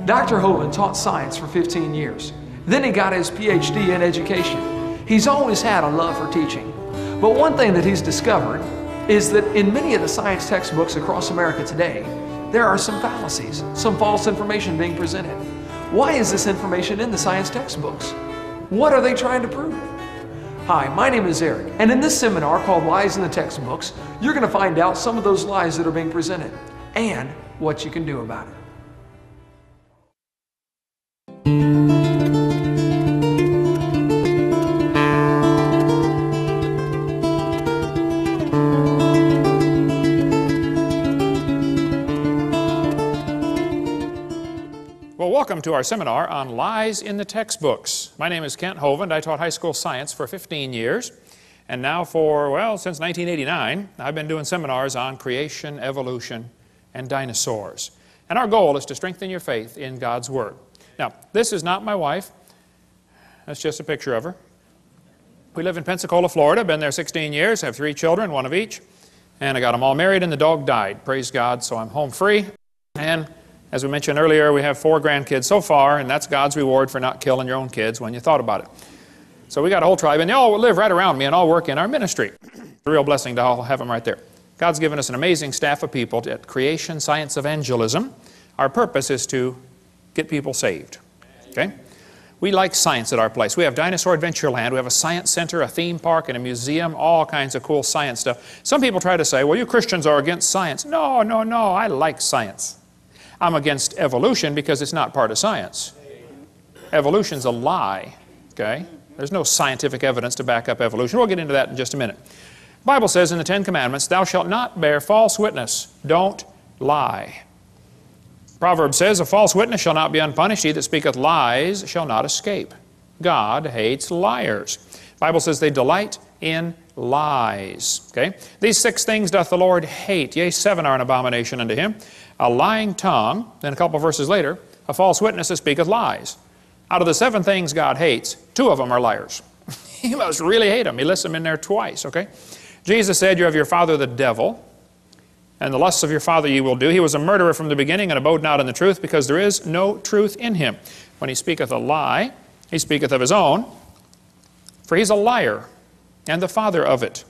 Dr. Hovind taught science for 15 years. Then he got his PhD in education. He's always had a love for teaching. But one thing that he's discovered is that in many of the science textbooks across America today, there are some fallacies, some false information being presented. Why is this information in the science textbooks? What are they trying to prove? Hi, my name is Eric, and in this seminar called Lies in the Textbooks, you're going to find out some of those lies that are being presented and what you can do about it. Well, welcome to our seminar on lies in the textbooks. My name is Kent Hovind. I taught high school science for 15 years. And now for, well, since 1989, I've been doing seminars on creation, evolution, and dinosaurs. And our goal is to strengthen your faith in God's Word. Now, this is not my wife. That's just a picture of her. We live in Pensacola, Florida. Been there 16 years. Have 3 children, 1 of each. And I got them all married and the dog died. Praise God, so I'm home free. And as we mentioned earlier, we have 4 grandkids so far, and that's God's reward for not killing your own kids when you thought about it. So we got a whole tribe, and they all live right around me and all work in our ministry. It's a real blessing to all have them right there. God's given us an amazing staff of people at Creation Science Evangelism. Our purpose is to get people saved. Okay? We like science at our place. We have Dinosaur Adventureland. We have a science center, a theme park, and a museum, all kinds of cool science stuff. Some people try to say, well, you Christians are against science. No, no, no. I like science. I'm against evolution because it's not part of science. Evolution's a lie, okay? There's no scientific evidence to back up evolution. We'll get into that in just a minute. The Bible says in the 10 Commandments, thou shalt not bear false witness. Don't lie. Proverbs says, a false witness shall not be unpunished. He that speaketh lies shall not escape. God hates liars. The Bible says they delight in lies. Okay? These 6 things doth the Lord hate. Yea, 7 are an abomination unto him. A lying tongue, then a couple of verses later, a false witness that speaketh lies. Out of the 7 things God hates, 2 of them are liars. He must really hate them. He lists them in there twice, okay? Jesus said, you have your father the devil, and the lusts of your father ye will do. He was a murderer from the beginning, and abode not in the truth, because there is no truth in him. When he speaketh a lie, he speaketh of his own, for he's a liar, and the father of it.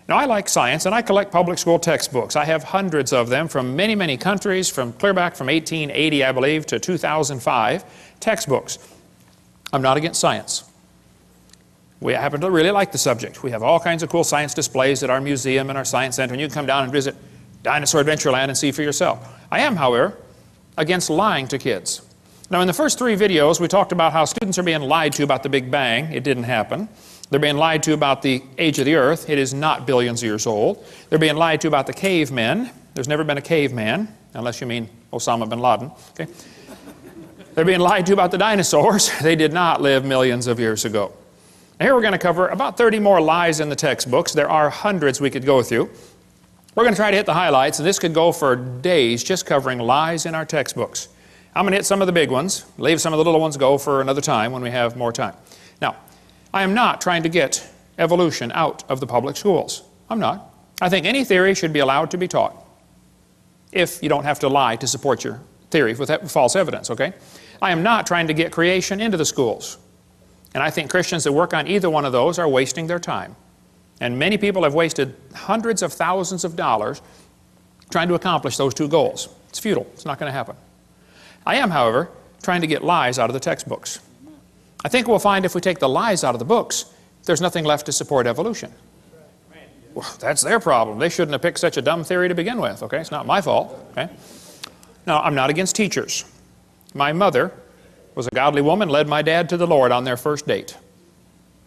Now, I like science, and I collect public school textbooks. I have hundreds of them from many, many countries, from clear back from 1880, I believe, to 2005, textbooks. I'm not against science. We happen to really like the subject. We have all kinds of cool science displays at our museum and our science center, and you can come down and visit Dinosaur Adventureland and see for yourself. I am, however, against lying to kids. Now, in the first 3 videos, we talked about how students are being lied to about the Big Bang. It didn't happen. They're being lied to about the age of the earth. It is not billions of years old. They're being lied to about the cavemen. There's never been a caveman, unless you mean Osama bin Laden. Okay? They're being lied to about the dinosaurs. They did not live millions of years ago. Now, here we're going to cover about 30 more lies in the textbooks. There are hundreds we could go through. We're going to try to hit the highlights, and this could go for days just covering lies in our textbooks. I'm going to hit some of the big ones, leave some of the little ones go for another time when we have more time. Now, I am not trying to get evolution out of the public schools. I'm not. I think any theory should be allowed to be taught if you don't have to lie to support your theory with false evidence, okay? I am not trying to get creation into the schools. And I think Christians that work on either one of those are wasting their time. And many people have wasted hundreds of thousands of dollars trying to accomplish those 2 goals. It's futile. It's not going to happen. I am, however, trying to get lies out of the textbooks. I think we'll find if we take the lies out of the books, there's nothing left to support evolution. Well, that's their problem. They shouldn't have picked such a dumb theory to begin with, okay? It's not my fault, okay? Now, I'm not against teachers. My mother was a godly woman, led my dad to the Lord on their first date.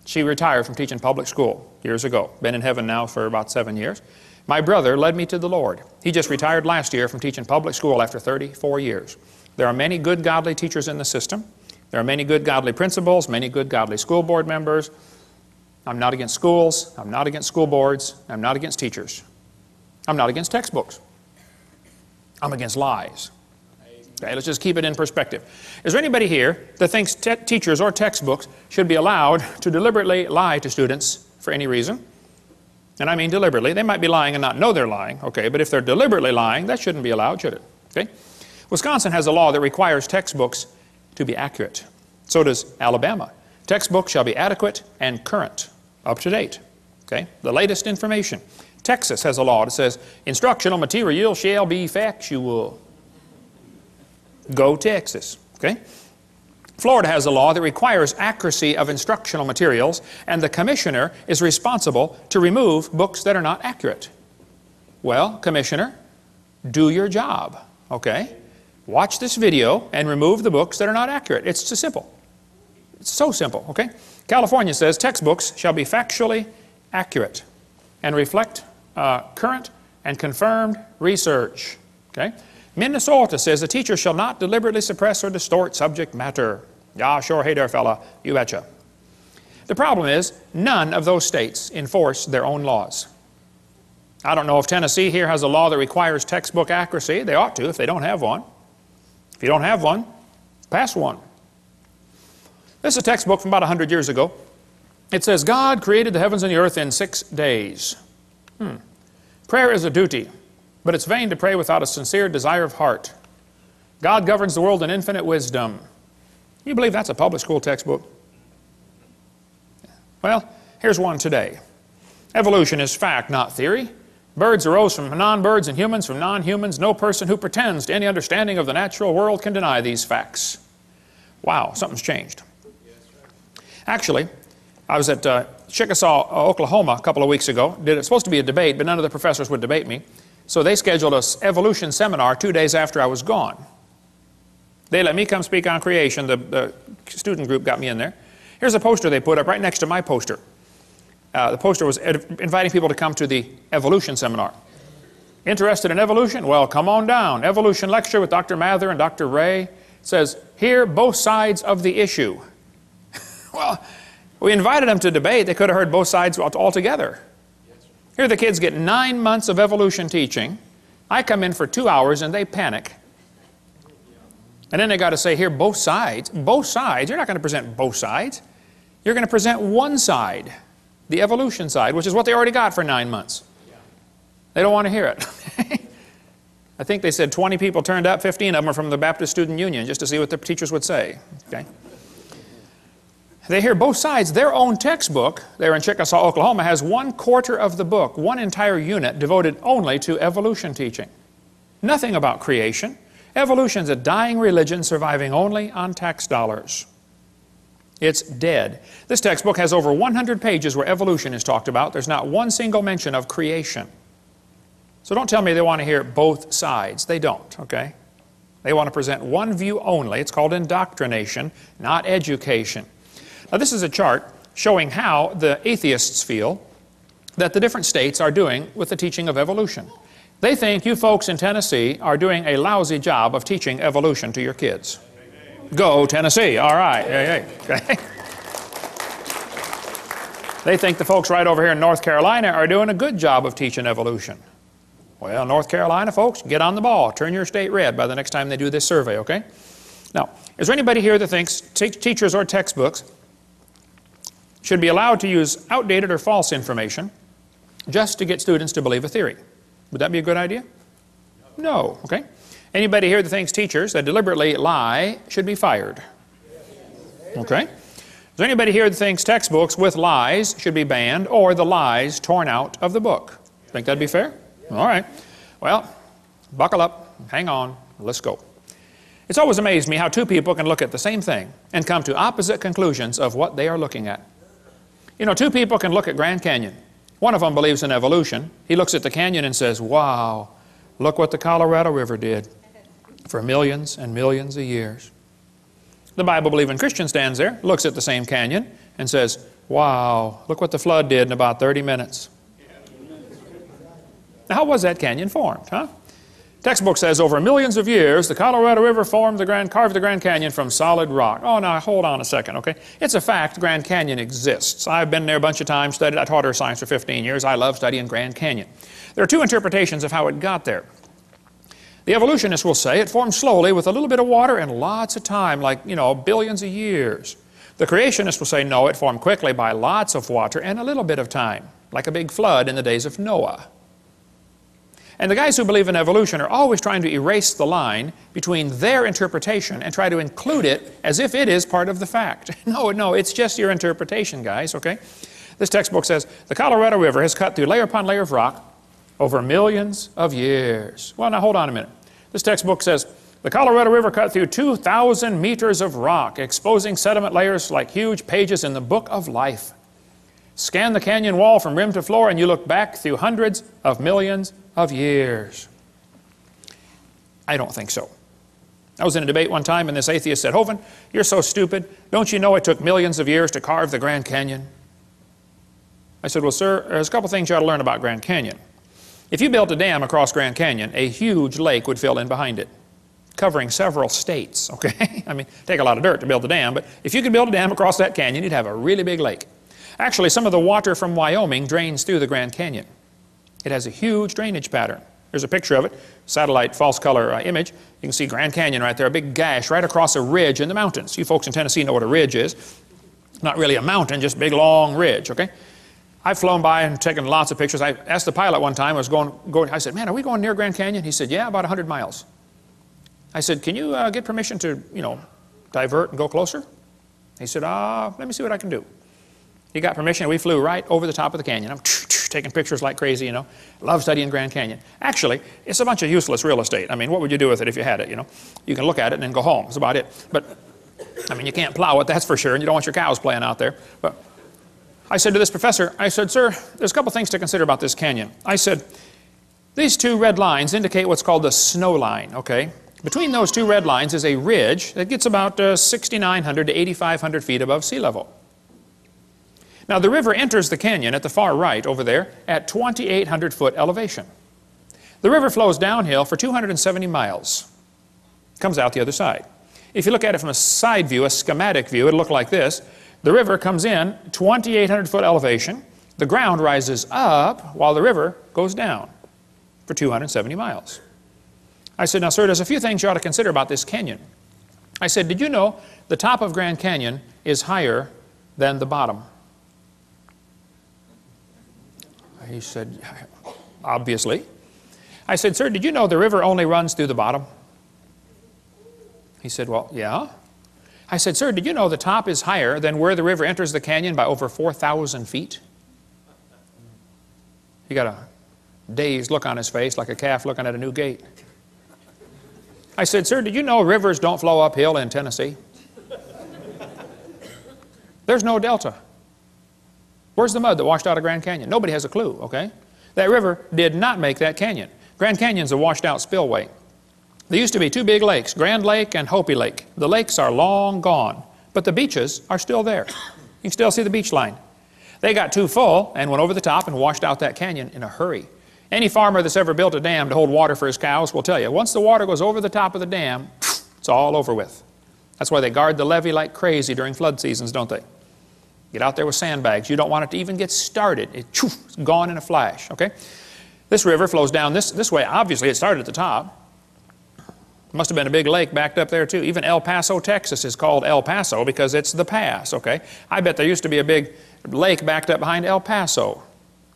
She retired from teaching public school years ago. Been in heaven now for about 7 years. My brother led me to the Lord. He just retired last year from teaching public school after 34 years. There are many good godly teachers in the system. There are many good godly principals, many good godly school board members. I'm not against schools. I'm not against school boards. I'm not against teachers. I'm not against textbooks. I'm against lies. Okay, let's just keep it in perspective. Is there anybody here that thinks teachers or textbooks should be allowed to deliberately lie to students for any reason? And I mean deliberately. They might be lying and not know they're lying, okay, but if they're deliberately lying, that shouldn't be allowed, should it? Okay? Wisconsin has a law that requires textbooks to be accurate. So does Alabama. Textbooks shall be adequate and current, up to date. Okay? The latest information. Texas has a law that says instructional material shall be factual. Go Texas. Okay? Florida has a law that requires accuracy of instructional materials, and the commissioner is responsible to remove books that are not accurate. Well, commissioner, do your job. Okay? Watch this video and remove the books that are not accurate. It's so simple. It's so simple. Okay? California says textbooks shall be factually accurate and reflect current and confirmed research. Okay? Minnesota says a teacher shall not deliberately suppress or distort subject matter. Yeah, sure, hey there, fella, you betcha. The problem is, none of those states enforce their own laws. I don't know if Tennessee here has a law that requires textbook accuracy. They ought to if they don't have one. If you don't have one, pass one. This is a textbook from about 100 years ago. It says, God created the heavens and the earth in 6 days. Prayer is a duty, but it's vain to pray without a sincere desire of heart. God governs the world in infinite wisdom. You believe that's a public school textbook? Well, here's one today. Evolution is fact, not theory. Birds arose from non-birds and humans from non-humans. No person who pretends to any understanding of the natural world can deny these facts. Wow, something's changed. Actually, I was at Chickasaw, Oklahoma a couple of weeks ago. It was supposed to be a debate, but none of the professors would debate me. So they scheduled an evolution seminar 2 days after I was gone. They let me come speak on creation. The student group got me in there. Here's a poster they put up right next to my poster. The poster was inviting people to come to the evolution seminar. Interested in evolution? Well, come on down. Evolution lecture with Dr. Mather and Dr. Ray. It says, hear both sides of the issue. Well, we invited them to debate. They could have heard both sides altogether. Here the kids get 9 months of evolution teaching. I come in for 2 hours and they panic. And then they got to say, here, both sides. Both sides. You're not going to present both sides. You're going to present one side, the evolution side, which is what they already got for 9 months. They don't want to hear it. I think they said 20 people turned up, 15 of them are from the Baptist Student Union, just to see what the teachers would say. Okay? They hear both sides. Their own textbook, there in Chickasaw, Oklahoma, has 1/4 of the book, one entire unit devoted only to evolution teaching. Nothing about creation. Evolution's a dying religion surviving only on tax dollars. It's dead. This textbook has over 100 pages where evolution is talked about. There's not one single mention of creation. So don't tell me they want to hear both sides. They don't, okay? They want to present one view only. It's called indoctrination, not education. Now this is a chart showing how the atheists feel that the different states are doing with the teaching of evolution. They think you folks in Tennessee are doing a lousy job of teaching evolution to your kids. Go Tennessee, all right. Okay. They think the folks right over here in North Carolina are doing a good job of teaching evolution. Well, North Carolina folks, get on the ball. Turn your state red by the next time they do this survey, okay? Now, is there anybody here that thinks teachers or textbooks should be allowed to use outdated or false information just to get students to believe a theory? Would that be a good idea? No, okay? Anybody here that thinks teachers that deliberately lie should be fired? Okay? Is there anybody here that thinks textbooks with lies should be banned or the lies torn out of the book? Think that'd be fair? All right. Well, buckle up, hang on, let's go. It's always amazed me how two people can look at the same thing and come to opposite conclusions of what they are looking at. You know, two people can look at Grand Canyon. One of them believes in evolution. He looks at the canyon and says, wow, look what the Colorado River did for millions and millions of years. The Bible-believing Christian stands there, looks at the same canyon, and says, wow, look what the flood did in about 30 minutes. Now, how was that canyon formed, huh? Textbook says over millions of years, the Colorado River carved the Grand Canyon from solid rock. Oh, now, hold on a second, okay? It's a fact Grand Canyon exists. I've been there a bunch of times, studied. I taught earth science for 15 years. I love studying Grand Canyon. There are two interpretations of how it got there. The evolutionists will say it formed slowly with a little bit of water and lots of time, like, you know, billions of years. The creationists will say, no, it formed quickly by lots of water and a little bit of time, like a big flood in the days of Noah. And the guys who believe in evolution are always trying to erase the line between their interpretation and try to include it as if it is part of the fact. No, it's just your interpretation, guys, okay? This textbook says, the Colorado River has cut through layer upon layer of rock over millions of years. Well, now hold on a minute. This textbook says, the Colorado River cut through 2,000 meters of rock, exposing sediment layers like huge pages in the book of life. Scan the canyon wall from rim to floor and you look back through hundreds of millions of years. I don't think so. I was in a debate one time and this atheist said, Hovind, you're so stupid. Don't you know it took millions of years to carve the Grand Canyon? I said, well, sir, there's a couple things you ought to learn about Grand Canyon. If you built a dam across Grand Canyon, a huge lake would fill in behind it, covering several states, okay? I mean, take a lot of dirt to build a dam, but if you could build a dam across that canyon, you'd have a really big lake. Actually, some of the water from Wyoming drains through the Grand Canyon. It has a huge drainage pattern. There's a picture of it, satellite false color image. You can see Grand Canyon right there, a big gash right across a ridge in the mountains. You folks in Tennessee know what a ridge is. Not really a mountain, just a big long ridge, okay? I've flown by and taken lots of pictures. I asked the pilot one time, I said, man, are we going near Grand Canyon? He said, yeah, about 100 miles. I said, can you get permission to, divert and go closer? He said, let me see what I can do. He got permission, and we flew right over the top of the canyon. I'm taking pictures like crazy, Love studying Grand Canyon. Actually, it's a bunch of useless real estate. I mean, what would you do with it if you had it, You can look at it and then go home. That's about it. But, I mean, you can't plow it, that's for sure, and you don't want your cows playing out there. But I said to this professor, I said, sir, there's a couple things to consider about this canyon. I said, these two red lines indicate what's called the snow line, okay? Between those two red lines is a ridge that gets about 6,900 to 8,500 feet above sea level. Now, the river enters the canyon at the far right over there at 2,800 foot elevation. The river flows downhill for 270 miles. Comes out the other side. If you look at it from a side view, a schematic view, it'll look like this. The river comes in 2,800 foot elevation. The ground rises up while the river goes down for 270 miles. I said, now, sir, there's a few things you ought to consider about this canyon. I said, did you know the top of Grand Canyon is higher than the bottom? He said, obviously. I said, sir, did you know the river only runs through the bottom? He said, well, yeah. I said, sir, did you know the top is higher than where the river enters the canyon by over 4,000 feet? He got a dazed look on his face like a calf looking at a new gate. I said, sir, did you know rivers don't flow uphill in Tennessee? There's no delta. Where's the mud that washed out of Grand Canyon? Nobody has a clue, okay? That river did not make that canyon. Grand Canyon's a washed out spillway. There used to be two big lakes, Grand Lake and Hopi Lake. The lakes are long gone, but the beaches are still there. You can still see the beach line. They got too full and went over the top and washed out that canyon in a hurry. Any farmer that's ever built a dam to hold water for his cows will tell you, once the water goes over the top of the dam, it's all over with. That's why they guard the levee like crazy during flood seasons, don't they? Get out there with sandbags. You don't want it to even get started. It's gone in a flash, okay? This river flows down this way. Obviously, it started at the top. Must have been a big lake backed up there, too. Even El Paso, Texas is called El Paso because it's the pass, okay? I bet there used to be a big lake backed up behind El Paso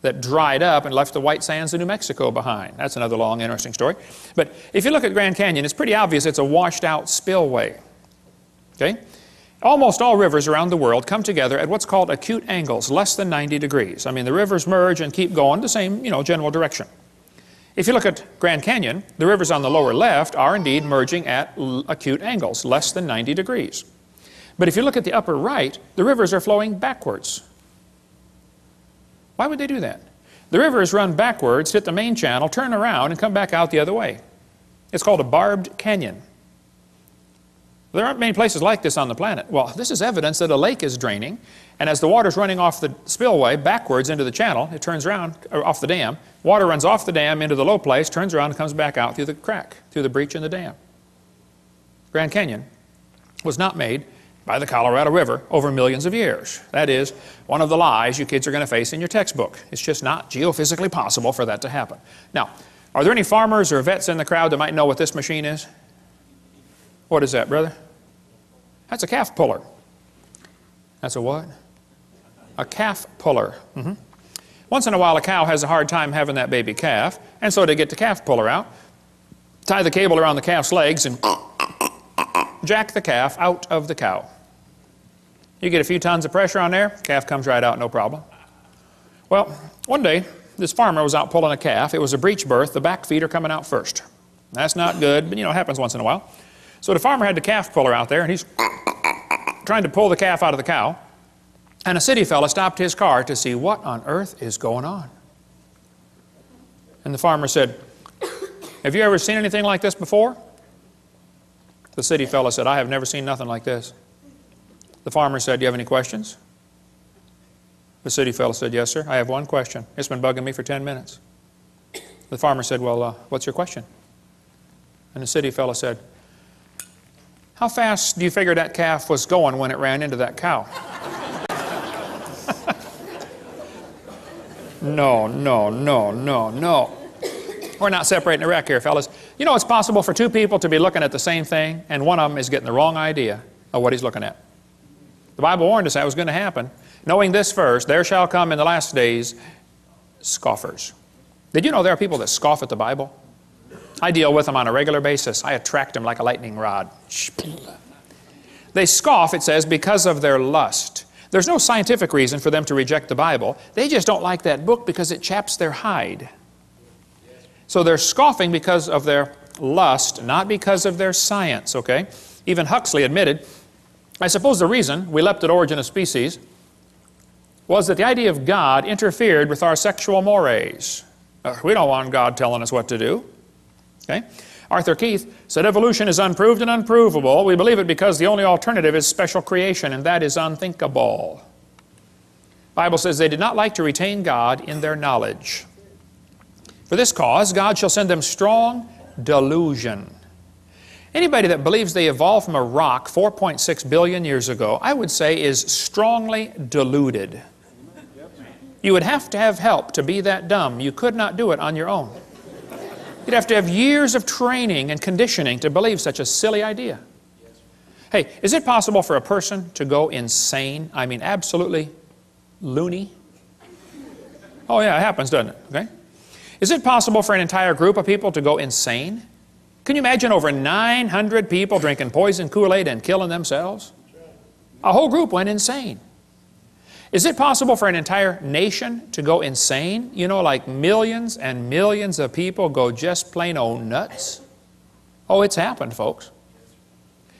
that dried up and left the white sands of New Mexico behind. That's another long, interesting story. But if you look at Grand Canyon, it's pretty obvious it's a washed-out spillway, okay? Almost all rivers around the world come together at what's called acute angles, less than 90 degrees. I mean, the rivers merge and keep going the same, general direction. If you look at Grand Canyon, the rivers on the lower left are indeed merging at acute angles, less than 90 degrees. But if you look at the upper right, the rivers are flowing backwards. Why would they do that? The rivers run backwards, hit the main channel, turn around, and come back out the other way. It's called a barbed canyon. There aren't many places like this on the planet. Well, this is evidence that a lake is draining, and as the water's running off the spillway backwards into the channel, it turns around, off the dam. Water runs off the dam into the low place, turns around and comes back out through the crack, through the breach in the dam. Grand Canyon was not made by the Colorado River over millions of years. That is one of the lies you kids are going to face in your textbook. It's just not geophysically possible for that to happen. Now, are there any farmers or vets in the crowd that might know what this machine is? What is that, brother? That's a calf puller. That's a what? A calf puller. Once in a while, a cow has a hard time having that baby calf, and so they get the calf puller out, tie the cable around the calf's legs, and jack the calf out of the cow. You get a few tons of pressure on there, calf comes right out, no problem. Well, one day, this farmer was out pulling a calf. It was a breech birth. The back feet are coming out first. That's not good, but you know, it happens once in a while. So the farmer had the calf puller out there, and he's trying to pull the calf out of the cow. And a city fella stopped his car to see what on earth is going on. And the farmer said, "Have you ever seen anything like this before?" The city fella said, "I have never seen nothing like this." The farmer said, "Do you have any questions?" The city fella said, "Yes, sir, I have one question. It's been bugging me for 10 minutes. The farmer said, "Well, what's your question?" And the city fella said, "How fast do you figure that calf was going when it ran into that cow?" No, no, no, no, no. We're not separating the wreck here, fellas. You know, it's possible for two people to be looking at the same thing, and one of them is getting the wrong idea of what he's looking at. The Bible warned us that was going to happen. Knowing this first, there shall come in the last days scoffers. Did you know there are people that scoff at the Bible? I deal with them on a regular basis. I attract them like a lightning rod. They scoff, it says, because of their lust. There's no scientific reason for them to reject the Bible. They just don't like that book because it chaps their hide. So they're scoffing because of their lust, not because of their science, okay? Even Huxley admitted, I suppose the reason we leapt at origin of species was that the idea of God interfered with our sexual mores. We don't want God telling us what to do. Okay? Arthur Keith said, evolution is unproved and unprovable. We believe it because the only alternative is special creation, and that is unthinkable. The Bible says they did not like to retain God in their knowledge. For this cause, God shall send them strong delusion. Anybody that believes they evolved from a rock 4.6 billion years ago, I would say is strongly deluded. You would have to have help to be that dumb. You could not do it on your own. You'd have to have years of training and conditioning to believe such a silly idea. Hey, is it possible for a person to go insane? I mean, absolutely loony? Oh yeah, it happens, doesn't it? Okay. Is it possible for an entire group of people to go insane? Can you imagine over 900 people drinking poison Kool-Aid and killing themselves? A whole group went insane. Is it possible for an entire nation to go insane? You know, like millions and millions of people go just plain old nuts? Oh, it's happened, folks.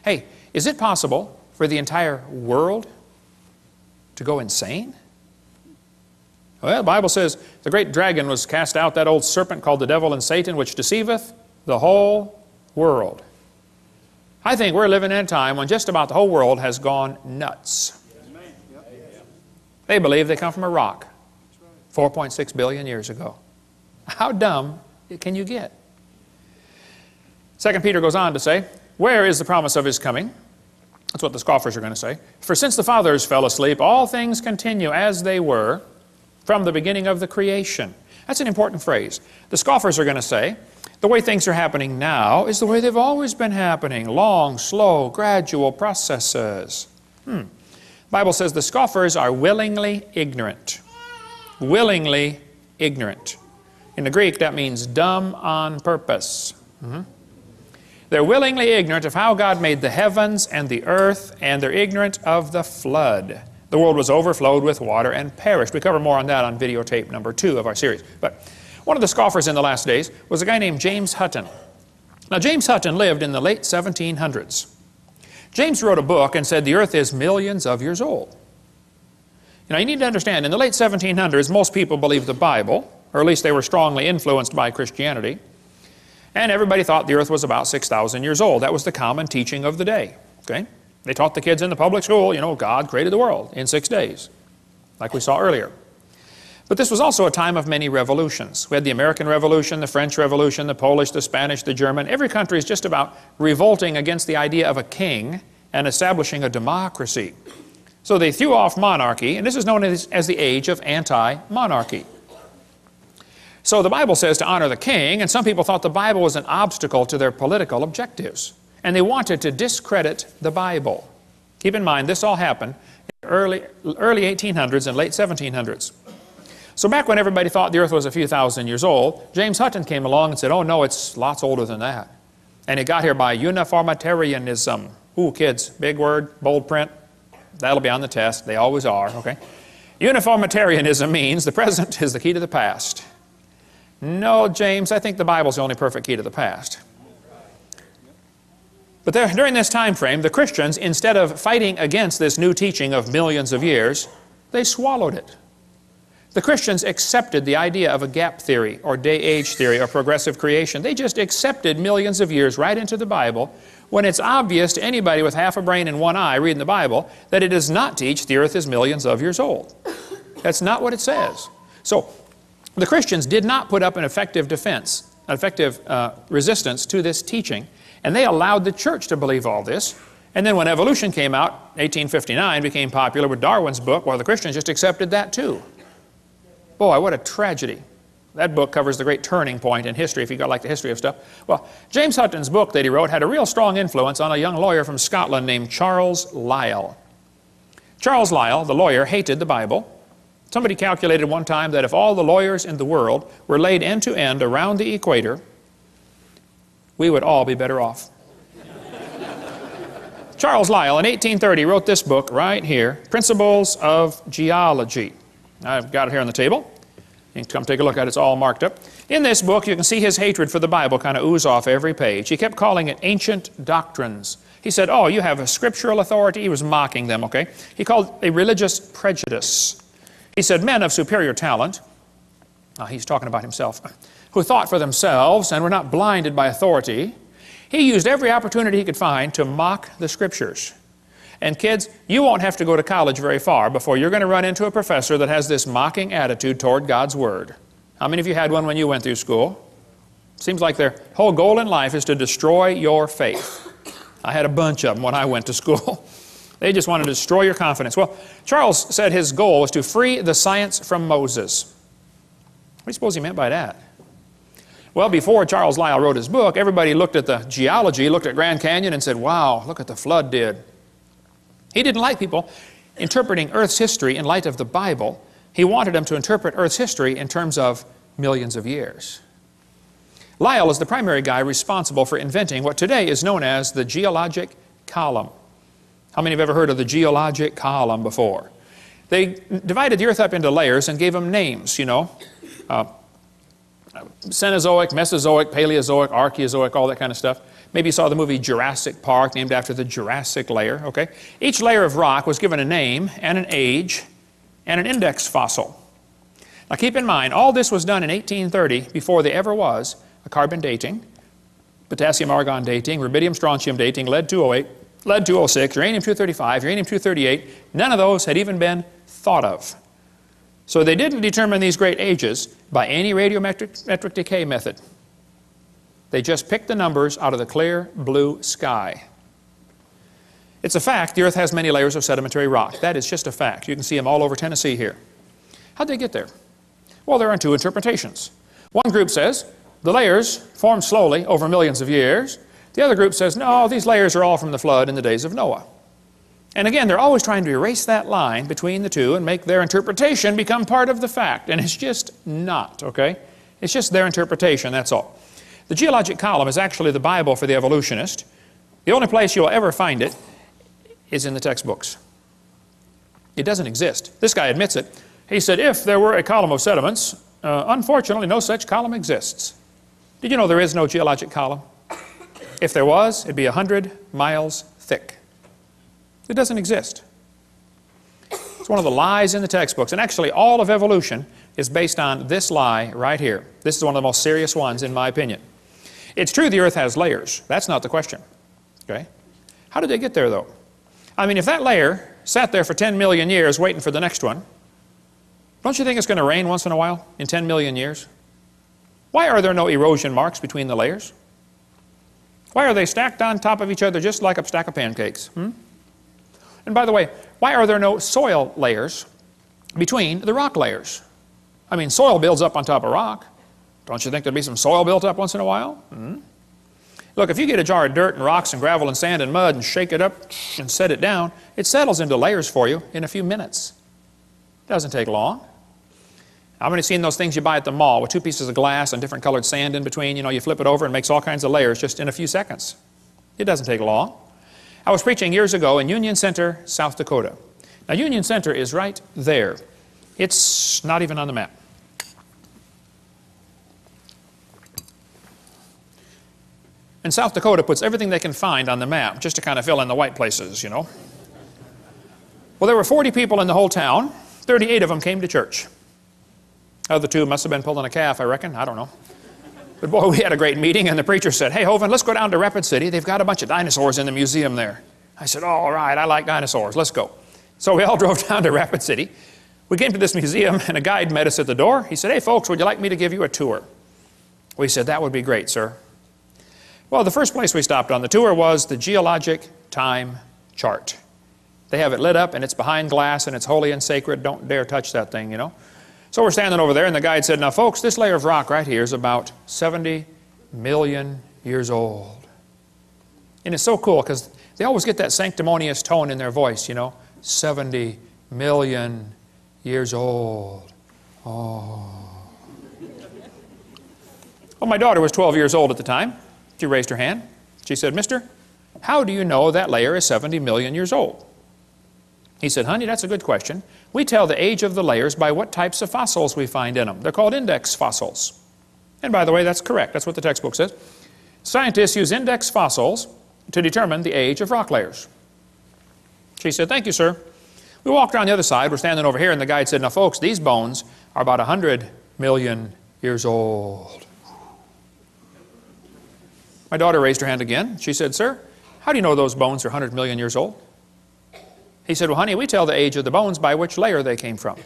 Hey, is it possible for the entire world to go insane? Well, the Bible says the great dragon was cast out, that old serpent called the devil and Satan, which deceiveth the whole world. I think we're living in a time when just about the whole world has gone nuts. They believe they come from a rock 4.6 billion years ago. How dumb can you get? 2 Peter goes on to say, where is the promise of his coming? That's what the scoffers are going to say. For since the fathers fell asleep, all things continue as they were from the beginning of the creation. That's an important phrase. The scoffers are going to say, the way things are happening now is the way they've always been happening. Long, slow, gradual processes. The Bible says the scoffers are willingly ignorant. Willingly ignorant. In the Greek, that means dumb on purpose. They're willingly ignorant of how God made the heavens and the earth, and they're ignorant of the flood. The world was overflowed with water and perished. We cover more on that on videotape number 2 of our series. But one of the scoffers in the last days was a guy named James Hutton. Now, James Hutton lived in the late 1700s. James wrote a book and said the earth is millions of years old. You know, you need to understand, in the late 1700s, most people believed the Bible, or at least they were strongly influenced by Christianity, and everybody thought the earth was about 6,000 years old. That was the common teaching of the day. Okay? They taught the kids in the public school, you know, God created the world in 6 days, like we saw earlier. But this was also a time of many revolutions. We had the American Revolution, the French Revolution, the Polish, the Spanish, the German. Every country is just about revolting against the idea of a king and establishing a democracy. So they threw off monarchy, and this is known as the age of anti-monarchy. So the Bible says to honor the king, and some people thought the Bible was an obstacle to their political objectives. And they wanted to discredit the Bible. Keep in mind, this all happened in the early 1800s and late 1700s. So back when everybody thought the earth was a few thousand years old, James Hutton came along and said, oh no, it's lots older than that. And it got here by uniformitarianism. Ooh, kids, big word, bold print. That'll be on the test. They always are, okay? Uniformitarianism means the present is the key to the past. No, James, I think the Bible's the only perfect key to the past. But during this time frame, the Christians, instead of fighting against this new teaching of millions of years, they swallowed it. The Christians accepted the idea of a gap theory or day-age theory or progressive creation. They just accepted millions of years right into the Bible when it's obvious to anybody with half a brain and one eye reading the Bible that it does not teach the earth is millions of years old. That's not what it says. So the Christians did not put up an effective defense, an effective resistance to this teaching, and they allowed the church to believe all this. And then when evolution came out, 1859 became popular with Darwin's book, well, the Christians just accepted that too. Boy, what a tragedy. That book covers the great turning point in history, if you like the history of stuff. Well, James Hutton's book that he wrote had a real strong influence on a young lawyer from Scotland named Charles Lyell. Charles Lyell, the lawyer, hated the Bible. Somebody calculated one time that if all the lawyers in the world were laid end to end around the equator, we would all be better off. Charles Lyell, in 1830, wrote this book right here, Principles of Geology. I've got it here on the table. You can come take a look at it. It's all marked up. In this book, you can see his hatred for the Bible kind of ooze off every page. He kept calling it ancient doctrines. He said, oh, you have a scriptural authority. He was mocking them, okay? He called a religious prejudice. He said, men of superior talent, he's talking about himself, who thought for themselves and were not blinded by authority. He used every opportunity he could find to mock the Scriptures. And kids, you won't have to go to college very far before you're going to run into a professor that has this mocking attitude toward God's Word. How many of you had one when you went through school? Seems like their whole goal in life is to destroy your faith. I had a bunch of them when I went to school. They just wanted to destroy your confidence. Well, Charles said his goal was to free the science from Moses. What do you suppose he meant by that? Well, before Charles Lyell wrote his book, everybody looked at the geology, looked at Grand Canyon and said, wow, look what the flood did. He didn't like people interpreting Earth's history in light of the Bible. He wanted them to interpret Earth's history in terms of millions of years. Lyell is the primary guy responsible for inventing what today is known as the geologic column. How many have ever heard of the geologic column before? They divided the Earth up into layers and gave them names, you know. Cenozoic, Mesozoic, Paleozoic, Archaeozoic, all that kind of stuff. Maybe you saw the movie Jurassic Park, named after the Jurassic layer, okay? Each layer of rock was given a name and an age and an index fossil. Now keep in mind, all this was done in 1830 before there ever was a carbon dating, potassium-argon dating, rubidium-strontium dating, lead-208, lead-206, uranium-235, uranium-238. None of those had even been thought of. So they didn't determine these great ages by any radiometric decay method. They just picked the numbers out of the clear blue sky. It's a fact the Earth has many layers of sedimentary rock. That is just a fact. You can see them all over Tennessee here. How'd they get there? Well, there are two interpretations. One group says the layers formed slowly over millions of years. The other group says, no, these layers are all from the flood in the days of Noah. And again, they're always trying to erase that line between the two and make their interpretation become part of the fact. And it's just not, okay? It's just their interpretation, that's all. The geologic column is actually the Bible for the evolutionist. The only place you'll ever find it is in the textbooks. It doesn't exist. This guy admits it. He said, if there were a column of sediments, unfortunately no such column exists. Did you know there is no geologic column? If there was, it'd be 100 miles thick. It doesn't exist. It's one of the lies in the textbooks. And actually, all of evolution is based on this lie right here. This is one of the most serious ones, in my opinion. It's true the Earth has layers. That's not the question. Okay? How did they get there, though? I mean, if that layer sat there for 10 million years waiting for the next one, don't you think it's going to rain once in a while in 10 million years? Why are there no erosion marks between the layers? Why are they stacked on top of each other just like a stack of pancakes? And by the way, why are there no soil layers between the rock layers? I mean, soil builds up on top of rock. Don't you think there'd be some soil built up once in a while? Look, if you get a jar of dirt and rocks and gravel and sand and mud and shake it up and set it down, it settles into layers for you in a few minutes. It doesn't take long. How many seen those things you buy at the mall with two pieces of glass and different colored sand in between? You know, you flip it over and it makes all kinds of layers just in a few seconds. It doesn't take long. I was preaching years ago in Union Center, South Dakota. Now, Union Center is right there. It's not even on the map. And South Dakota puts everything they can find on the map just to kind of fill in the white places, you know. Well, there were 40 people in the whole town. 38 of them came to church. The other two must have been pulling a calf, I reckon. I don't know. But boy, we had a great meeting, and the preacher said, "Hey, Hovind, let's go down to Rapid City. They've got a bunch of dinosaurs in the museum there." I said, "Oh, all right, I like dinosaurs. Let's go." So we all drove down to Rapid City. We came to this museum, and a guide met us at the door. He said, "Hey, folks, would you like me to give you a tour?" We said, "That would be great, sir." Well, the first place we stopped on the tour was the geologic time chart. They have it lit up, and it's behind glass, and it's holy and sacred. Don't dare touch that thing, you know. So we're standing over there, and the guide said, "Now, folks, this layer of rock right here is about 70 million years old." And it's so cool because they always get that sanctimonious tone in their voice, you know. 70 million years old. Oh. Well, my daughter was 12 years old at the time. She raised her hand. She said, "Mister, how do you know that layer is 70 million years old?" He said, "Honey, that's a good question. We tell the age of the layers by what types of fossils we find in them. They're called index fossils." And by the way, that's correct. That's what the textbook says. Scientists use index fossils to determine the age of rock layers. She said, "Thank you, sir." We walked around the other side. We're standing over here, and the guide said, "Now, folks, these bones are about 100 million years old." My daughter raised her hand again. She said, "Sir, how do you know those bones are 100 million years old?" He said, "Well, honey, we tell the age of the bones by which layer they came from."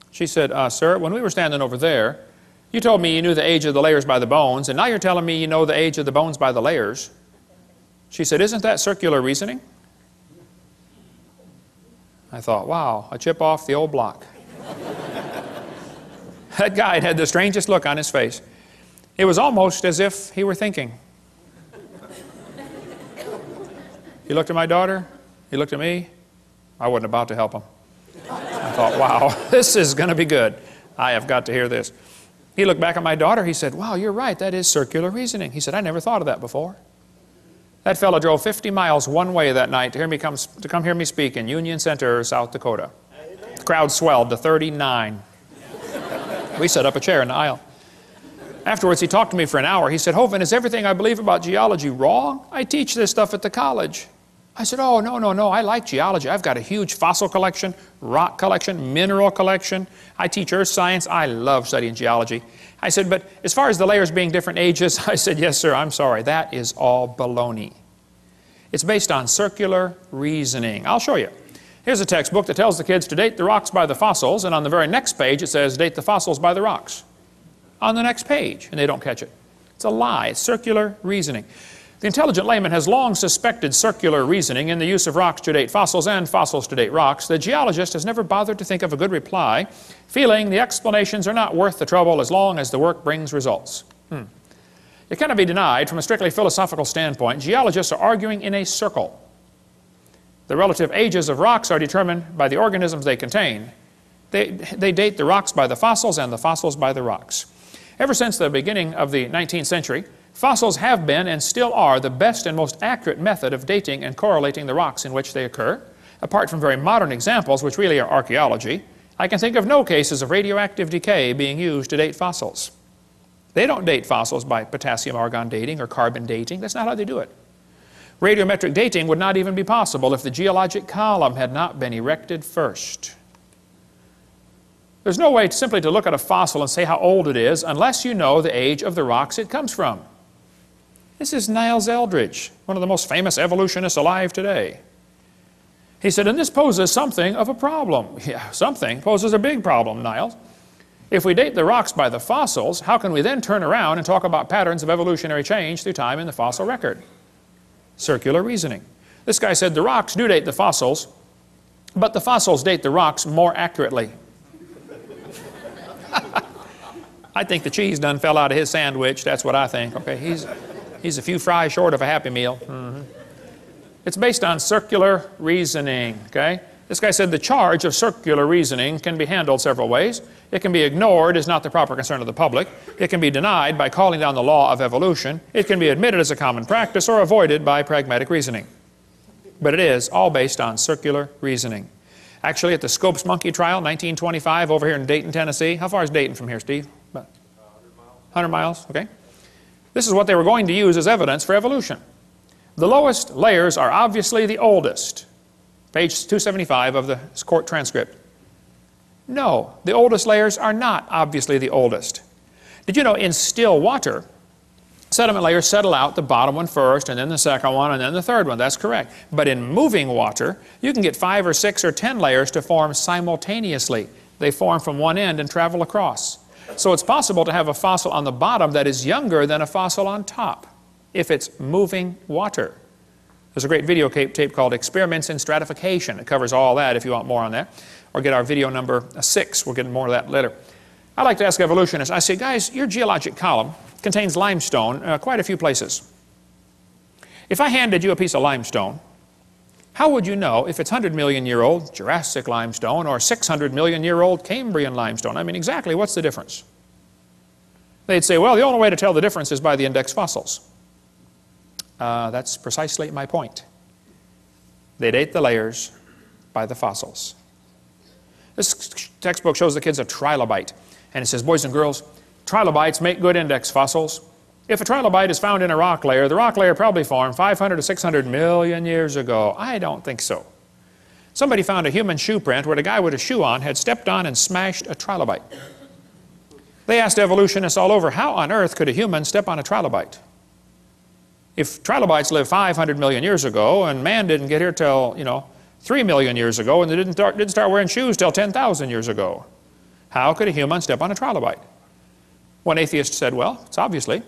She said, "Sir, when we were standing over there, you told me you knew the age of the layers by the bones, and now you're telling me you know the age of the bones by the layers." She said, "Isn't that circular reasoning?" I thought, wow, a chip off the old block. That guide had the strangest look on his face. It was almost as if he were thinking. He looked at my daughter, he looked at me. I wasn't about to help him. I thought, wow, this is going to be good. I have got to hear this. He looked back at my daughter, he said, "Wow, you're right, that is circular reasoning." He said, "I never thought of that before." That fellow drove 50 miles one way that night to come hear me speak in Union Center, South Dakota. The crowd swelled to 39. We set up a chair in the aisle. Afterwards, he talked to me for an hour. He said, "Hovind, is everything I believe about geology wrong? I teach this stuff at the college." I said, "Oh, no, I like geology. I've got a huge fossil collection, rock collection, mineral collection. I teach earth science. I love studying geology." I said, "But as far as the layers being different ages," I said, "Yes, sir, I'm sorry. That is all baloney. It's based on circular reasoning." I'll show you. Here's a textbook that tells the kids to date the rocks by the fossils, and on the very next page it says, "Date the fossils by the rocks." On the next page, and they don't catch it. It's a lie. It's circular reasoning. The intelligent layman has long suspected circular reasoning in the use of rocks to date fossils and fossils to date rocks. The geologist has never bothered to think of a good reply, feeling the explanations are not worth the trouble as long as the work brings results. It cannot be denied from a strictly philosophical standpoint, geologists are arguing in a circle. The relative ages of rocks are determined by the organisms they contain. They date the rocks by the fossils and the fossils by the rocks. Ever since the beginning of the 19th century, fossils have been and still are the best and most accurate method of dating and correlating the rocks in which they occur. Apart from very modern examples, which really are archaeology, I can think of no cases of radioactive decay being used to date fossils. They don't date fossils by potassium-argon dating or carbon dating. That's not how they do it. Radiometric dating would not even be possible if the geologic column had not been erected first. There's no way simply to look at a fossil and say how old it is unless you know the age of the rocks it comes from. This is Niles Eldredge, one of the most famous evolutionists alive today. He said, and this poses something of a problem. Yeah, something poses a big problem, Niles. If we date the rocks by the fossils, how can we then turn around and talk about patterns of evolutionary change through time in the fossil record? Circular reasoning. This guy said the rocks do date the fossils, but the fossils date the rocks more accurately. I think the cheese done fell out of his sandwich. That's what I think. Okay, he's a few fries short of a Happy Meal. It's based on circular reasoning. Okay, This guy said the charge of circular reasoning can be handled several ways. It can be ignored as not the proper concern of the public. It can be denied by calling down the law of evolution. It can be admitted as a common practice or avoided by pragmatic reasoning. But it is all based on circular reasoning. Actually, at the Scopes monkey trial, 1925, over here in Dayton, Tennessee. How far is Dayton from here, Steve? About 100 miles, okay. This is what they were going to use as evidence for evolution. The lowest layers are obviously the oldest. Page 275 of the court transcript. No, the oldest layers are not obviously the oldest. Did you know in still water, sediment layers settle out, the bottom one first, and then the second one, and then the third one? That's correct. But in moving water, you can get 5 or 6 or 10 layers to form simultaneously. They form from one end and travel across. So it's possible to have a fossil on the bottom that is younger than a fossil on top, if it's moving water. There's a great video tape called Experiments in Stratification. It covers all that if you want more on that. Or get our video number 6. We'll get more of that later. I like to ask evolutionists, I say, guys, your geologic column contains limestone quite a few places. If I handed you a piece of limestone, how would you know if it's 100-million-year-old Jurassic limestone or 600-million-year-old Cambrian limestone? I mean, exactly what's the difference? They'd say, well, the only way to tell the difference is by the index fossils. That's precisely my point. They date the layers by the fossils. This textbook shows the kids a trilobite. And it says, boys and girls, trilobites make good index fossils. If a trilobite is found in a rock layer, the rock layer probably formed 500 to 600 million years ago. I don't think so. Somebody found a human shoe print where the guy with a shoe on had stepped on and smashed a trilobite. They asked evolutionists all over, how on earth could a human step on a trilobite? If trilobites lived 500 million years ago and man didn't get here till, 3 million years ago, and they didn't start wearing shoes till 10,000 years ago, how could a human step on a trilobite? One atheist said, well, it's obviously.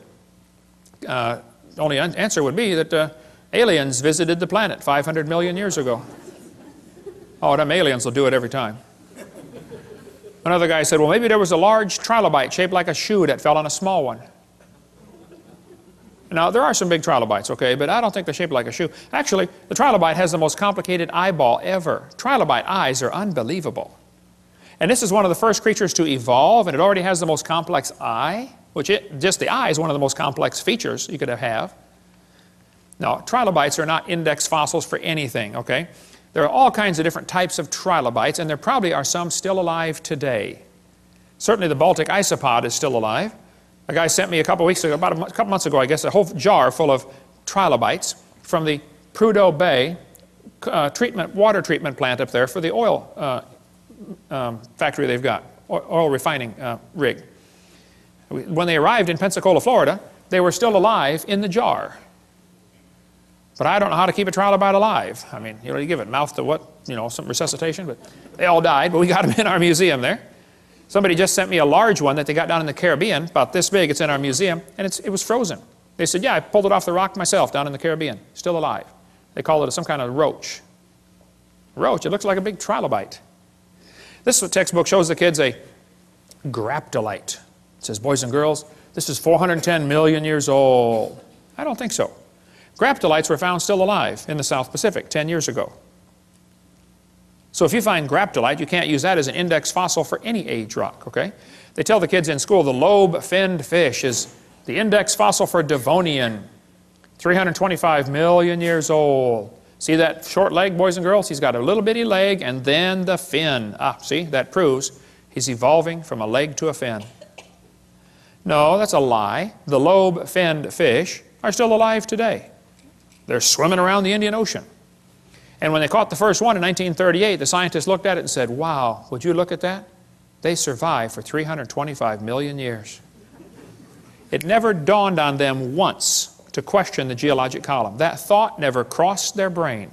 The only answer would be that aliens visited the planet 500 million years ago. Oh, them aliens will do it every time. Another guy said, well, maybe there was a large trilobite shaped like a shoe that fell on a small one. Now, there are some big trilobites, okay, but I don't think they're shaped like a shoe. Actually, the trilobite has the most complicated eyeball ever. Trilobite eyes are unbelievable. And this is one of the first creatures to evolve, and it already has the most complex eye, which just the eye is one of the most complex features you could have. Now, trilobites are not index fossils for anything, okay? There are all kinds of different types of trilobites, and there probably are some still alive today. Certainly the Baltic isopod is still alive. A guy sent me a couple weeks ago, about a couple months ago, I guess, a whole jar full of trilobites from the Prudhoe Bay water treatment plant up there for the oil factory they've got, oil refining rig. When they arrived in Pensacola, Florida, they were still alive in the jar. But I don't know how to keep a trilobite alive. I mean, you give it mouth to what, some resuscitation, but they all died, but we got them in our museum there. Somebody just sent me a large one that they got down in the Caribbean, about this big. It's in our museum, and it was frozen. They said, yeah, I pulled it off the rock myself down in the Caribbean, still alive. They call it some kind of roach. Roach, it looks like a big trilobite. This textbook shows the kids a graptolite. It says, boys and girls, this is 410 million years old. I don't think so. Graptolites were found still alive in the South Pacific 10 years ago. So if you find graptolite, you can't use that as an index fossil for any age rock, okay? They tell the kids in school the lobe-finned fish is the index fossil for Devonian, 325 million years old. See that short leg, boys and girls? He's got a little bitty leg and then the fin. Ah, see, that proves he's evolving from a leg to a fin. No, that's a lie. The lobe-finned fish are still alive today. They're swimming around the Indian Ocean. And when they caught the first one in 1938, the scientists looked at it and said, wow, would you look at that? They survived for 325 million years. It never dawned on them once to question the geologic column. That thought never crossed their brain.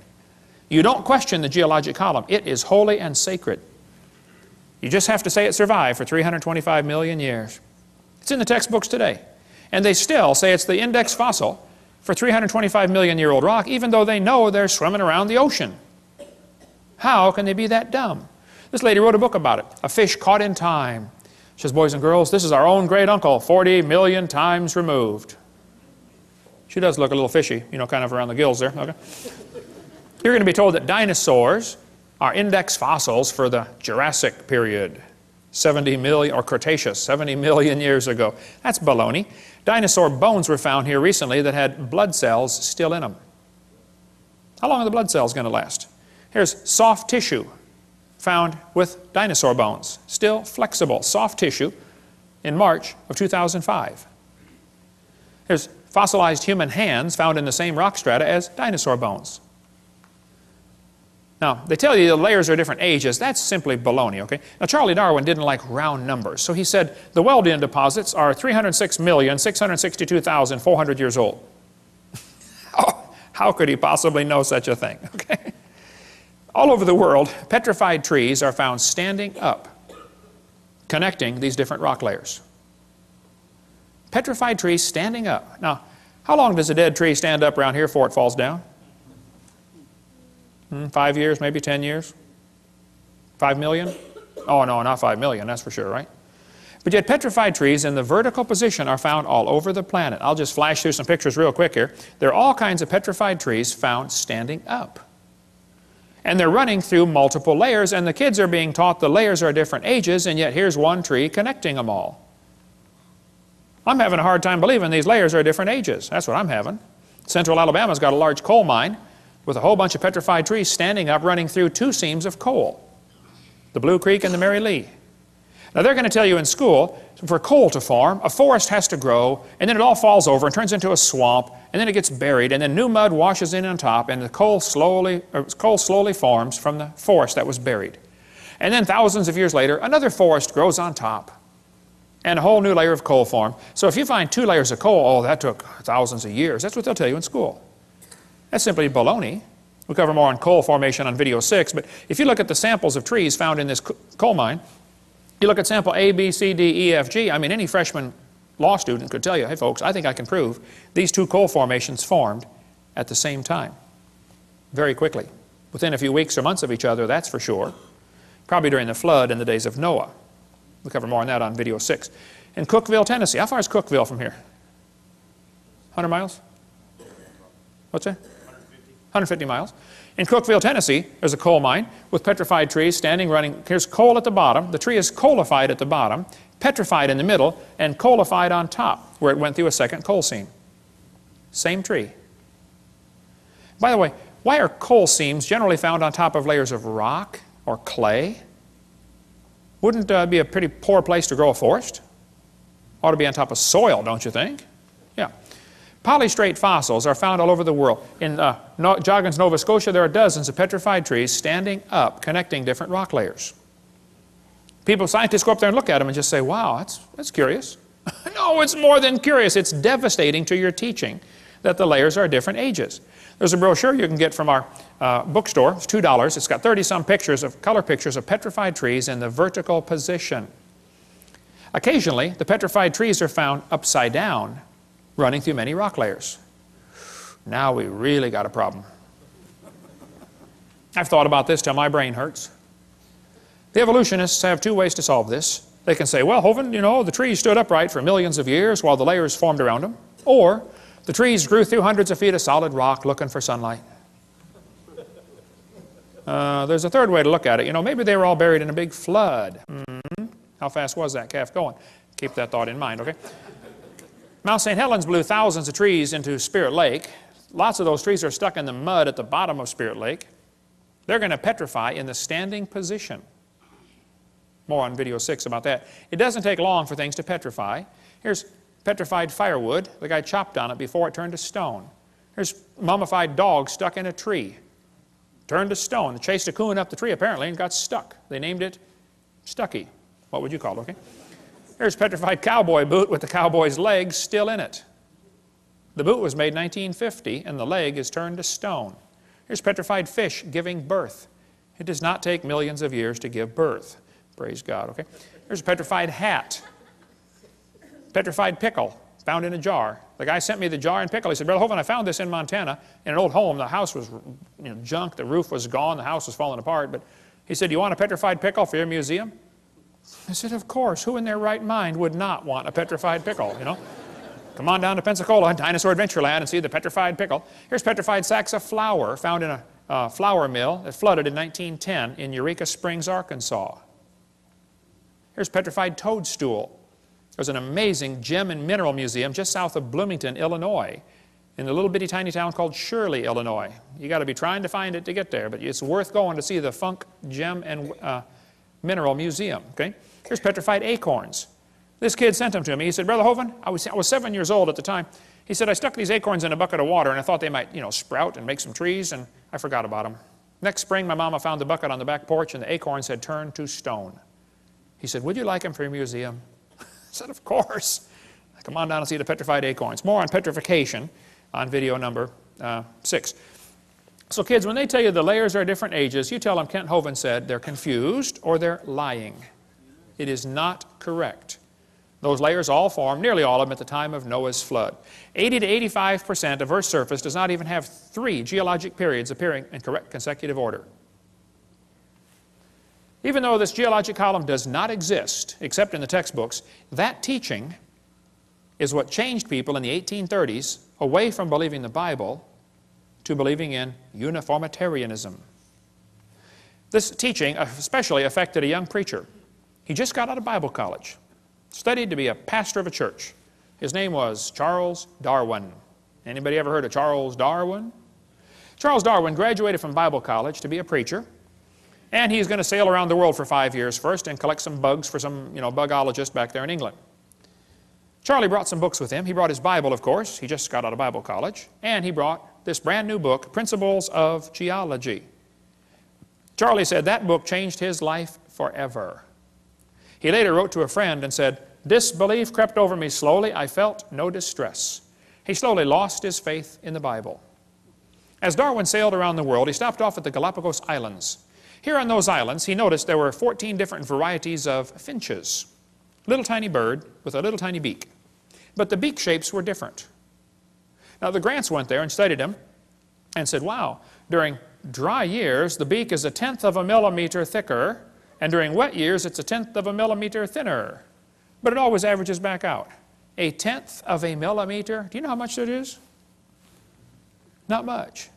You don't question the geologic column. It is holy and sacred. You just have to say it survived for 325 million years. It's in the textbooks today. And they still say it's the index fossil for 325 million year old rock, even though they know they're swimming around the ocean. How can they be that dumb? This lady wrote a book about it, A Fish Caught in Time. She says, boys and girls, this is our own great uncle, 40 million times removed. She does look a little fishy, kind of around the gills there. Okay. You're going to be told that dinosaurs are index fossils for the Jurassic period, 70 million, or Cretaceous, 70 million years ago. That's baloney. Dinosaur bones were found here recently that had blood cells still in them. How long are the blood cells going to last? Here's soft tissue found with dinosaur bones, still flexible, soft tissue in March of 2005. There's fossilized human hands found in the same rock strata as dinosaur bones. Now, they tell you the layers are different ages. That's simply baloney, okay? Now, Charlie Darwin didn't like round numbers, so he said the Wealdian deposits are 306,662,400 years old. How could he possibly know such a thing, okay? All over the world, petrified trees are found standing up, connecting these different rock layers. Petrified trees standing up. Now, how long does a dead tree stand up around here before it falls down? 5 years, maybe 10 years? 5 million? Oh, no, not 5 million, that's for sure, right? But yet petrified trees in the vertical position are found all over the planet. I'll just flash through some pictures real quick here. There are all kinds of petrified trees found standing up. And they're running through multiple layers, and the kids are being taught the layers are different ages, and yet here's one tree connecting them all. I'm having a hard time believing these layers are different ages. That's what I'm having. Central Alabama's got a large coal mine with a whole bunch of petrified trees standing up running through 2 seams of coal, the Blue Creek and the Mary Lee. Now they're going to tell you in school, for coal to form, a forest has to grow, and then it all falls over and turns into a swamp, and then it gets buried, and then new mud washes in on top, and the coal slowly forms from the forest that was buried. And then thousands of years later, another forest grows on top, and a whole new layer of coal form. So if you find 2 layers of coal, oh, that took thousands of years. That's what they'll tell you in school. That's simply baloney. We'll cover more on coal formation on video 6, but if you look at the samples of trees found in this coal mine, you look at sample A, B, C, D, E, F, G, I mean, any freshman law student could tell you, hey folks, I think I can prove these 2 coal formations formed at the same time, very quickly. Within a few weeks or months of each other, that's for sure. Probably during the flood in the days of Noah. We'll cover more on that on video 6. In Cookeville, Tennessee, how far is Cookeville from here? 100 miles? What's that? 150 miles. In Cookeville, Tennessee, there's a coal mine with petrified trees standing, running. Here's coal at the bottom. The tree is coalified at the bottom, petrified in the middle, and coalified on top, where it went through a second coal seam. Same tree. By the way, why are coal seams generally found on top of layers of rock or clay? Wouldn't be a pretty poor place to grow a forest? Ought to be on top of soil, don't you think? Yeah. Polystrate fossils are found all over the world. In Joggins, Nova Scotia, there are dozens of petrified trees standing up, connecting different rock layers. Scientists go up there and look at them and just say, wow, that's curious. No, it's more than curious. It's devastating to your teaching that the layers are different ages. There's a brochure you can get from our bookstore. It's $2. It's got 30-some color pictures of petrified trees in the vertical position. Occasionally, the petrified trees are found upside down, running through many rock layers. Now we really got a problem. I've thought about this till my brain hurts. The evolutionists have 2 ways to solve this. They can say, well, Hovind, you know, the trees stood upright for millions of years while the layers formed around them. Or the trees grew through hundreds of feet of solid rock looking for sunlight. There's a third way to look at it. You know, maybe they were all buried in a big flood. How fast was that calf going? Keep that thought in mind, okay? Mount St. Helens blew thousands of trees into Spirit Lake. Lots of those trees are stuck in the mud at the bottom of Spirit Lake. They're going to petrify in the standing position. More on video 6 about that. It doesn't take long for things to petrify. Here's petrified firewood. The guy chopped on it before it turned to stone. Here's mummified dog stuck in a tree. Turned to stone. They chased a coon up the tree apparently and got stuck. They named it Stucky. What would you call it, okay? Here's petrified cowboy boot with the cowboy's legs still in it. The boot was made in 1950 and the leg is turned to stone. Here's petrified fish giving birth. It does not take millions of years to give birth. Praise God, okay? Here's a petrified hat. Petrified pickle found in a jar. The guy sent me the jar and pickle. He said, Brother Hovind, I found this in Montana in an old home. The house was junk. The roof was gone. The house was falling apart. But he said, you want a petrified pickle for your museum? I said, of course. Who in their right mind would not want a petrified pickle, you know? Come on down to Pensacola, Dinosaur Adventureland, and see the petrified pickle. Here's petrified sacks of flour found in flour mill that flooded in 1910 in Eureka Springs, Arkansas. Here's petrified toadstool. There's an amazing gem and mineral museum just south of Bloomington, Illinois, in a little bitty tiny town called Shirley, Illinois. You got to be trying to find it to get there, but it's worth going to see the Funk Gem and Mineral Museum. Okay? Here's petrified acorns. This kid sent them to me. He said, Brother Hovind, I was 7 years old at the time. He said, I stuck these acorns in a bucket of water, and I thought they might, sprout and make some trees, and I forgot about them. Next spring, my mama found the bucket on the back porch, and the acorns had turned to stone. He said, would you like them for your museum? I said, of course. Come on down and see the petrified acorns. More on petrification on video number 6. So kids, when they tell you the layers are different ages, you tell them Kent Hovind said they're confused or they're lying. It is not correct. Those layers all formed, nearly all of them, at the time of Noah's flood. 80 to 85% of Earth's surface does not even have 3 geologic periods appearing in correct consecutive order. Even though this geologic column does not exist, except in the textbooks, that teaching is what changed people in the 1830s away from believing the Bible to believing in uniformitarianism. This teaching especially affected a young preacher. He just got out of Bible college, studied to be a pastor of a church. His name was Charles Darwin. Anybody ever heard of Charles Darwin? Charles Darwin graduated from Bible college to be a preacher, and he's going to sail around the world for 5 years first and collect some bugs for some, bugologist back there in England. Charlie brought some books with him. He brought his Bible, of course. He just got out of Bible college. And he brought this brand new book, Principles of Geology. Charlie said that book changed his life forever. He later wrote to a friend and said, disbelief crept over me slowly. I felt no distress. He slowly lost his faith in the Bible. As Darwin sailed around the world, he stopped off at the Galapagos Islands. Here on those islands, he noticed there were 14 different varieties of finches. Little tiny bird with a little tiny beak. But the beak shapes were different. Now the Grants went there and studied them and said, wow, during dry years the beak is 1/10 of a millimeter thicker, and during wet years it's 1/10 of a millimeter thinner. But it always averages back out. 1/10 of a millimeter, do you know how much that is? Not much.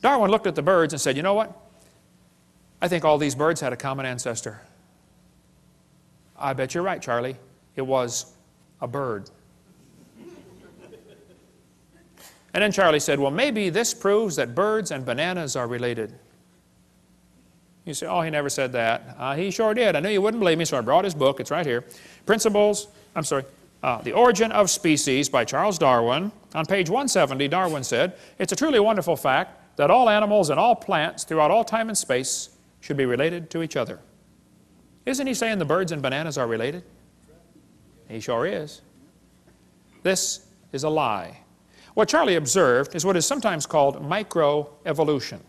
Darwin looked at the birds and said, you know what? I think all these birds had a common ancestor. I bet you're right, Charlie. It was a bird. And then Charlie said, well, maybe this proves that birds and bananas are related. You say, oh, he never said that. He sure did. I knew you wouldn't believe me, so I brought his book. It's right here. The Origin of Species by Charles Darwin. On page 170, Darwin said, it's a truly wonderful fact that all animals and all plants throughout all time and space should be related to each other. Isn't he saying the birds and bananas are related? He sure is. This is a lie. What Charlie observed is what is sometimes called microevolution.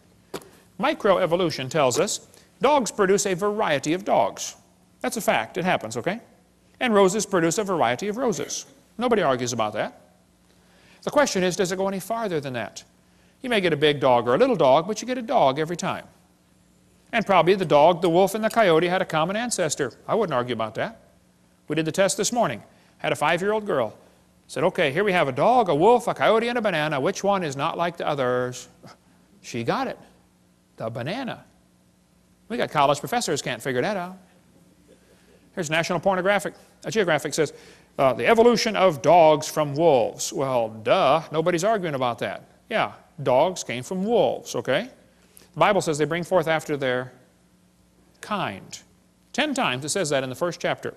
Microevolution tells us dogs produce a variety of dogs. That's a fact. It happens, okay? And roses produce a variety of roses. Nobody argues about that. The question is, does it go any farther than that? You may get a big dog or a little dog, but you get a dog every time. And probably the dog, the wolf, and the coyote had a common ancestor. I wouldn't argue about that. We did the test this morning. Had a 5-year-old girl. Said, okay, here we have a dog, a wolf, a coyote, and a banana. Which one is not like the others? She got it. The banana. We got college professors can't figure that out. Here's National Geographic says, the evolution of dogs from wolves. Well, duh, nobody's arguing about that. Yeah, dogs came from wolves, okay? The Bible says they bring forth after their kind. 10 times it says that in the first chapter.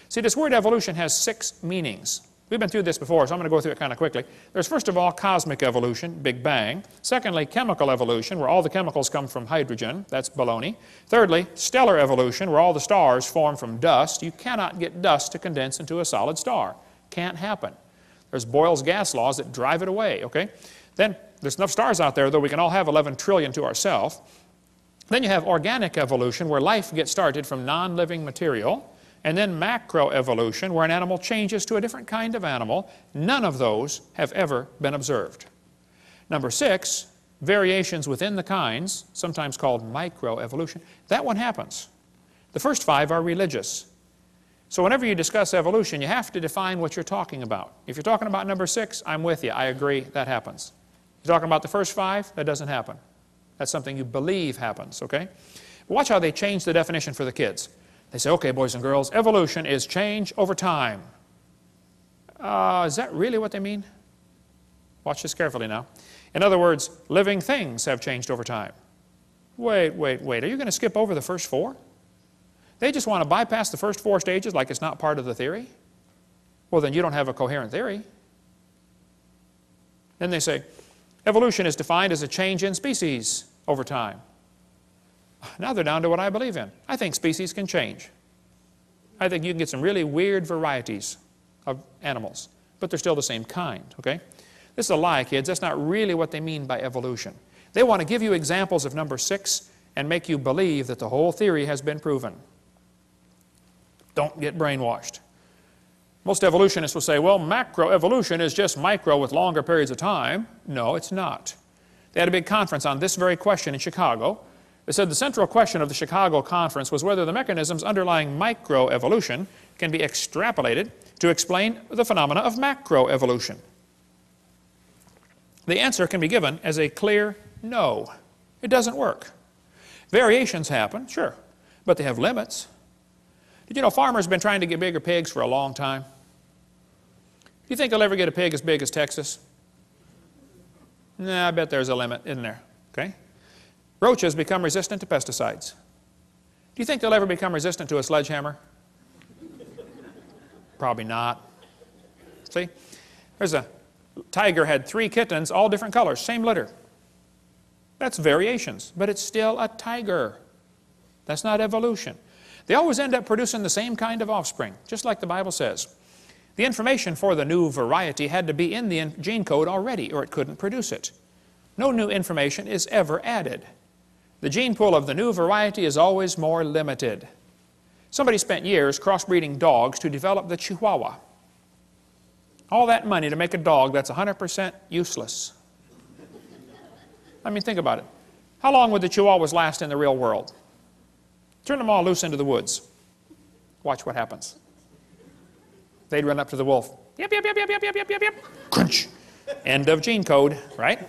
See, this word evolution has 6 meanings. We've been through this before, so I'm going to go through it kind of quickly. There's first of all cosmic evolution, Big Bang. Secondly, chemical evolution, where all the chemicals come from hydrogen. That's baloney. Thirdly, stellar evolution, where all the stars form from dust. You cannot get dust to condense into a solid star. Can't happen. There's Boyle's gas laws that drive it away, okay? Then there's enough stars out there, though we can all have 11 trillion to ourselves. Then you have organic evolution, where life gets started from non-living material. And then macroevolution, where an animal changes to a different kind of animal. None of those have ever been observed. Number 6, variations within the kinds, sometimes called microevolution. That one happens. The first 5 are religious. So whenever you discuss evolution, you have to define what you're talking about. If you're talking about number 6, I'm with you. I agree, that happens. You're talking about the first 5, that doesn't happen. That's something you believe happens, okay? Watch how they change the definition for the kids. They say, okay, boys and girls, evolution is change over time. Is that really what they mean? Watch this carefully now. In other words, living things have changed over time. Wait. Are you going to skip over the first four? They just want to bypass the first four stages like it's not part of the theory? Well, then you don't have a coherent theory. Then they say, evolution is defined as a change in species over time. Now they're down to what I believe in. I think species can change. I think you can get some really weird varieties of animals, but they're still the same kind, okay? This is a lie, kids. That's not really what they mean by evolution. They want to give you examples of number 6 and make you believe that the whole theory has been proven. Don't get brainwashed. Most evolutionists will say, well, macroevolution is just micro with longer periods of time. No, it's not. They had a big conference on this very question in Chicago. They said the central question of the Chicago conference was whether the mechanisms underlying microevolution can be extrapolated to explain the phenomena of macroevolution. The answer can be given as a clear no. It doesn't work. Variations happen, sure, but they have limits. Did you know farmers have been trying to get bigger pigs for a long time? Do you think they'll ever get a pig as big as Texas? Nah, I bet there's a limit, isn't there? Okay? Roaches become resistant to pesticides. Do you think they'll ever become resistant to a sledgehammer? Probably not. See? There's a tiger had 3 kittens, all different colors, same litter. That's variations, but it's still a tiger. That's not evolution. They always end up producing the same kind of offspring, just like the Bible says. The information for the new variety had to be in the gene code already, or it couldn't produce it. No new information is ever added. The gene pool of the new variety is always more limited. Somebody spent years crossbreeding dogs to develop the Chihuahua. All that money to make a dog that's 100% useless. I mean, think about it. How long would the Chihuahuas last in the real world? Turn them all loose into the woods. Watch what happens. They'd run up to the wolf. Yep, yep, yep, yep, yep, yep, yep, yep, yep. Crunch. End of gene code, right?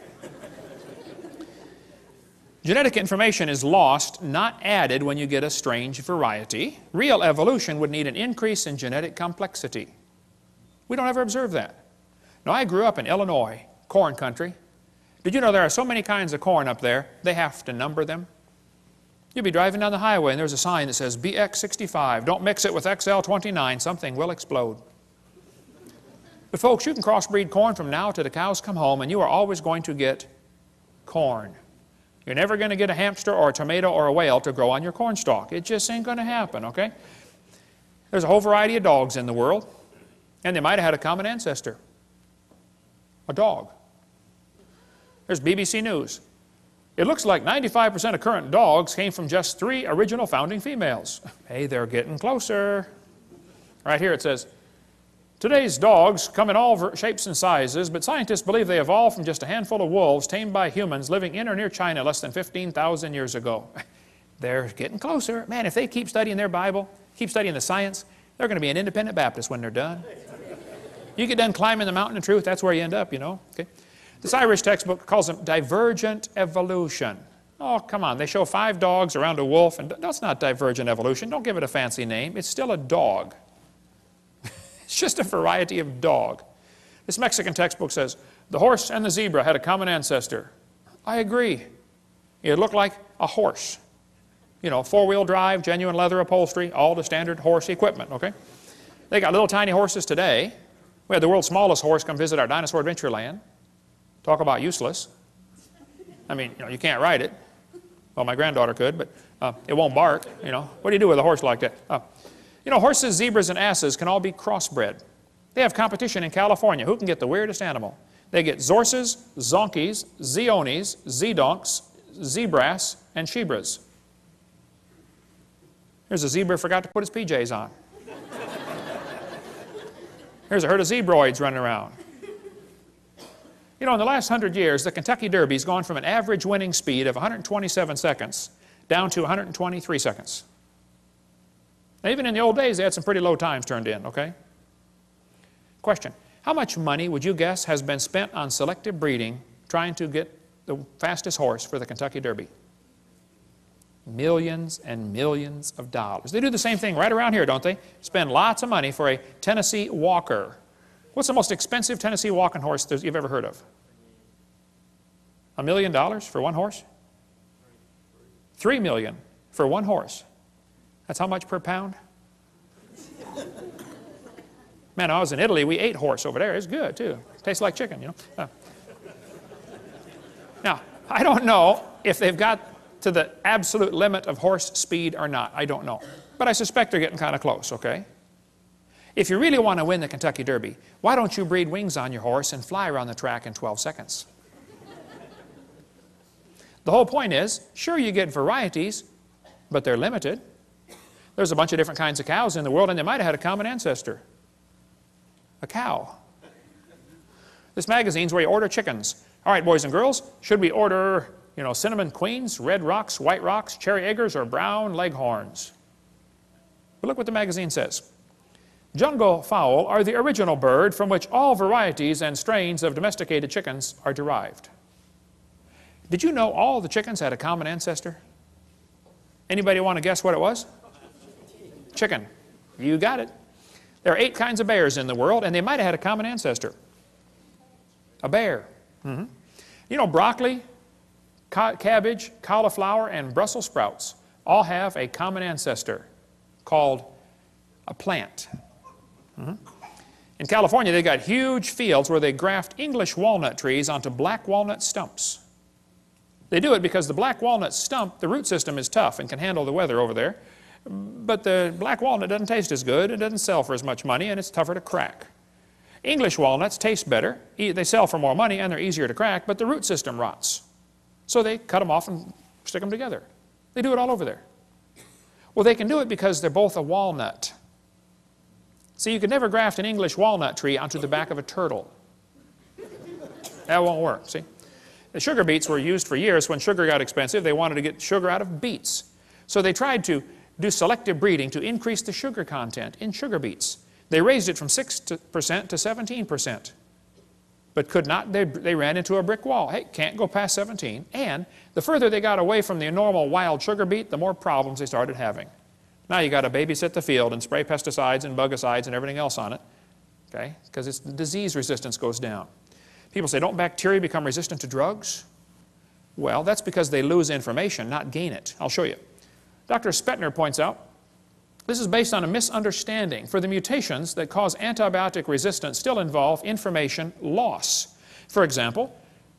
Genetic information is lost, not added when you get a strange variety. Real evolution would need an increase in genetic complexity. We don't ever observe that. Now, I grew up in Illinois, corn country. Did you know there are so many kinds of corn up there, they have to number them? You'll be driving down the highway and there's a sign that says BX65. Don't mix it with XL29. Something will explode. But folks, you can crossbreed corn from now till the cows come home and you are always going to get corn. You're never going to get a hamster or a tomato or a whale to grow on your corn stalk. It just ain't going to happen, okay? There's a whole variety of dogs in the world, and they might have had a common ancestor. A dog. There's BBC News. It looks like 95% of current dogs came from just 3 original founding females. Hey, they're getting closer. Right here it says, today's dogs come in all shapes and sizes, but scientists believe they evolved from just a handful of wolves tamed by humans living in or near China less than 15,000 years ago. They're getting closer. Man, if they keep studying their Bible, keep studying the science, they're going to be an independent Baptist when they're done. You get done climbing the mountain of truth, that's where you end up, you know. Okay? This Irish textbook calls them divergent evolution. Oh, come on. They show 5 dogs around a wolf, and that's not divergent evolution. Don't give it a fancy name. It's still a dog. It's just a variety of dog. This Mexican textbook says, the horse and the zebra had a common ancestor. I agree. It looked like a horse. You know, 4-wheel drive, genuine leather upholstery, all the standard horse equipment, okay? They got little tiny horses today. We had the world's smallest horse come visit our dinosaur adventure land. Talk about useless. I mean, you know, you can't ride it. Well, my granddaughter could, but it won't bark, you know. What do you do with a horse like that? You know, horses, zebras, and asses can all be crossbred. They have competition in California. Who can get the weirdest animal? They get zorses, zonkies, zeonies, zedonks, zebras, and shebras. Here's a zebra who forgot to put his PJs on. Here's a herd of zebroids running around. You know, in the last 100 years, the Kentucky Derby's gone from an average winning speed of 127 seconds down to 123 seconds. Now, even in the old days, they had some pretty low times turned in, okay? Question, how much money would you guess has been spent on selective breeding trying to get the fastest horse for the Kentucky Derby? Millions and millions of dollars. They do the same thing right around here, don't they? Spend lots of money for a Tennessee Walker. What's the most expensive Tennessee walking horse you've ever heard of? $1 million for one horse? $3 million for one horse. That's how much per pound? Man, I was in Italy, we ate horse over there. It's good, too. Tastes like chicken, you know. Now, I don't know if they've got to the absolute limit of horse speed or not. I don't know. But I suspect they're getting kind of close, okay? If you really want to win the Kentucky Derby, why don't you breed wings on your horse and fly around the track in 12 seconds? The whole point is, sure, you get varieties, but they're limited. There's a bunch of different kinds of cows in the world, and they might have had a common ancestor. A cow. This magazine's where you order chickens. All right, boys and girls, should we order, you know, cinnamon queens, red rocks, white rocks, cherry eggers, or brown leghorns? But look what the magazine says. Jungle fowl are the original bird from which all varieties and strains of domesticated chickens are derived. Did you know all the chickens had a common ancestor? Anybody want to guess what it was? Chicken. You got it. There are 8 kinds of bears in the world, and they might have had a common ancestor. A bear. You know, broccoli, cabbage, cauliflower, and Brussels sprouts all have a common ancestor called a plant. In California, they got huge fields where they graft English walnut trees onto black walnut stumps. They do it because the black walnut stump, the root system is tough and can handle the weather over there. But the black walnut doesn't taste as good, it doesn't sell for as much money, and it's tougher to crack. English walnuts taste better, they sell for more money, and they're easier to crack, but the root system rots. So they cut them off and stick them together. They do it all over there. Well, they can do it because they're both a walnut. See, you could never graft an English walnut tree onto the back of a turtle. That won't work, see? The sugar beets were used for years. When sugar got expensive, they wanted to get sugar out of beets. So they tried to do selective breeding to increase the sugar content in sugar beets. They raised it from 6% to 17%, but could not. They ran into a brick wall. Hey, can't go past 17. And the further they got away from the normal wild sugar beet, the more problems they started having. Now you got to babysit the field and spray pesticides and bugicides and everything else on it, okay? Because its disease resistance goes down. People say, don't bacteria become resistant to drugs? Well, that's because they lose information, not gain it. I'll show you. Dr. Spetner points out, this is based on a misunderstanding. For the mutations that cause antibiotic resistance still involve information loss. For example,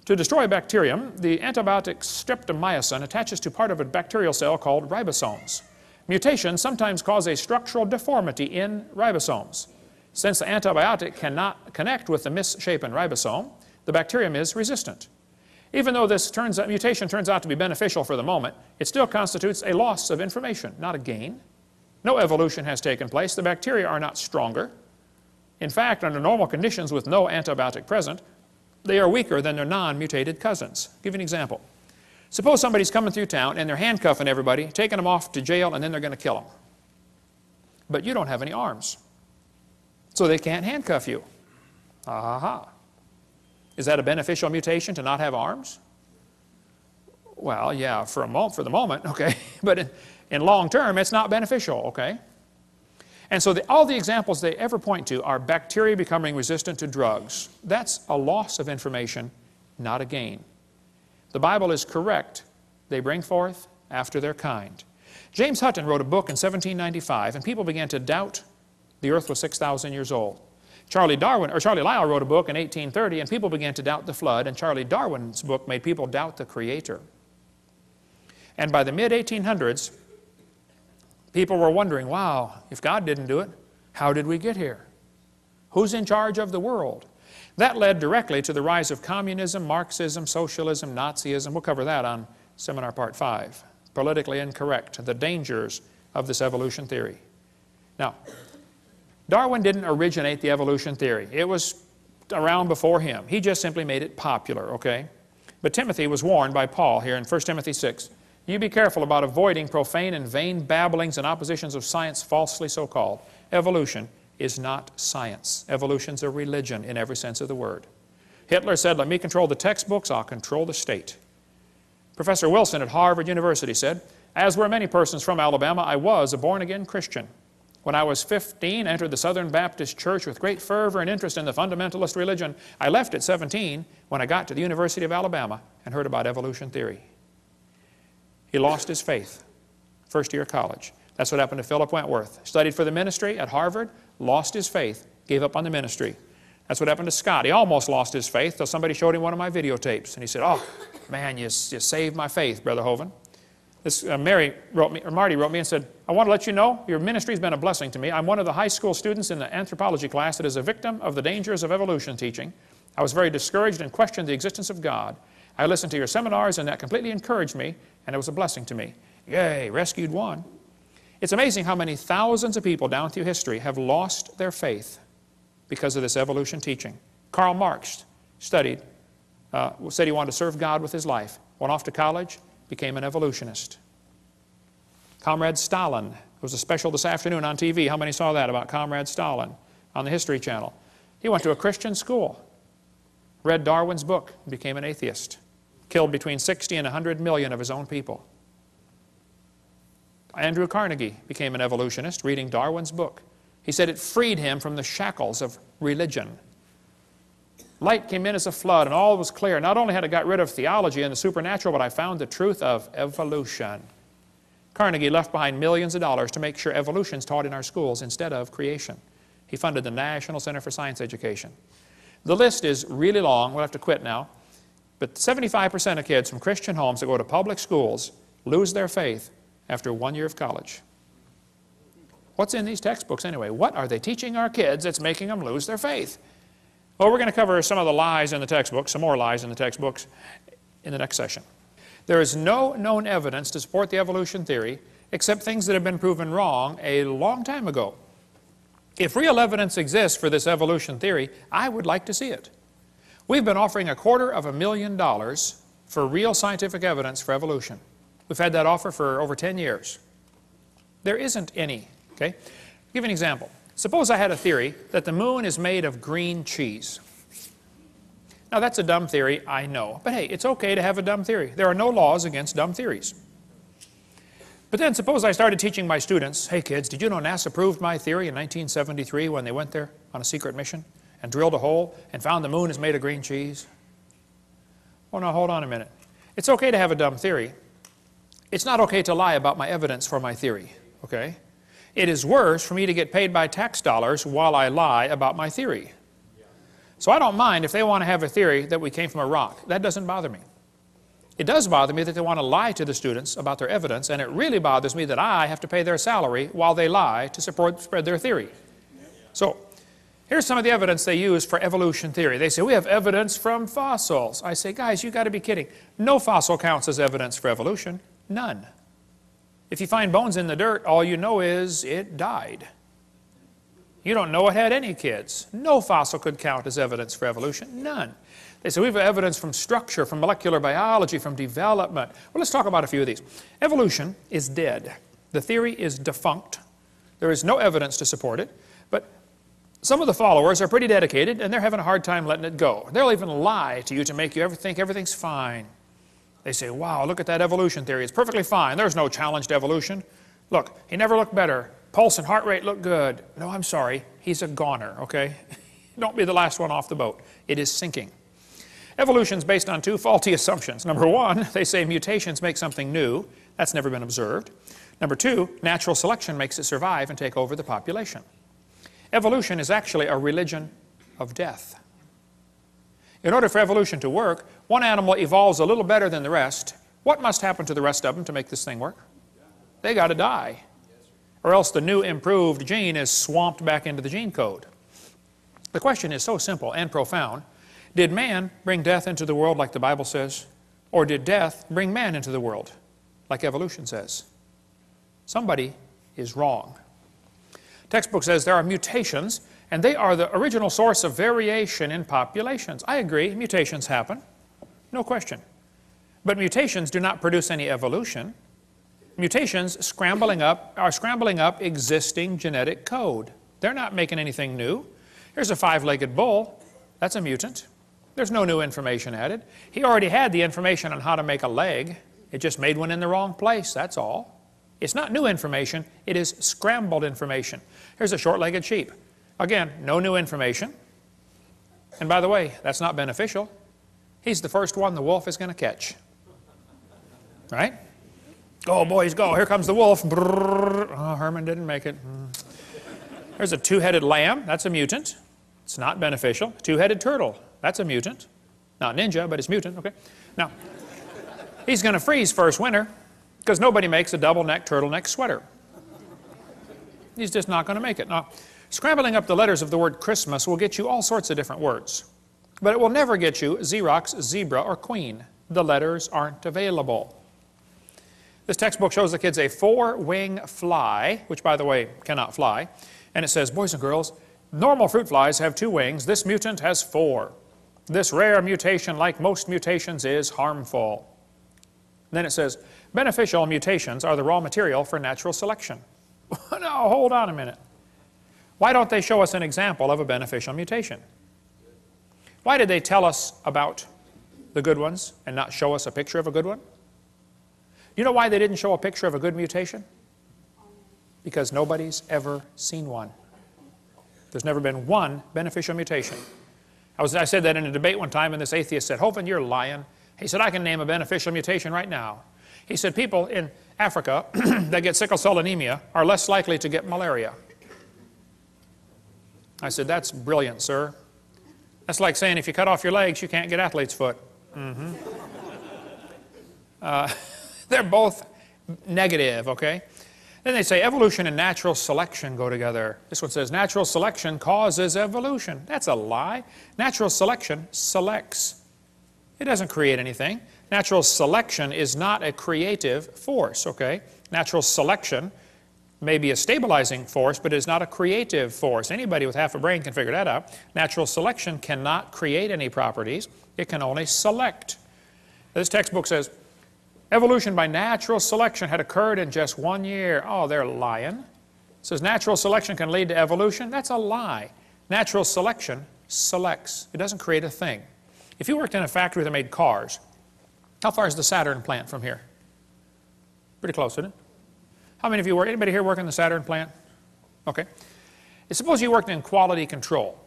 to destroy a bacterium, the antibiotic streptomycin attaches to part of a bacterial cell called ribosomes. Mutations sometimes cause a structural deformity in ribosomes. Since the antibiotic cannot connect with the misshapen ribosome, the bacterium is resistant. Even though this mutation turns out to be beneficial for the moment, it still constitutes a loss of information, not a gain. No evolution has taken place. The bacteria are not stronger. In fact, under normal conditions with no antibiotic present, they are weaker than their non-mutated cousins. I'll give you an example. Suppose somebody's coming through town and they're handcuffing everybody, taking them off to jail, and then they're going to kill them. But you don't have any arms, so they can't handcuff you. Aha. Is that a beneficial mutation to not have arms? Well, yeah, for the moment, okay. But in long term, it's not beneficial, okay? And so all the examples they ever point to are bacteria becoming resistant to drugs. That's a loss of information, not a gain. The Bible is correct. They bring forth after their kind. James Hutton wrote a book in 1795, and people began to doubt the earth was 6,000 years old. Charlie Lyell wrote a book in 1830, and people began to doubt the flood, and Charlie Darwin's book made people doubt the Creator. And by the mid-1800s, people were wondering, wow, if God didn't do it, how did we get here? Who's in charge of the world? That led directly to the rise of communism, Marxism, socialism, Nazism. We'll cover that on Seminar Part 5. Politically incorrect, the dangers of this evolution theory. Now, Darwin didn't originate the evolution theory. It was around before him. He just simply made it popular, okay? But Timothy was warned by Paul here in 1 Timothy 6. You be careful about avoiding profane and vain babblings and oppositions of science falsely so called. Evolution is not science. Evolution's a religion in every sense of the word. Hitler said, let me control the textbooks, I'll control the state. Professor Wilson at Harvard University said, as were many persons from Alabama, I was a born-again Christian. When I was 15, I entered the Southern Baptist Church with great fervor and interest in the fundamentalist religion. I left at 17 when I got to the University of Alabama and heard about evolution theory. He lost his faith, first year of college. That's what happened to Philip Wentworth. Studied for the ministry at Harvard, lost his faith, gave up on the ministry. That's what happened to Scott. He almost lost his faith till somebody showed him one of my videotapes. And he said, oh, man, you saved my faith, Brother Hovind. Marty wrote me and said, I want to let you know your ministry's been a blessing to me. I'm one of the high school students in the anthropology class that is a victim of the dangers of evolution teaching. I was very discouraged and questioned the existence of God. I listened to your seminars and that completely encouraged me, and it was a blessing to me. Yay, rescued one. It's amazing how many thousands of people down through history have lost their faith because of this evolution teaching. Karl Marx said he wanted to serve God with his life, went off to college, became an evolutionist. Comrade Stalin. There was a special this afternoon on TV. How many saw that about Comrade Stalin on the History Channel? He went to a Christian school, read Darwin's book, and became an atheist. Killed between 60 and 100 million of his own people. Andrew Carnegie became an evolutionist reading Darwin's book. He said it freed him from the shackles of religion. Light came in as a flood and all was clear. Not only had I got rid of theology and the supernatural, but I found the truth of evolution. Carnegie left behind millions of dollars to make sure evolution is taught in our schools instead of creation. He funded the National Center for Science Education. The list is really long. We'll have to quit now. But 75% of kids from Christian homes that go to public schools lose their faith after 1 year of college. What's in these textbooks anyway? What are they teaching our kids that's making them lose their faith? Well, we're going to cover some of the lies in the textbooks, some more lies in the textbooks in the next session. There is no known evidence to support the evolution theory except things that have been proven wrong a long time ago. If real evidence exists for this evolution theory, I would like to see it. We've been offering $250,000 for real scientific evidence for evolution. We've had that offer for over 10 years. There isn't any, okay? I'll give you an example. Suppose I had a theory that the moon is made of green cheese. Now that's a dumb theory, I know. But hey, it's okay to have a dumb theory. There are no laws against dumb theories. But then suppose I started teaching my students, hey kids, did you know NASA proved my theory in 1973 when they went there on a secret mission and drilled a hole and found the moon is made of green cheese? Well, now hold on a minute. It's okay to have a dumb theory. It's not okay to lie about my evidence for my theory, okay? It is worse for me to get paid by tax dollars while I lie about my theory. So I don't mind if they want to have a theory that we came from a rock. That doesn't bother me. It does bother me that they want to lie to the students about their evidence, and it really bothers me that I have to pay their salary while they lie to spread their theory. So here's some of the evidence they use for evolution theory. They say, we have evidence from fossils. I say, guys, you've got to be kidding. No fossil counts as evidence for evolution. None. If you find bones in the dirt, all you know is it died. You don't know it had any kids. No fossil could count as evidence for evolution. None. They say we have evidence from structure, from molecular biology, from development. Well, let's talk about a few of these. Evolution is dead. The theory is defunct. There is no evidence to support it. But some of the followers are pretty dedicated, and they're having a hard time letting it go. They'll even lie to you to make you think everything's fine. They say, wow, look at that evolution theory. It's perfectly fine. There's no challenge to evolution. Look, he never looked better. Pulse and heart rate look good. No, I'm sorry. He's a goner, okay? Don't be the last one off the boat. It is sinking. Evolution is based on two faulty assumptions. Number one, they say mutations make something new. That's never been observed. Number two, natural selection makes it survive and take over the population. Evolution is actually a religion of death. In order for evolution to work, one animal evolves a little better than the rest. What must happen to the rest of them to make this thing work? They got to die. Or else the new improved gene is swamped back into the gene code. The question is so simple and profound. Did man bring death into the world like the Bible says? Or did death bring man into the world like evolution says? Somebody is wrong. Textbook says there are mutations, and they are the original source of variation in populations. I agree, mutations happen, no question. But mutations do not produce any evolution. Mutations are scrambling up existing genetic code. They're not making anything new. Here's a 5-legged bull. That's a mutant. There's no new information added. He already had the information on how to make a leg. It just made one in the wrong place, that's all. It's not new information, it is scrambled information. Here's a short-legged sheep. Again, no new information. And by the way, that's not beneficial. He's the first one the wolf is going to catch. Right? Go, boys, go. Here comes the wolf. Brrr. Oh, Herman didn't make it. There's a two-headed lamb. That's a mutant. It's not beneficial. Two-headed turtle. That's a mutant. Not ninja, but it's mutant. Okay. Now, he's going to freeze first winter because nobody makes a double-neck turtleneck sweater. He's just not going to make it. Now, scrambling up the letters of the word Christmas will get you all sorts of different words. But it will never get you Xerox, zebra, or queen. The letters aren't available. This textbook shows the kids a four-wing fly, which, by the way, cannot fly. And it says, boys and girls, normal fruit flies have 2 wings. This mutant has 4. This rare mutation, like most mutations, is harmful. Then it says, beneficial mutations are the raw material for natural selection. No, hold on a minute. Why don't they show us an example of a beneficial mutation? Why did they tell us about the good ones and not show us a picture of a good one? You know why they didn't show a picture of a good mutation? Because nobody's ever seen one. There's never been one beneficial mutation. I said that in a debate one time, and this atheist said, Hovind, you're lying. He said, I can name a beneficial mutation right now. He said, people in Africa that get sickle cell anemia are less likely to get malaria. I said, that's brilliant, sir. That's like saying if you cut off your legs, you can't get athlete's foot. They're both negative, okay? Then they say evolution and natural selection go together. This one says natural selection causes evolution. That's a lie. Natural selection selects. It doesn't create anything. Natural selection is not a creative force, okay? Natural selection may be a stabilizing force, but it is not a creative force. Anybody with half a brain can figure that out. Natural selection cannot create any properties. It can only select. This textbook says, evolution by natural selection had occurred in just 1 year. Oh, they're lying. It says natural selection can lead to evolution. That's a lie. Natural selection selects. It doesn't create a thing. If you worked in a factory that made cars, how far is the Saturn plant from here? Pretty close, isn't it? How many of you work? Anybody here work in the Saturn plant? Okay. Suppose you worked in quality control.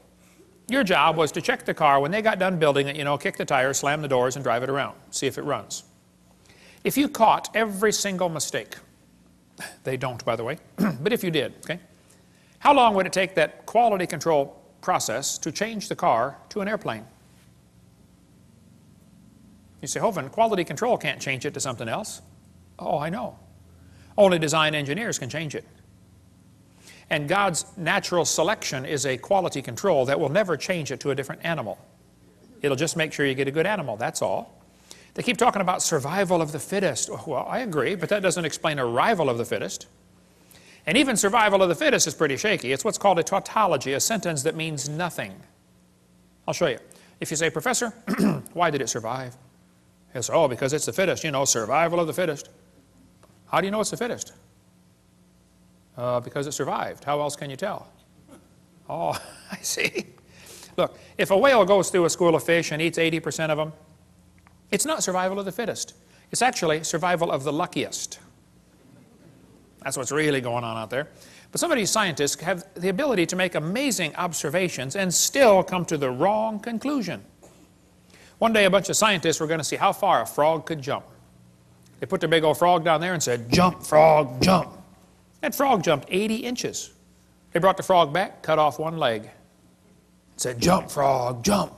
Your job was to check the car when they got done building it, you know, kick the tires, slam the doors, and drive it around. See if it runs. If you caught every single mistake, they don't, by the way, but if you did, okay, how long would it take that quality control process to change the car to an airplane? You say, Hovind, quality control can't change it to something else. Oh, I know. Only design engineers can change it. And God's natural selection is a quality control that will never change it to a different animal. It'll just make sure you get a good animal, that's all. They keep talking about survival of the fittest. Well, I agree, but that doesn't explain arrival of the fittest. And even survival of the fittest is pretty shaky. It's what's called a tautology, a sentence that means nothing. I'll show you. If you say, Professor, why did it survive? He'll say, oh, because it's the fittest, you know, survival of the fittest. How do you know it's the fittest? Because it survived. How else can you tell? Oh, I see. Look, if a whale goes through a school of fish and eats 80% of them, it's not survival of the fittest. It's actually survival of the luckiest. That's what's really going on out there. But some of these scientists have the ability to make amazing observations and still come to the wrong conclusion. One day a bunch of scientists were going to see how far a frog could jump. They put their big old frog down there and said, jump, frog, jump. That frog jumped 80 inches. They brought the frog back, cut off one leg. Said, jump, frog, jump.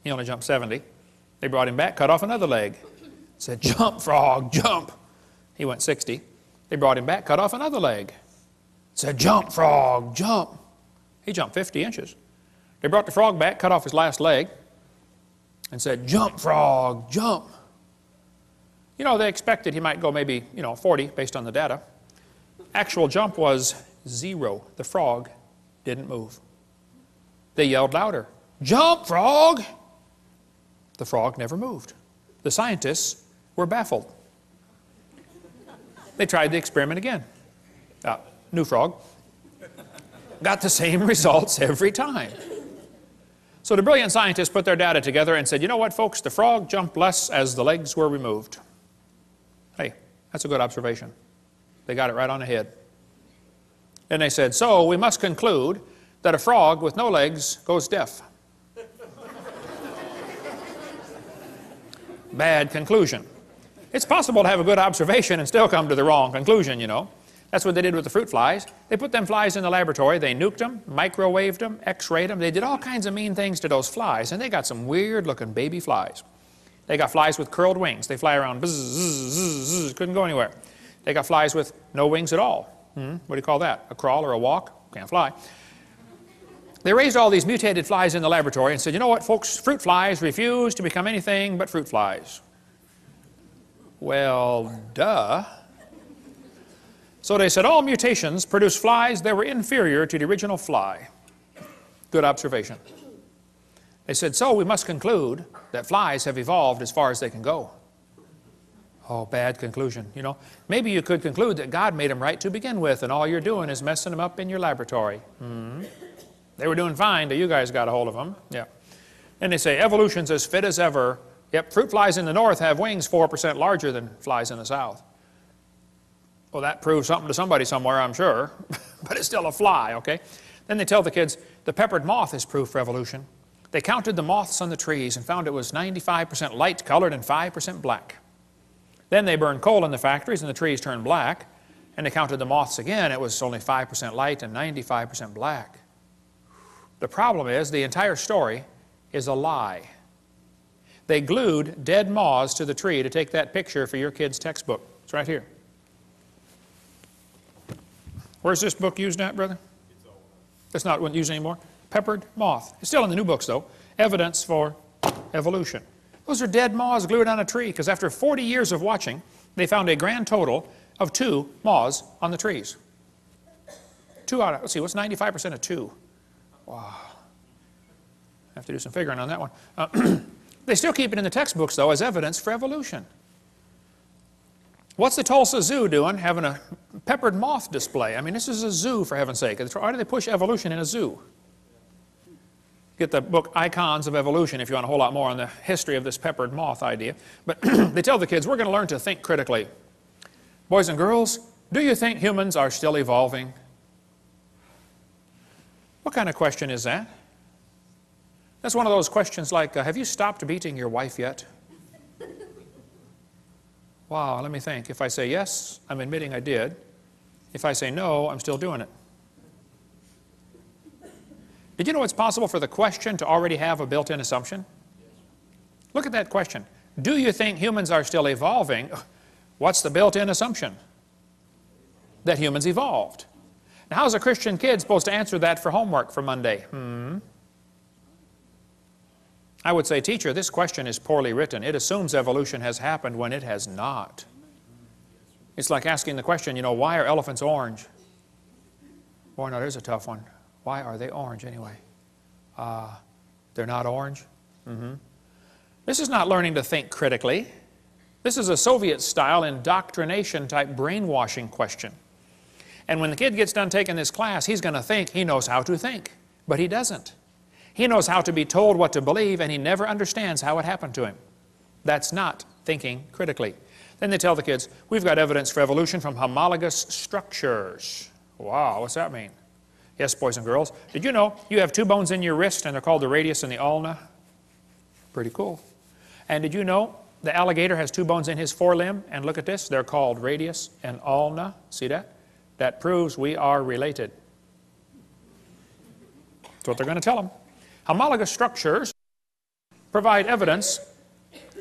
He only jumped 70. They brought him back, cut off another leg. Said, jump, frog, jump. He went 60. They brought him back, cut off another leg. Said, jump, frog, jump. He jumped 50 inches. They brought the frog back, cut off his last leg, and said, jump, frog, jump. You know, they expected he might go maybe, 40 based on the data. Actual jump was 0. The frog didn't move. They yelled louder, jump, frog! The frog never moved. The scientists were baffled. They tried the experiment again. New frog. Got the same results every time. So the brilliant scientists put their data together and said, you know what, folks, the frog jumped less as the legs were removed. Hey, that's a good observation. They got it right on the head. And they said, so we must conclude that a frog with no legs goes deaf. Bad conclusion. It's possible to have a good observation and still come to the wrong conclusion, you know. That's what they did with the fruit flies. They put them flies in the laboratory. They nuked them, microwaved them, x-rayed them. They did all kinds of mean things to those flies, and they got some weird-looking baby flies. They got flies with curled wings. They fly around, bzz, bzz, bzz, bzz, couldn't go anywhere. They got flies with no wings at all. What do you call that? A crawl or a walk? Can't fly. They raised all these mutated flies in the laboratory and said, you know what, folks, fruit flies refuse to become anything but fruit flies. Well, duh. So they said all mutations produce flies that were inferior to the original fly. Good observation. They said, so we must conclude that flies have evolved as far as they can go. Oh, bad conclusion, you know. Maybe you could conclude that God made them right to begin with, and all you're doing is messing them up in your laboratory. They were doing fine till you guys got a hold of them. Yeah. And they say evolution's as fit as ever. Yep, fruit flies in the north have wings 4% larger than flies in the south. Well, that proves something to somebody somewhere, I'm sure. But it's still a fly, okay? Then they tell the kids, the peppered moth is proof for evolution. They counted the moths on the trees and found it was 95% light colored and 5% black. Then they burned coal in the factories and the trees turned black. And they counted the moths again. It was only 5% light and 95% black. The problem is the entire story is a lie. They glued dead moths to the tree to take that picture for your kid's textbook. It's right here. Where's this book used at, brother? It's not used anymore. Peppered moth. It's still in the new books, though. Evidence for evolution. Those are dead moths glued on a tree because after 40 years of watching, they found a grand total of 2 moths on the trees. 2 out of, let's see, what's 95% of 2? Wow. I have to do some figuring on that one. They still keep it in the textbooks, though, as evidence for evolution. What's the Tulsa Zoo doing having a peppered moth display? I mean, this is a zoo, for heaven's sake. Why do they push evolution in a zoo? Get the book Icons of Evolution if you want a whole lot more on the history of this peppered moth idea. But they tell the kids, we're going to learn to think critically. Boys and girls, do you think humans are still evolving? What kind of question is that? That's one of those questions like, have you stopped beating your wife yet? Wow, let me think. If I say yes, I'm admitting I did. If I say no, I'm still doing it. Did you know it's possible for the question to already have a built-in assumption? Look at that question. Do you think humans are still evolving? What's the built-in assumption? That humans evolved. Now, how's a Christian kid supposed to answer that for homework for Monday? I would say, teacher, this question is poorly written. It assumes evolution has happened when it has not. It's like asking the question, you know, why are elephants orange? Boy, no, there's a tough one. Why are they orange anyway? They're not orange? This is not learning to think critically. This is a Soviet-style indoctrination-type brainwashing question. And when the kid gets done taking this class, he's going to think he knows how to think. But he doesn't. He knows how to be told what to believe, and he never understands how it happened to him. That's not thinking critically. Then they tell the kids, we've got evidence for evolution from homologous structures. Wow, what's that mean? Yes, boys and girls, did you know you have 2 bones in your wrist, and they're called the radius and the ulna? Pretty cool. And did you know the alligator has 2 bones in his forelimb? And look at this, they're called radius and ulna. See that? That proves we are related. That's what they're going to tell them. Homologous structures provide evidence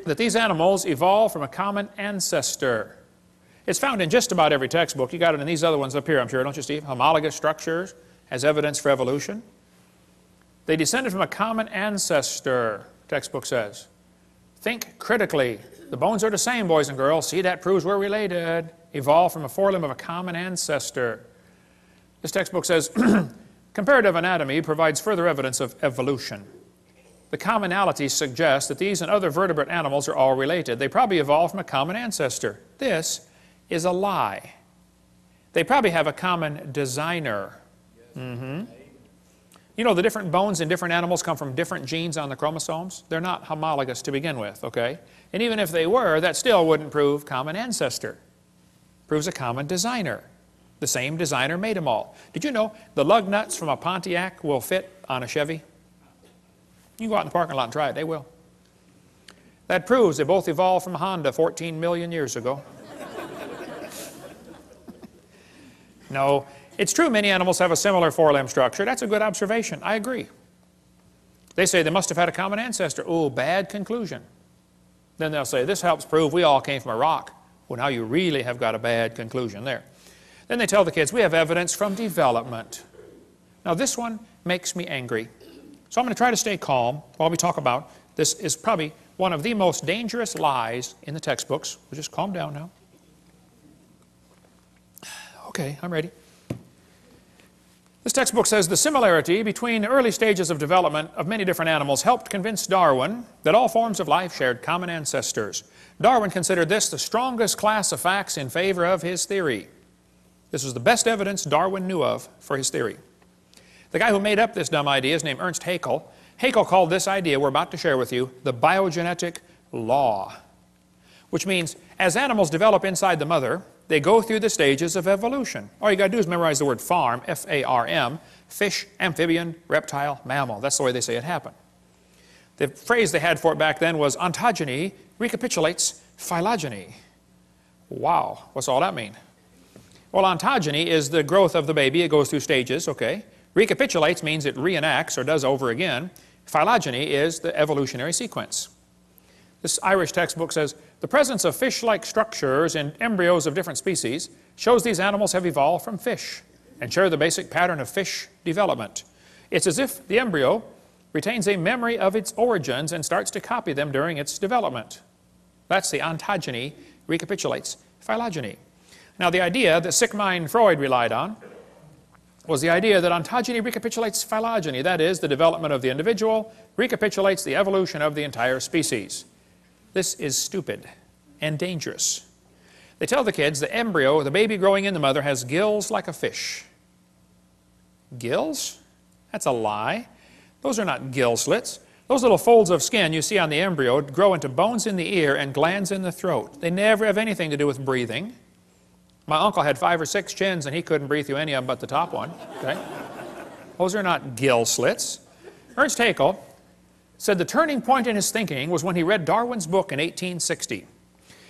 that these animals evolved from a common ancestor. It's found in just about every textbook. You got it in these other ones up here, I'm sure, don't you, Steve? Homologous structures as evidence for evolution. They descended from a common ancestor, textbook says. Think critically. The bones are the same, boys and girls. See, that proves we're related. Evolved from a forelimb of a common ancestor. This textbook says, comparative anatomy provides further evidence of evolution. The commonalities suggest that these and other vertebrate animals are all related. They probably evolved from a common ancestor. This is a lie. They probably have a common designer. You know, the different bones in different animals come from different genes on the chromosomes. They're not homologous to begin with, okay? And even if they were, that still wouldn't prove common ancestor. Proves a common designer. The same designer made them all. Did you know the lug nuts from a Pontiac will fit on a Chevy? You can go out in the parking lot and try it. They will. That proves they both evolved from a Honda 14 million years ago. No, it's true many animals have a similar four-limb structure. That's a good observation. I agree. They say they must have had a common ancestor. Oh, bad conclusion. Then they'll say, this helps prove we all came from a rock. Well, now you really have got a bad conclusion there. Then they tell the kids, we have evidence from development. Now this one makes me angry. So I'm going to try to stay calm while we talk about this. Is probably one of the most dangerous lies in the textbooks. We'll just calm down now. Okay, I'm ready. This textbook says the similarity between the early stages of development of many different animals helped convince Darwin that all forms of life shared common ancestors. Darwin considered this the strongest class of facts in favor of his theory. This was the best evidence Darwin knew of for his theory. The guy who made up this dumb idea is named Ernst Haeckel. Haeckel called this idea we're about to share with you the biogenetic law, which means as animals develop inside the mother, they go through the stages of evolution. All you got to do is memorize the word farm, F-A-R-M, fish, amphibian, reptile, mammal. That's the way they say it happened. The phrase they had for it back then was ontogeny recapitulates phylogeny. Wow, what's all that mean? Well, ontogeny is the growth of the baby. It goes through stages, okay? Recapitulates means it reenacts or does over again. Phylogeny is the evolutionary sequence. This Irish textbook says, the presence of fish-like structures in embryos of different species shows these animals have evolved from fish and share the basic pattern of fish development. It's as if the embryo retains a memory of its origins and starts to copy them during its development. That's the ontogeny recapitulates phylogeny. Now, the idea that Sigmund Freud relied on was the idea that ontogeny recapitulates phylogeny. That is, the development of the individual recapitulates the evolution of the entire species. This is stupid and dangerous. They tell the kids the embryo, the baby growing in the mother, has gills like a fish. Gills? That's a lie. Those are not gill slits. Those little folds of skin you see on the embryo grow into bones in the ear and glands in the throat. They never have anything to do with breathing. My uncle had 5 or 6 chins and he couldn't breathe through any of them but the top one. Okay? Those are not gill slits. Ernst Haeckel said the turning point in his thinking was when he read Darwin's book in 1860.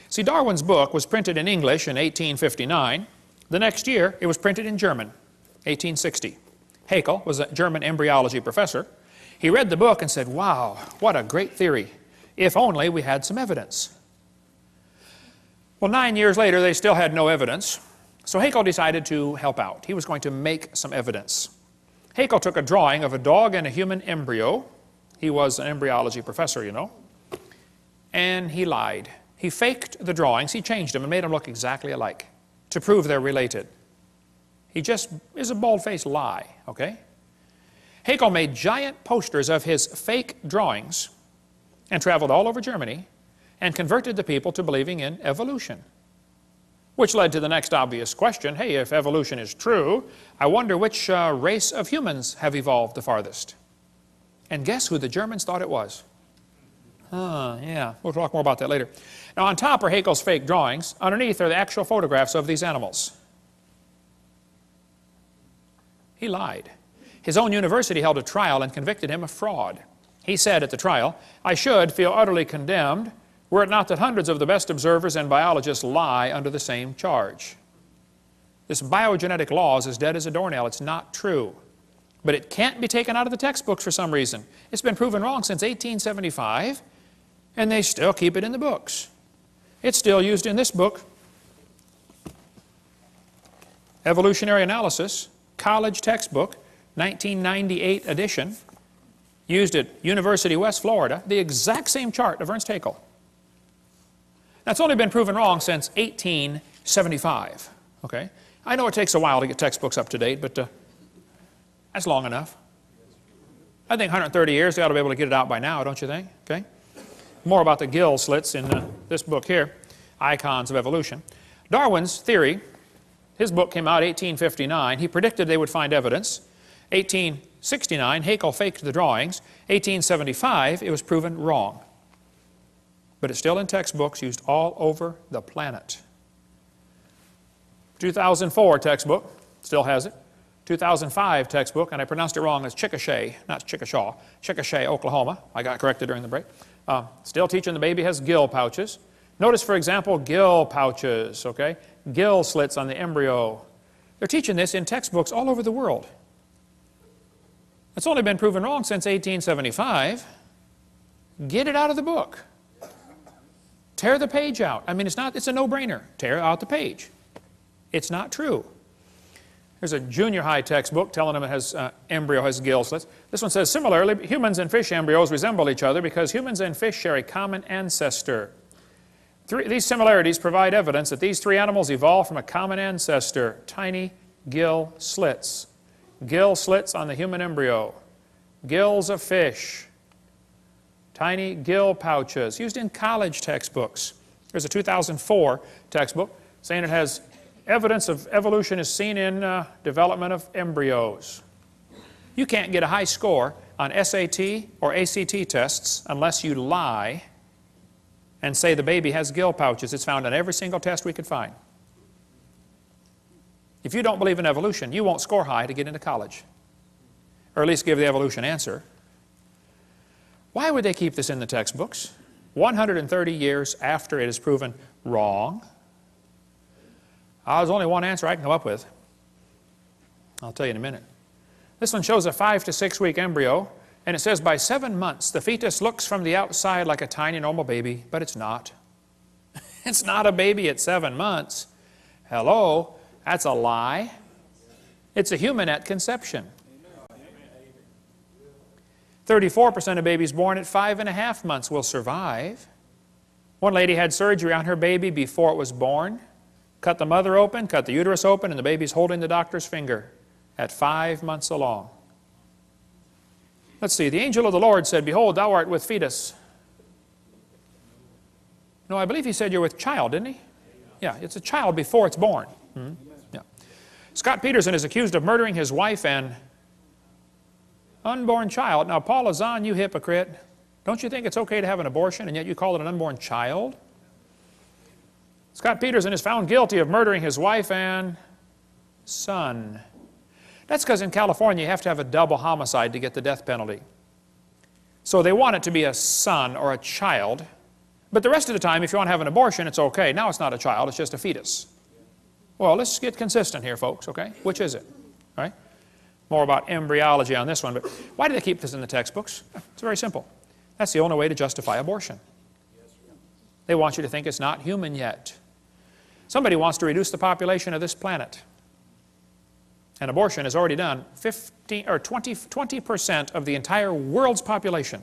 See, Darwin's book was printed in English in 1859. The next year, it was printed in German, 1860. Haeckel was a German embryology professor. He read the book and said, wow, what a great theory. If only we had some evidence. Well, 9 years later, they still had no evidence. So Haeckel decided to help out. He was going to make some evidence. Haeckel took a drawing of a dog and a human embryo. He was an embryology professor, you know. And he lied. He faked the drawings. He changed them and made them look exactly alike to prove they're related. He just is a bald-faced lie, okay? Haeckel made giant posters of his fake drawings and traveled all over Germany and converted the people to believing in evolution, which led to the next obvious question. Hey, if evolution is true, I wonder which race of humans have evolved the farthest. And guess who the Germans thought it was? Yeah, we'll talk more about that later. Now, on top are Haeckel's fake drawings. Underneath are the actual photographs of these animals. He lied. His own university held a trial and convicted him of fraud. He said at the trial, I should feel utterly condemned were it not that hundreds of the best observers and biologists lie under the same charge. This biogenetic law is as dead as a doornail. It's not true. But it can't be taken out of the textbooks for some reason. It's been proven wrong since 1875, and they still keep it in the books. It's still used in this book, Evolutionary Analysis, college textbook, 1998 edition, used at University West Florida, the exact same chart of Ernst Haeckel. That's only been proven wrong since 1875, okay? I know it takes a while to get textbooks up to date, but that's long enough. I think 130 years, they ought to be able to get it out by now, don't you think? Okay? More about the gill slits in this book here, Icons of Evolution. Darwin's theory, his book came out 1859. He predicted they would find evidence. 1860 '69, Haeckel faked the drawings. 1875, it was proven wrong. But it's still in textbooks used all over the planet. 2004 textbook, still has it. 2005 textbook, and I pronounced it wrong as Chickasha, not Chickashaw, Chickasha, Oklahoma. I got corrected during the break. Still teaching the baby has gill pouches. Notice, for example, gill pouches, okay? Gill slits on the embryo. They're teaching this in textbooks all over the world. It's only been proven wrong since 1875. Get it out of the book. Tear the page out. I mean, it's a no-brainer. Tear out the page. It's not true. There's a junior high textbook telling them it has embryo has gill slits. This one says, similarly, humans and fish embryos resemble each other because humans and fish share a common ancestor. These similarities provide evidence that these three animals evolved from a common ancestor, tiny gill slits. Gill slits on the human embryo. Gills of fish. Tiny gill pouches, used in college textbooks. There's a 2004 textbook saying it has evidence of evolution is seen in development of embryos. You can't get a high score on SAT or ACT tests unless you lie and say the baby has gill pouches. It's found on every single test we could find. If you don't believe in evolution, you won't score high to get into college, or at least give the evolution answer. Why would they keep this in the textbooks 130 years after it is proven wrong? There's only one answer I can come up with. I'll tell you in a minute. This one shows a 5 to 6 week embryo, and it says by 7 months the fetus looks from the outside like a tiny normal baby, but it's not. It's not a baby at 7 months. Hello, that's a lie. It's a human at conception. 34% of babies born at 5.5 months will survive. One lady had surgery on her baby before it was born. Cut the mother open, cut the uterus open, and the baby's holding the doctor's finger at 5 months along. Let's see, the angel of the Lord said, behold, thou art with fetus. No, I believe he said you're with child, didn't he? Yeah, it's a child before it's born. Yeah. Scott Peterson is accused of murdering his wife and unborn child. Now, Paul Azan, you hypocrite. Don't you think it's okay to have an abortion, and yet you call it an unborn child? Scott Peterson is found guilty of murdering his wife and son. That's because in California you have to have a double homicide to get the death penalty. So they want it to be a son or a child, but the rest of the time if you want to have an abortion it's okay. Now it's not a child, it's just a fetus. Well, let's get consistent here, folks, okay? Which is it, right? More about embryology on this one, but why do they keep this in the textbooks? It's very simple. That's the only way to justify abortion. They want you to think it's not human yet. Somebody wants to reduce the population of this planet. And abortion has already done 20% of the entire world's population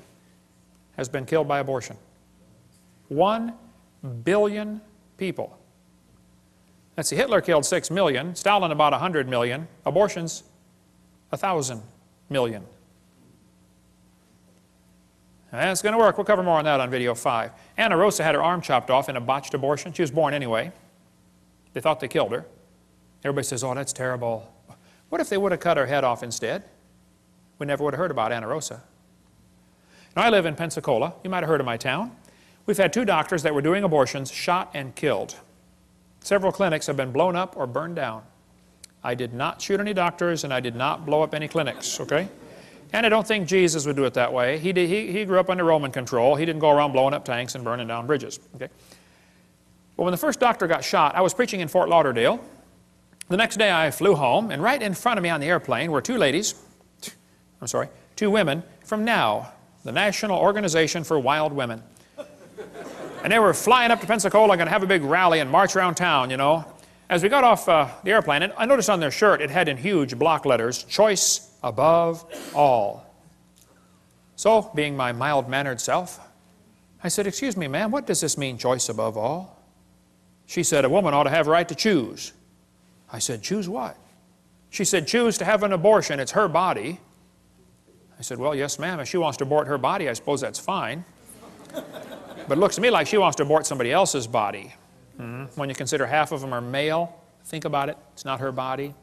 has been killed by abortion. 1 billion people. Let's see, Hitler killed 6 million, Stalin about 100 million, abortions 1,000 million. That's going to work. We'll cover more on that on video 5. Anna Rosa had her arm chopped off in a botched abortion. She was born anyway. They thought they killed her. Everybody says, oh, that's terrible. What if they would have cut her head off instead? We never would have heard about Anna Rosa. Now, I live in Pensacola. You might have heard of my town. We've had 2 doctors that were doing abortions shot and killed. Several clinics have been blown up or burned down. I did not shoot any doctors, and I did not blow up any clinics, okay? And I don't think Jesus would do it that way. He grew up under Roman control. He didn't go around blowing up tanks and burning down bridges, okay? Well, when the first doctor got shot, I was preaching in Fort Lauderdale. The next day I flew home, and right in front of me on the airplane were 2 women from NOW, the National Organization for Wild Women. And they were flying up to Pensacola, going to have a big rally and march around town, you know. As we got off the airplane, and I noticed on their shirt it had in huge block letters, choice above all. So, being my mild-mannered self, I said, excuse me, ma'am, what does this mean, choice above all? She said, a woman ought to have a right to choose. I said, choose what? She said, choose to have an abortion. It's her body. I said, well, yes, ma'am. If she wants to abort her body, I suppose that's fine. But it looks to me like she wants to abort somebody else's body. When you consider half of them are male, think about it. It's not her body.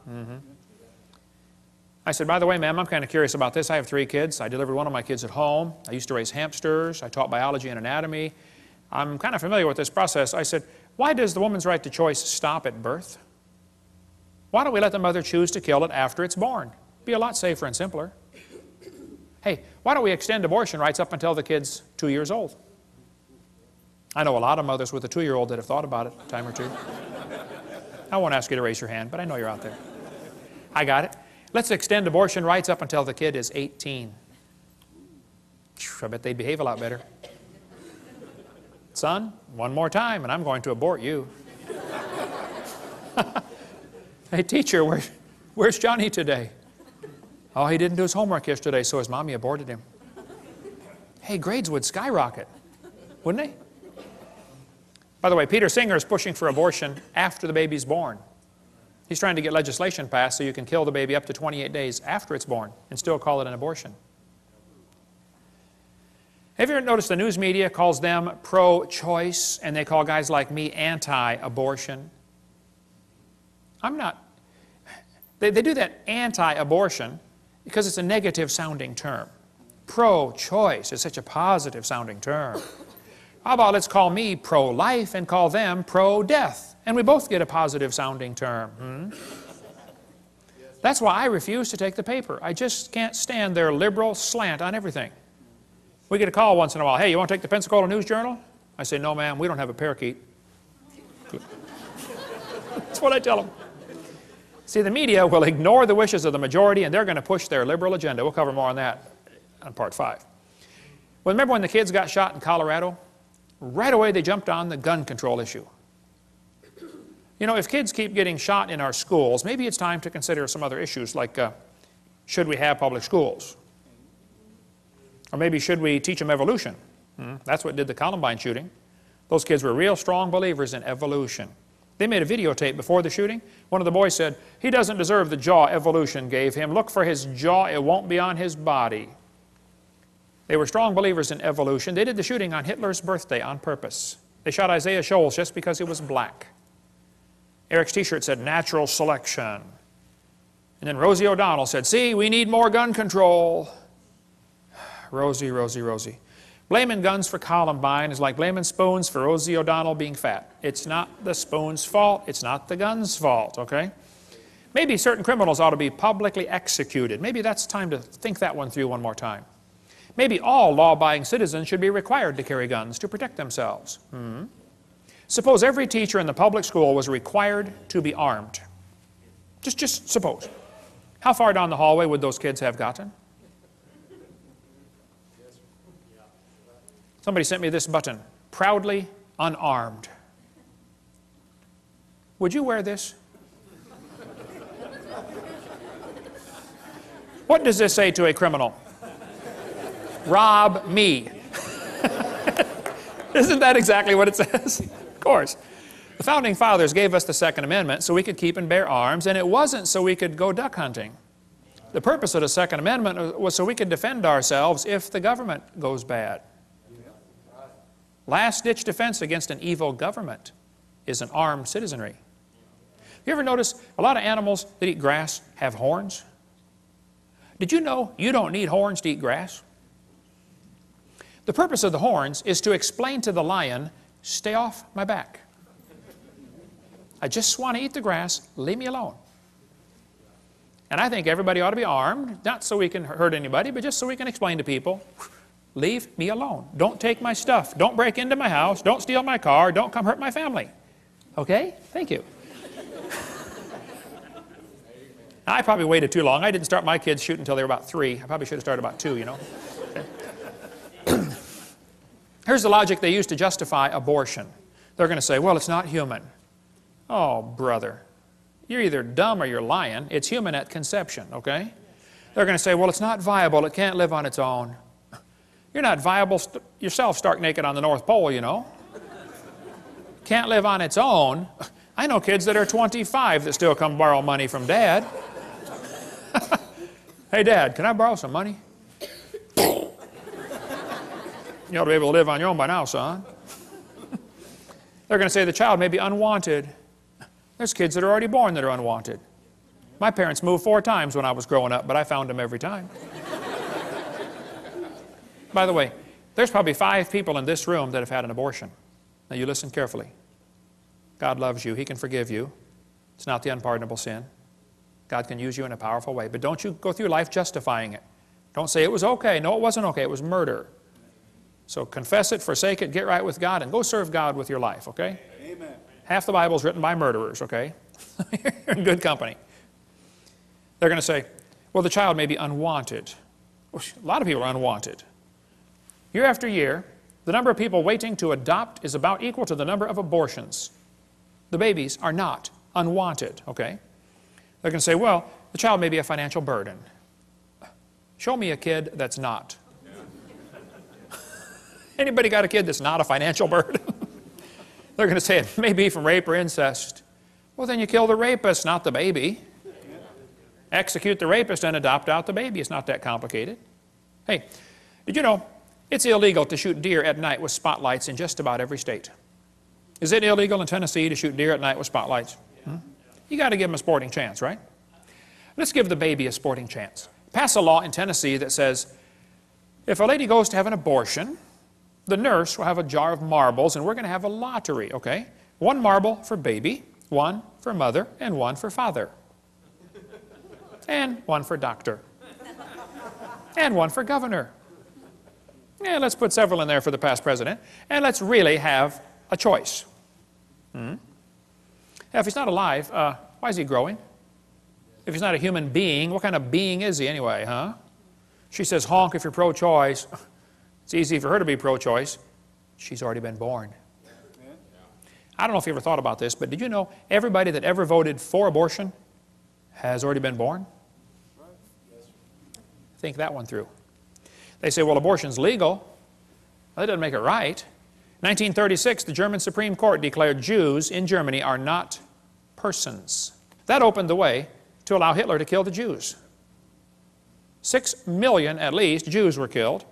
I said, by the way, ma'am, I'm kind of curious about this. I have 3 kids. I delivered one of my kids at home. I used to raise hamsters. I taught biology and anatomy. I'm kind of familiar with this process. I said, why does the woman's right to choice stop at birth? Why don't we let the mother choose to kill it after it's born? Be a lot safer and simpler. Hey, why don't we extend abortion rights up until the kid's 2 years old? I know a lot of mothers with a 2-year-old that have thought about it a time or two. I won't ask you to raise your hand, but I know you're out there. I got it. Let's extend abortion rights up until the kid is 18. I bet they'd behave a lot better. Son, one more time and I'm going to abort you. Hey, teacher, where's Johnny today? Oh, he didn't do his homework yesterday, so his mommy aborted him. Hey, grades would skyrocket, wouldn't they? By the way, Peter Singer is pushing for abortion after the baby's born. He's trying to get legislation passed so you can kill the baby up to 28 days after it's born and still call it an abortion. Have you ever noticed the news media calls them pro-choice and they call guys like me anti-abortion? I'm not. They do that anti-abortion because it's a negative sounding term. Pro-choice is such a positive sounding term. How about let's call me pro-life and call them pro-death? And we both get a positive sounding term. That's why I refuse to take the paper. I just can't stand their liberal slant on everything. We get a call once in a while. Hey, you want to take the Pensacola News Journal? I say, no, ma'am, we don't have a parakeet. That's what I tell them. See, the media will ignore the wishes of the majority and they're going to push their liberal agenda. We'll cover more on that on part 5. Well, remember when the kids got shot in Colorado? Right away they jumped on the gun control issue. You know, if kids keep getting shot in our schools, maybe it's time to consider some other issues like should we have public schools? Or maybe should we teach them evolution? That's what did the Columbine shooting. Those kids were real strong believers in evolution. They made a videotape before the shooting. One of the boys said, he doesn't deserve the jaw evolution gave him. Look for his jaw, it won't be on his body. They were strong believers in evolution. They did the shooting on Hitler's birthday on purpose. They shot Isaiah Shoals just because he was black. Eric's t-shirt said, natural selection. And then Rosie O'Donnell said, see, we need more gun control. Rosie, Rosie, Rosie. Blaming guns for Columbine is like blaming spoons for Rosie O'Donnell being fat. It's not the spoon's fault. It's not the gun's fault, okay? Maybe certain criminals ought to be publicly executed. Maybe that's time to think that one through one more time. Maybe all law-abiding citizens should be required to carry guns to protect themselves. Suppose every teacher in the public school was required to be armed. Just suppose. How far down the hallway would those kids have gotten? Somebody sent me this button, proudly unarmed. Would you wear this? What does this say to a criminal? Rob me. Isn't that exactly what it says? Of course. The Founding Fathers gave us the Second Amendment so we could keep and bear arms, and it wasn't so we could go duck hunting. The purpose of the Second Amendment was so we could defend ourselves if the government goes bad. Last-ditch defense against an evil government is an armed citizenry. You ever notice a lot of animals that eat grass have horns? Did you know you don't need horns to eat grass? The purpose of the horns is to explain to the lion, stay off my back. I just want to eat the grass, leave me alone. And I think everybody ought to be armed, not so we can hurt anybody, but just so we can explain to people, leave me alone. Don't take my stuff. Don't break into my house. Don't steal my car. Don't come hurt my family. Okay? Thank you. I probably waited too long. I didn't start my kids shooting until they were about 3. I probably should have started about 2, you know. Okay. Here's the logic they use to justify abortion. They're going to say, well, it's not human. Oh, brother. You're either dumb or you're lying. It's human at conception, okay? They're going to say, well, it's not viable. It can't live on its own. You're not viable yourself stark naked on the North Pole, you know. Can't live on its own. I know kids that are 25 that still come borrow money from Dad. Hey, Dad, can I borrow some money? You ought to be able to live on your own by now, son. They're going to say the child may be unwanted. There's kids that are already born that are unwanted. My parents moved 4 times when I was growing up, but I found them every time. By the way, there's probably 5 people in this room that have had an abortion. Now you listen carefully. God loves you. He can forgive you. It's not the unpardonable sin. God can use you in a powerful way. But don't you go through life justifying it. Don't say it was okay. No, it wasn't okay. It was murder. So confess it, forsake it, get right with God, and go serve God with your life, okay? Amen. Half the Bible is written by murderers, okay? You're in good company. They're going to say, well, the child may be unwanted. A lot of people are unwanted. Year after year, the number of people waiting to adopt is about equal to the number of abortions. The babies are not unwanted, okay? They're going to say, well, the child may be a financial burden. Show me a kid that's not. Anybody got a kid that's not a financial burden? They're going to say it may be from rape or incest. Well, then you kill the rapist, not the baby. Execute the rapist and adopt out the baby. It's not that complicated. Hey, did you know it's illegal to shoot deer at night with spotlights in just about every state? Is it illegal in Tennessee to shoot deer at night with spotlights? You got to give them a sporting chance, right? Let's give the baby a sporting chance. Pass a law in Tennessee that says if a lady goes to have an abortion, the nurse will have a jar of marbles, and we're going to have a lottery, okay? 1 marble for baby, 1 for mother, and 1 for father. And 1 for doctor. And 1 for governor. And let's put several in there for the past president. And let's really have a choice. If he's not alive, why is he growing? If he's not a human being, what kind of being is he anyway, huh? She says, honk if you're pro-choice. It's easy for her to be pro-choice. She's already been born. I don't know if you ever thought about this, but did you know everybody that ever voted for abortion has already been born? Think that one through. They say, well, abortion's legal. Well, that doesn't make it right. In 1936, the German Supreme Court declared Jews in Germany are not persons. That opened the way to allow Hitler to kill the Jews. 6 million, at least, Jews were killed.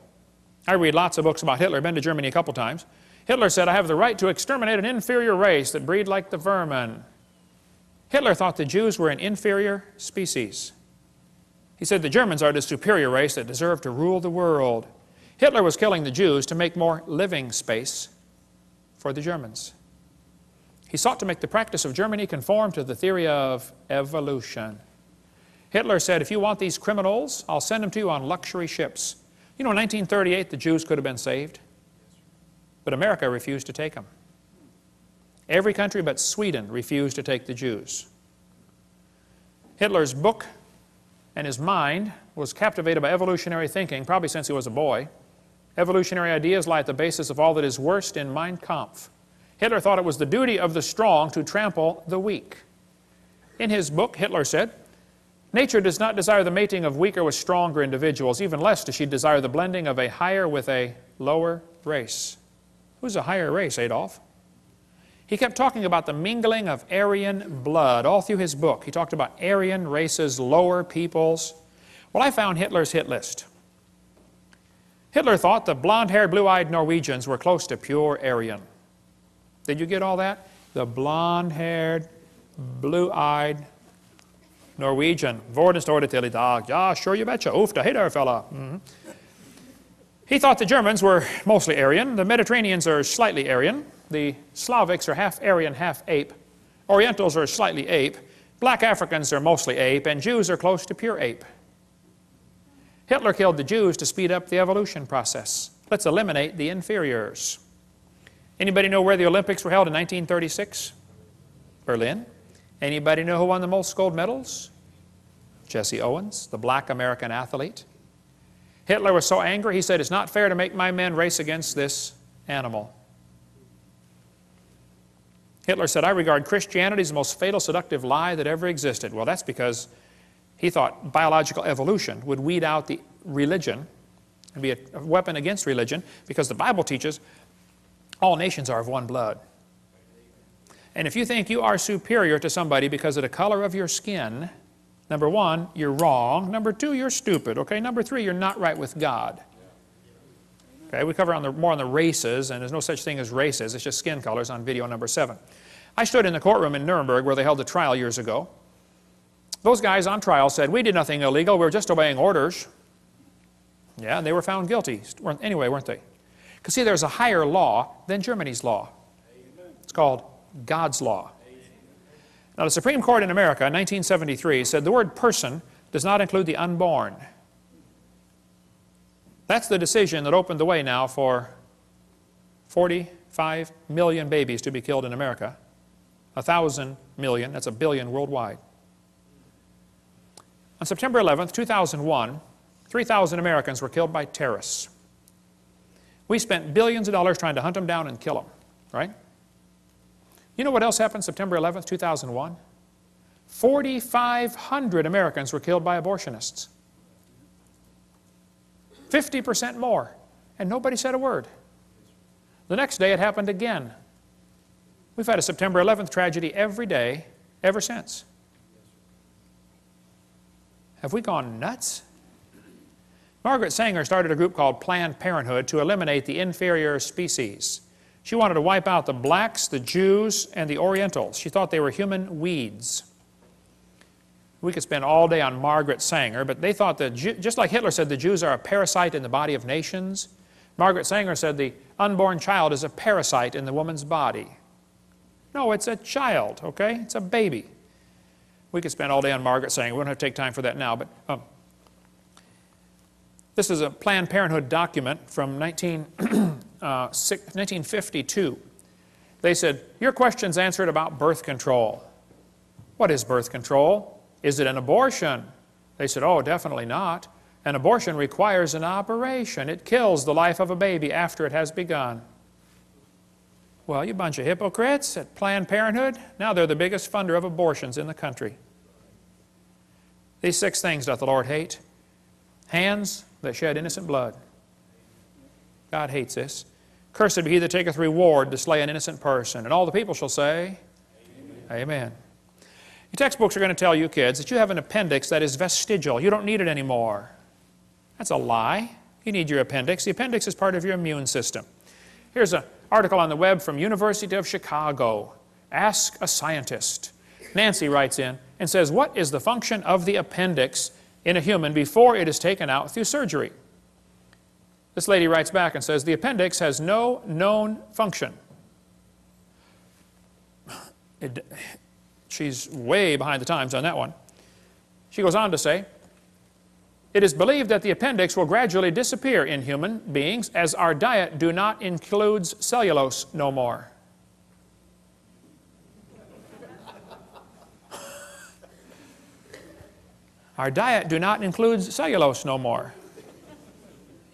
I read lots of books about Hitler. I've been to Germany a couple times. Hitler said, I have the right to exterminate an inferior race that breed like the vermin. Hitler thought the Jews were an inferior species. He said the Germans are the superior race that deserve to rule the world. Hitler was killing the Jews to make more living space for the Germans. He sought to make the practice of Germany conform to the theory of evolution. Hitler said, if you want these criminals, I'll send them to you on luxury ships. You know, in 1938, the Jews could have been saved, but America refused to take them. Every country but Sweden refused to take the Jews. Hitler's book and his mind was captivated by evolutionary thinking, probably since he was a boy. Evolutionary ideas lie at the basis of all that is worst in Mein Kampf. Hitler thought it was the duty of the strong to trample the weak. In his book, Hitler said, nature does not desire the mating of weaker with stronger individuals, even less does she desire the blending of a higher with a lower race. Who's a higher race, Adolf? He kept talking about the mingling of Aryan blood all through his book. He talked about Aryan races, lower peoples. Well, I found Hitler's hit list. Hitler thought the blonde-haired, blue-eyed Norwegians were close to pure Aryan. Did you get all that? The blonde-haired, blue-eyed Norwegian. Worden står det till idag. Ja, sure you betcha. Oofta, hey there, fella. He thought the Germans were mostly Aryan. The Mediterraneans are slightly Aryan. The Slavics are half Aryan, half ape. Orientals are slightly ape. Black Africans are mostly ape. And Jews are close to pure ape. Hitler killed the Jews to speed up the evolution process. Let's eliminate the inferiors. Anybody know where the Olympics were held in 1936? Berlin. Anybody know who won the most gold medals? Jesse Owens, the black American athlete. Hitler was so angry, he said, it's not fair to make my men race against this animal. Hitler said, I regard Christianity as the most fatal, seductive lie that ever existed. Well, that's because he thought biological evolution would weed out the religion and be a weapon against religion, because the Bible teaches all nations are of one blood. And if you think you are superior to somebody because of the color of your skin, number one, you're wrong. Number two, you're stupid. Okay, number three, you're not right with God. Okay, we cover more on the races, and there's no such thing as races. It's just skin colors on video number 7. I stood in the courtroom in Nuremberg where they held the trial years ago. Those guys on trial said, we did nothing illegal, we were just obeying orders. Yeah, and they were found guilty anyway, weren't they? Because see, there's a higher law than Germany's law. It's called God's law. Now, the Supreme Court in America in 1973 said the word person does not include the unborn. That's the decision that opened the way now for 45 million babies to be killed in America. 1,000 million, that's a billion worldwide. On September 11th, 2001, 3,000 Americans were killed by terrorists. We spent billions of dollars trying to hunt them down and kill them, right? You know what else happened September 11th, 2001? 4,500 Americans were killed by abortionists. 50% more, and nobody said a word. The next day it happened again. We've had a September 11th tragedy every day ever since. Have we gone nuts? Margaret Sanger started a group called Planned Parenthood to eliminate the inferior species. She wanted to wipe out the blacks, the Jews, and the Orientals. She thought they were human weeds. We could spend all day on Margaret Sanger, but they thought that, just like Hitler said the Jews are a parasite in the body of nations, Margaret Sanger said the unborn child is a parasite in the woman's body. No, it's a child, okay? It's a baby. We could spend all day on Margaret Sanger. We don't have to take time for that now, but this is a Planned Parenthood document from 1952. They said, your question's answered about birth control. What is birth control? Is it an abortion? They said, oh, definitely not. An abortion requires an operation. It kills the life of a baby after it has begun. Well, you bunch of hypocrites at Planned Parenthood. Now they're the biggest funder of abortions in the country. These 6 things doth the Lord hate. Hands that shed innocent blood. God hates this. Cursed be he that taketh reward to slay an innocent person. And all the people shall say, Amen. Amen. Your textbooks are going to tell you, kids, that you have an appendix that is vestigial. You don't need it anymore. That's a lie. You need your appendix. The appendix is part of your immune system. Here's an article on the web from University of Chicago. Ask a scientist. Nancy writes in and says, what is the function of the appendix in a human before it is taken out through surgery? This lady writes back and says, the appendix has no known function. She's way behind the times on that one. She goes on to say, it is believed that the appendix will gradually disappear in human beings as our diet do not include cellulose no more. Our diet do not include cellulose no more.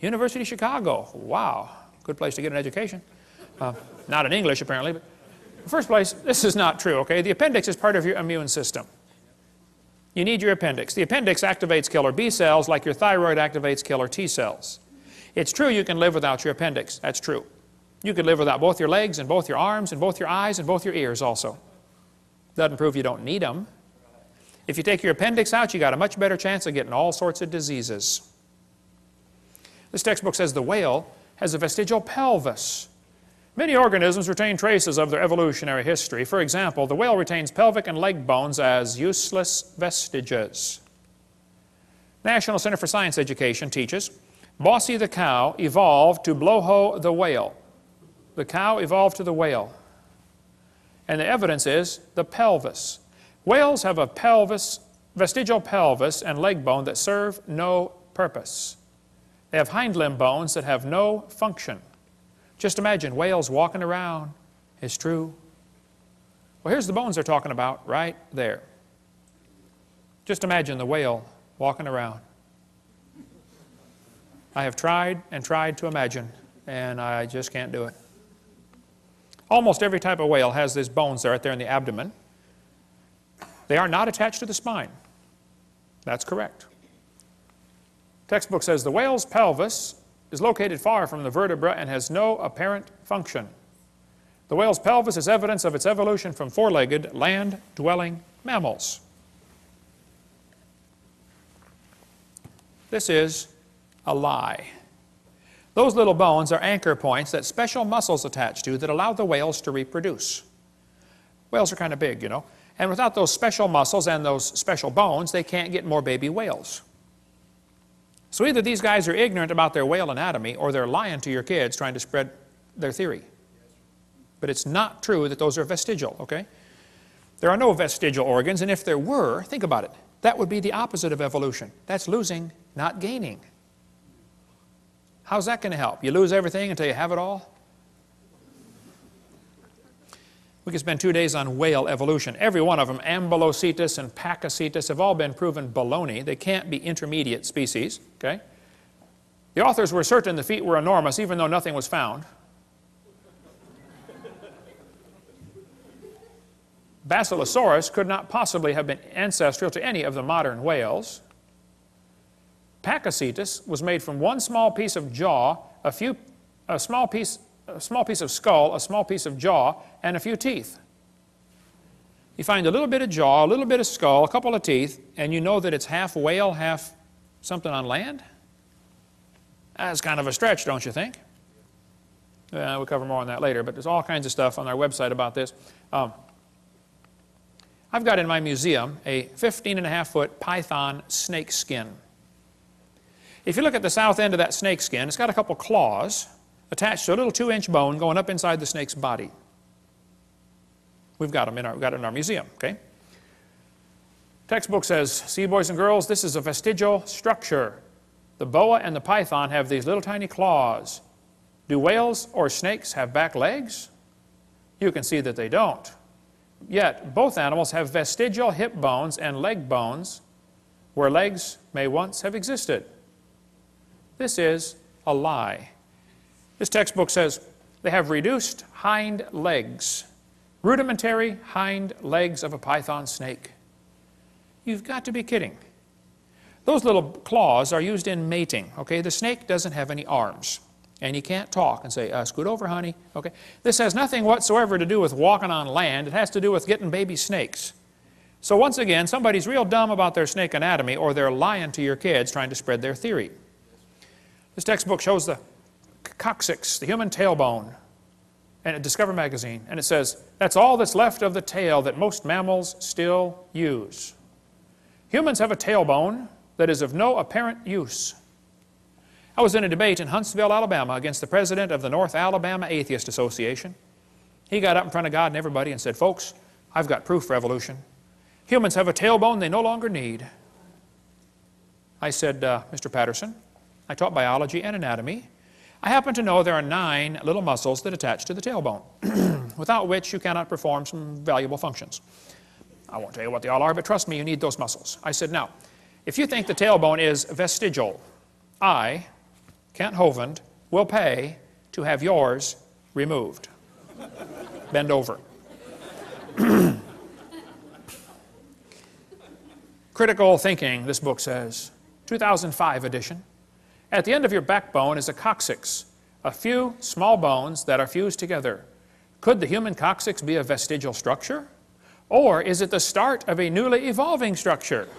University of Chicago. Wow. Good place to get an education. Not in English, apparently. But in the first place, this is not true, okay? The appendix is part of your immune system. You need your appendix. The appendix activates killer B cells like your thyroid activates killer T cells. It's true you can live without your appendix. That's true. You could live without both your legs and both your arms and both your eyes and both your ears also. Doesn't prove you don't need them. If you take your appendix out, you got a much better chance of getting all sorts of diseases. This textbook says the whale has a vestigial pelvis. Many organisms retain traces of their evolutionary history. For example, the whale retains pelvic and leg bones as useless vestiges. National Center for Science Education teaches, Bossy the cow evolved to blowho the whale. The cow evolved to the whale. And the evidence is the pelvis. Whales have a vestigial pelvis and leg bone that serve no purpose. They have hind limb bones that have no function. Just imagine whales walking around. It's true. Well, here's the bones they're talking about right there. Just imagine the whale walking around. I have tried and tried to imagine, and I just can't do it. Almost every type of whale has these bones right there in the abdomen. They are not attached to the spine. That's correct. Textbook says the whale's pelvis is located far from the vertebra and has no apparent function. The whale's pelvis is evidence of its evolution from four-legged, land-dwelling mammals. This is a lie. Those little bones are anchor points that special muscles attach to that allow the whales to reproduce. Whales are kind of big, you know. And without those special muscles and those special bones, they can't get more baby whales. So either these guys are ignorant about their whale anatomy, or they're lying to your kids trying to spread their theory. But it's not true that those are vestigial, okay? There are no vestigial organs, and if there were, think about it, that would be the opposite of evolution. That's losing, not gaining. How's that going to help? You lose everything until you have it all? We could spend 2 days on whale evolution. Every one of them, Ambulocetus and Pakicetus, have all been proven baloney. They can't be intermediate species, okay? The authors were certain the feet were enormous, even though nothing was found. Basilosaurus could not possibly have been ancestral to any of the modern whales. Pakicetus was made from one small piece of jaw, a small piece of skull, a small piece of jaw, and a few teeth. You find a little bit of jaw, a little bit of skull, a couple of teeth, and you know that it's half whale, half something on land? That's kind of a stretch, don't you think? We'll cover more on that later, but there's all kinds of stuff on our website about this. I've got in my museum a 15.5-foot python snake skin. If you look at the south end of that snake skin, it's got a couple claws attached to a little 2-inch bone going up inside the snake's body. We've got them in our museum, okay? Textbook says, see, boys and girls, this is a vestigial structure. The boa and the python have these little tiny claws. Do whales or snakes have back legs? You can see that they don't. Yet, both animals have vestigial hip bones and leg bones where legs may once have existed. This is a lie. This textbook says they have reduced hind legs, rudimentary hind legs of a python snake. You've got to be kidding. Those little claws are used in mating, okay? The snake doesn't have any arms, and you can't talk and say, scoot over, honey, okay? This has nothing whatsoever to do with walking on land. It has to do with getting baby snakes. So once again, somebody's real dumb about their snake anatomy, or they're lying to your kids trying to spread their theory. This textbook shows the coccyx, the human tailbone, and Discover magazine, and it says, that's all that's left of the tail that most mammals still use. Humans have a tailbone that is of no apparent use. I was in a debate in Huntsville, Alabama, against the president of the North Alabama Atheist Association. He got up in front of God and everybody and said, folks, I've got proof for evolution. Humans have a tailbone they no longer need. I said, Mr. Patterson, I taught biology and anatomy. I happen to know there are 9 little muscles that attach to the tailbone, without which you cannot perform some valuable functions. I won't tell you what they all are, but trust me, you need those muscles. I said, now, if you think the tailbone is vestigial, I, Kent Hovind, will pay to have yours removed. Bend over. Critical thinking, this book says, 2005 edition. At the end of your backbone is a coccyx, a few small bones that are fused together. Could the human coccyx be a vestigial structure? Or is it the start of a newly evolving structure?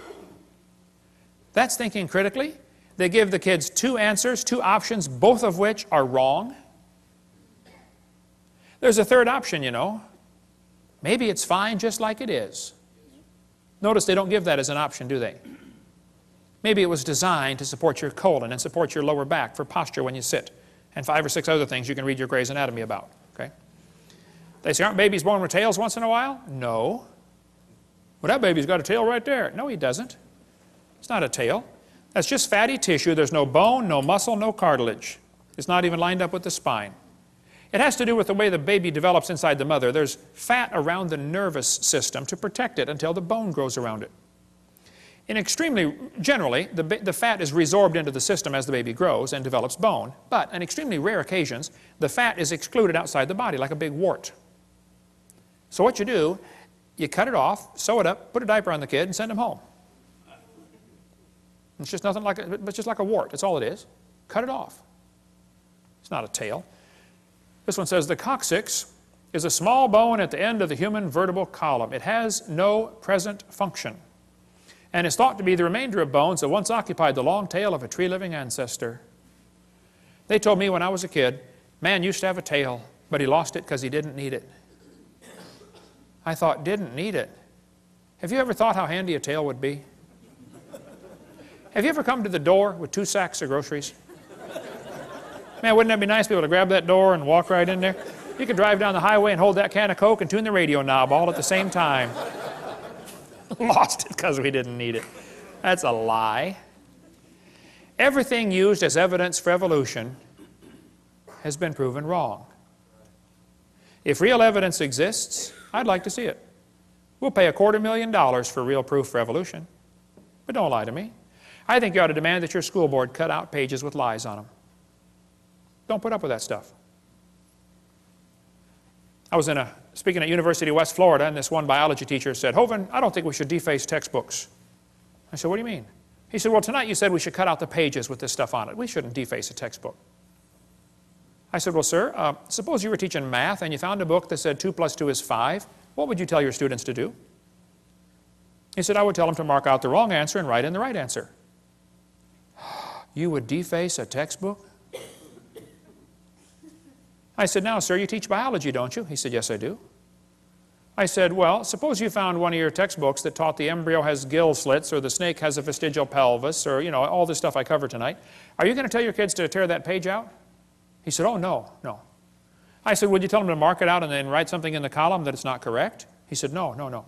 That's thinking critically. They give the kids 2 answers, 2 options, both of which are wrong. There's a third option, you know. Maybe it's fine just like it is. Notice they don't give that as an option, do they? Maybe it was designed to support your colon and support your lower back for posture when you sit, and 5 or 6 other things you can read your Gray's Anatomy about, okay? They say, aren't babies born with tails once in a while? No. Well, that baby's got a tail right there. No, he doesn't. It's not a tail. That's just fatty tissue. There's no bone, no muscle, no cartilage. It's not even lined up with the spine. It has to do with the way the baby develops inside the mother. There's fat around the nervous system to protect it until the bone grows around it. Generally, the fat is resorbed into the system as the baby grows and develops bone, but on extremely rare occasions, the fat is excluded outside the body like a big wart. So what you do, you cut it off, sew it up, put a diaper on the kid, and send him home. It's just nothing like it's just like a wart. That's all it is. Cut it off. It's not a tail. This one says the coccyx is a small bone at the end of the human vertebral column. It has no present function, and is thought to be the remainder of bones that once occupied the long tail of a tree-living ancestor. They told me when I was a kid, man used to have a tail, but he lost it because he didn't need it. I thought, didn't need it. Have you ever thought how handy a tail would be? Have you ever come to the door with 2 sacks of groceries? Man, wouldn't that be nice to be able to grab that door and walk right in there? You could drive down the highway and hold that can of Coke and tune the radio knob all at the same time. Lost it because we didn't need it. That's a lie. Everything used as evidence for evolution has been proven wrong. If real evidence exists, I'd like to see it. We'll pay $250,000 for real proof for evolution. But don't lie to me. I think you ought to demand that your school board cut out pages with lies on them. Don't put up with that stuff. I was speaking at University of West Florida, and this one biology teacher said, Hovind, I don't think we should deface textbooks. I said, what do you mean? He said, well, tonight you said we should cut out the pages with this stuff on it. We shouldn't deface a textbook. I said, well, sir, suppose you were teaching math and you found a book that said 2 + 2 is 5. What would you tell your students to do? He said, I would tell them to mark out the wrong answer and write in the right answer. You would deface a textbook? I said, now, sir, you teach biology, don't you? He said, yes, I do. I said, well, suppose you found one of your textbooks that taught the embryo has gill slits or the snake has a vestigial pelvis or, you know, all this stuff I covered tonight. Are you going to tell your kids to tear that page out? He said, oh, no, no. I said, would you tell them to mark it out and then write something in the column that it's not correct? He said, no, no, no.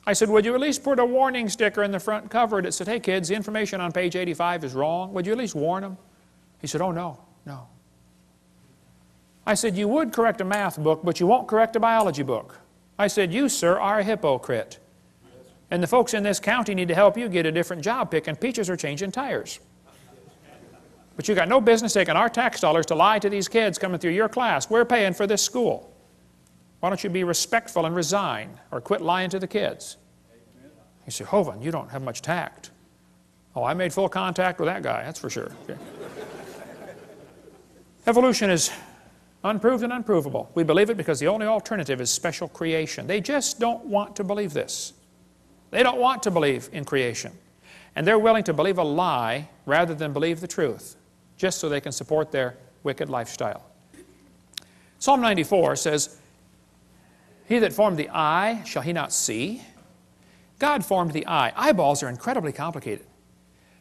I said, would you at least put a warning sticker in the front cover that said, hey, kids, the information on page 85 is wrong? Would you at least warn them? He said, oh, no, no. I said, you would correct a math book, but you won't correct a biology book. I said, you, sir, are a hypocrite. And the folks in this county need to help you get a different job picking peaches or changing tires. But you got no business taking our tax dollars to lie to these kids coming through your class. We're paying for this school. Why don't you be respectful and resign or quit lying to the kids? He said, Hovind, you don't have much tact. Oh, I made full contact with that guy, that's for sure. Okay. Evolution is unproved and unprovable. We believe it because the only alternative is special creation. They just don't want to believe this. They don't want to believe in creation. And they're willing to believe a lie rather than believe the truth, just so they can support their wicked lifestyle. Psalm 94 says, he that formed the eye, shall he not see? God formed the eye. Eyeballs are incredibly complicated.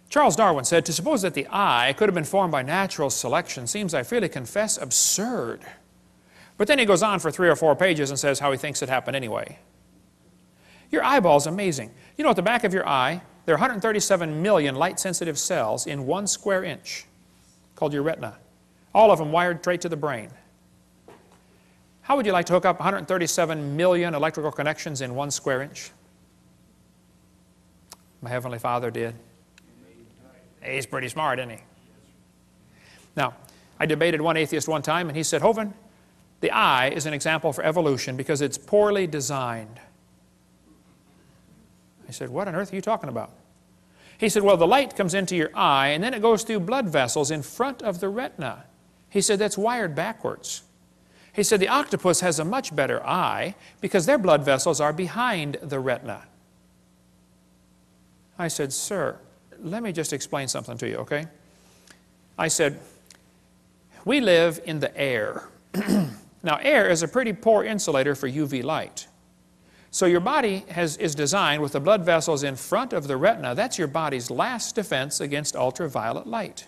Charles Darwin said, to suppose that the eye could have been formed by natural selection seems, I freely confess, absurd. But then he goes on for 3 or 4 pages and says how he thinks it happened anyway. Your eyeball's amazing. You know, at the back of your eye, there are 137 million light-sensitive cells in 1 square inch, called your retina. All of them wired straight to the brain. How would you like to hook up 137 million electrical connections in 1 square inch? My Heavenly Father did. He's pretty smart, isn't he? Now, I debated one atheist one time, and he said, Hovind, the eye is an example for evolution because it's poorly designed. I said, what on earth are you talking about? He said, well, the light comes into your eye, and then it goes through blood vessels in front of the retina. He said, that's wired backwards. He said, the octopus has a much better eye because their blood vessels are behind the retina. I said, sir, let me just explain something to you, okay? I said, we live in the air. Now, air is a pretty poor insulator for UV light. So your body is designed with the blood vessels in front of the retina. That's your body's last defense against ultraviolet light.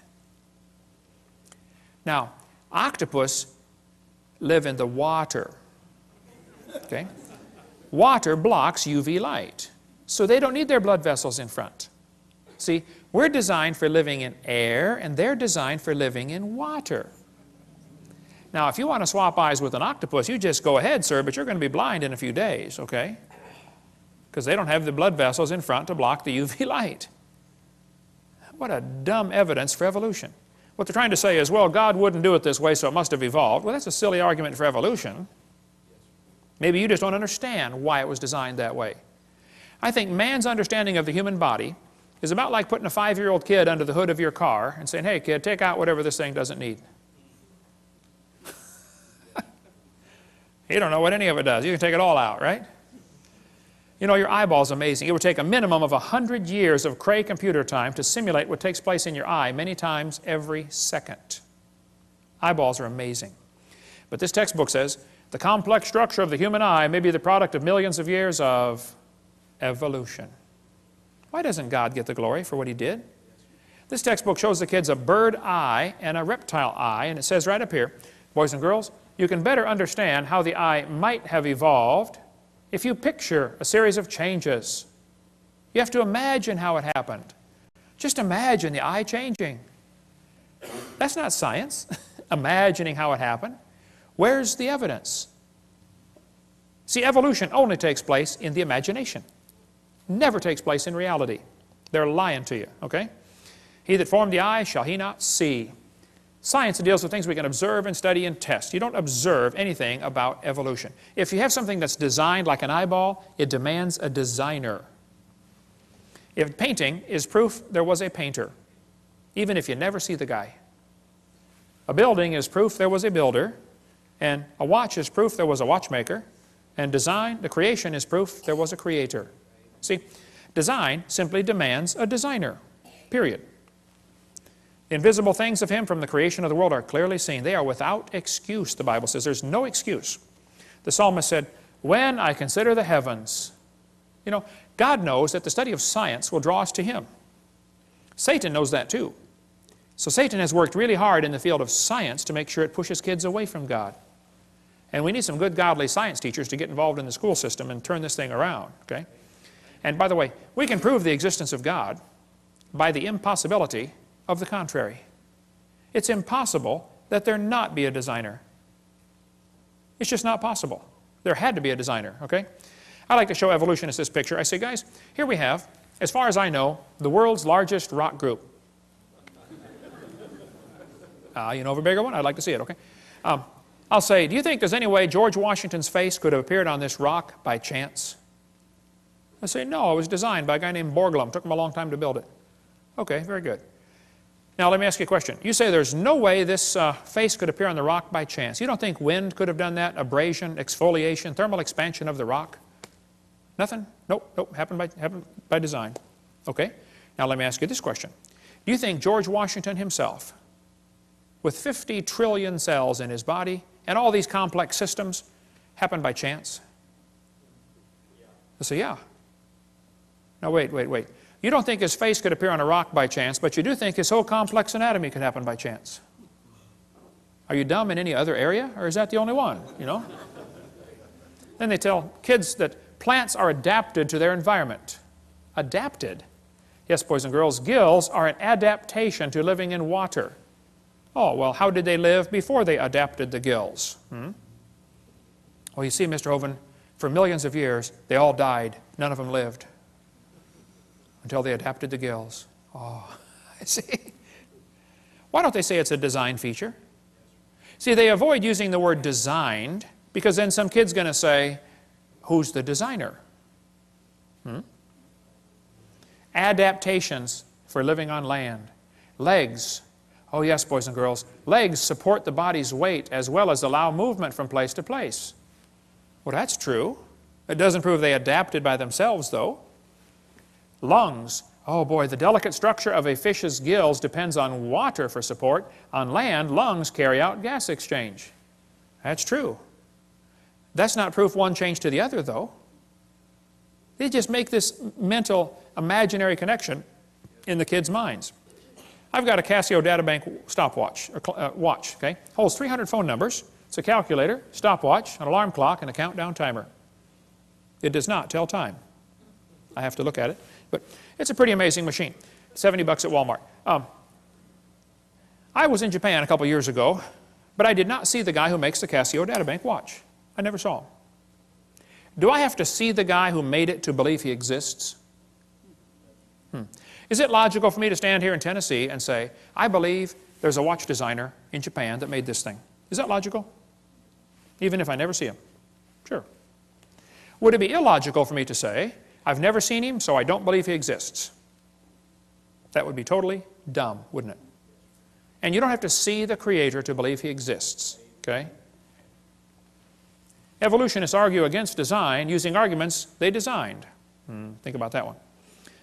Now, octopus live in the water, okay? Water blocks UV light, so they don't need their blood vessels in front. See, we're designed for living in air, and they're designed for living in water. Now, if you want to swap eyes with an octopus, you just go ahead, sir, but you're going to be blind in a few days, okay? Because they don't have the blood vessels in front to block the UV light. What a dumb evidence for evolution. What they're trying to say is, well, God wouldn't do it this way, so it must have evolved. Well, that's a silly argument for evolution. Maybe you just don't understand why it was designed that way. I think man's understanding of the human body is about like putting a 5-year-old kid under the hood of your car and saying, hey, kid, take out whatever this thing doesn't need. You don't know what any of it does. You can take it all out, right? You know, your eyeball's amazing. It would take a minimum of 100 years of Cray computer time to simulate what takes place in your eye many times every second. Eyeballs are amazing. But this textbook says The complex structure of the human eye may be the product of millions of years of evolution. Why doesn't God get the glory for what He did? This textbook shows the kids a bird eye and a reptile eye, and it says right up here, boys and girls, you can better understand how the eye might have evolved if you picture a series of changes. You have to imagine how it happened. Just imagine the eye changing. That's not science, imagining how it happened. Where's the evidence? See, evolution only takes place in the imagination. Never takes place in reality. They're lying to you, okay? He that formed the eye, shall he not see? Science deals with things we can observe and study and test. You don't observe anything about evolution. If you have something that's designed like an eyeball, it demands a designer. If painting is proof there was a painter, even if you never see the guy. A building is proof there was a builder, and a watch is proof there was a watchmaker, and design, the creation, is proof there was a creator. See, design simply demands a designer, period. The invisible things of Him from the creation of the world are clearly seen. They are without excuse, the Bible says. There's no excuse. The psalmist said, when I consider the heavens. You know, God knows that the study of science will draw us to Him. Satan knows that too. So Satan has worked really hard in the field of science to make sure it pushes kids away from God. And we need some good godly science teachers to get involved in the school system and turn this thing around, okay? And by the way, we can prove the existence of God by the impossibility of the contrary. It's impossible that there not be a designer. It's just not possible. There had to be a designer, okay? I like to show evolutionists this picture. I say, guys, here we have, as far as I know, the world's largest rock group. You know of a bigger one? I'd like to see it, okay? I'll say, do you think there's any way George Washington's face could have appeared on this rock by chance? I say, no, it was designed by a guy named Borglum. Took him a long time to build it. Okay, very good. Now let me ask you a question. You say there's no way this face could appear on the rock by chance. You don't think wind could have done that? Abrasion, exfoliation, thermal expansion of the rock? Nothing? Nope, nope, happened by design. Okay, now let me ask you this question. Do you think George Washington himself, with 50 trillion cells in his body and all these complex systems, happened by chance? I say, yeah. Now wait. You don't think his face could appear on a rock by chance, but you do think his whole complex anatomy could happen by chance. Are you dumb in any other area, or is that the only one, you know? Then they tell kids that plants are adapted to their environment. Adapted? Yes, boys and girls, gills are an adaptation to living in water. Oh, well, how did they live before they adapted the gills? Well, you see, Mr. Hovind, for millions of years, they all died. None of them lived until they adapted the gills. Oh, I see. Why don't they say it's a design feature? See, they avoid using the word designed because then some kid's going to say, who's the designer? Adaptations for living on land. Legs. Oh yes, boys and girls. Legs support the body's weight as well as allow movement from place to place. Well, that's true. It doesn't prove they adapted by themselves, though. Lungs. Oh boy, the delicate structure of a fish's gills depends on water for support. On land, lungs carry out gas exchange. That's true. That's not proof one changed to the other, though. They just make this mental, imaginary connection in the kids' minds. I've got a Casio Databank stopwatch, watch, okay? Holds 300 phone numbers. It's a calculator, stopwatch, an alarm clock, and a countdown timer. It does not tell time. I have to look at it. But it's a pretty amazing machine. $70 at Walmart. I was in Japan a couple years ago, but I did not see the guy who makes the Casio Databank watch. I never saw him. Do I have to see the guy who made it to believe he exists? Is it logical for me to stand here in Tennessee and say, I believe there's a watch designer in Japan that made this thing? Is that logical? Even if I never see him? Sure. Would it be illogical for me to say, I've never seen him, so I don't believe he exists? That would be totally dumb, wouldn't it? And you don't have to see the Creator to believe he exists, okay? Evolutionists argue against design using arguments they designed. Think about that one.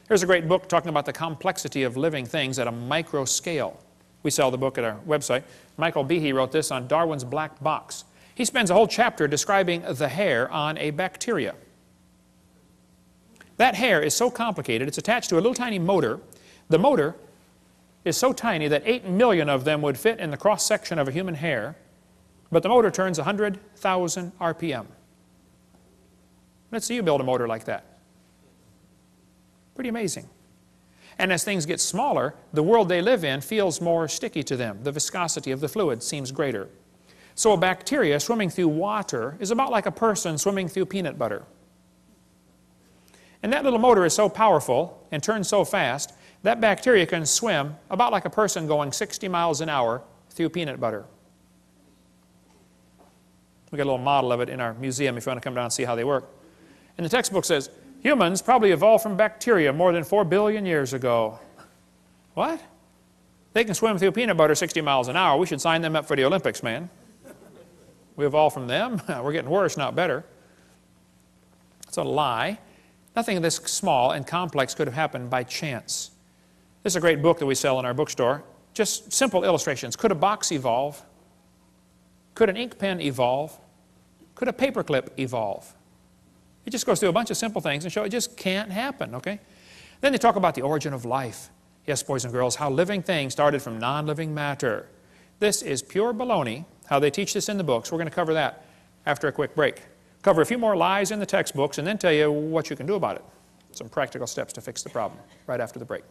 Here's a great book talking about the complexity of living things at a micro scale. We sell the book at our website. Michael Behe wrote this on Darwin's Black Box. He spends a whole chapter describing the hair on a bacteria. That hair is so complicated, it's attached to a little tiny motor. The motor is so tiny that 8 million of them would fit in the cross-section of a human hair, but the motor turns 100,000 RPM. Let's see you build a motor like that. Pretty amazing. And as things get smaller, the world they live in feels more sticky to them. The viscosity of the fluid seems greater. So a bacteria swimming through water is about like a person swimming through peanut butter. And that little motor is so powerful and turns so fast, that bacteria can swim about like a person going 60 miles an hour through peanut butter. We've got a little model of it in our museum if you want to come down and see how they work. And the textbook says, humans probably evolved from bacteria more than 4 billion years ago. What? They can swim through peanut butter 60 miles an hour. We should sign them up for the Olympics, man. We evolved from them. We're getting worse, not better. It's a lie. Nothing this small and complex could have happened by chance. This is a great book that we sell in our bookstore. Just simple illustrations. Could a box evolve? Could an ink pen evolve? Could a paperclip evolve? It just goes through a bunch of simple things and show it just can't happen, okay? Then they talk about the origin of life. Yes, boys and girls, how living things started from non-living matter. This is pure baloney, how they teach this in the books. We're going to cover that after a quick break. Cover a few more lies in the textbooks and then tell you what you can do about it. Some practical steps to fix the problem right after the break.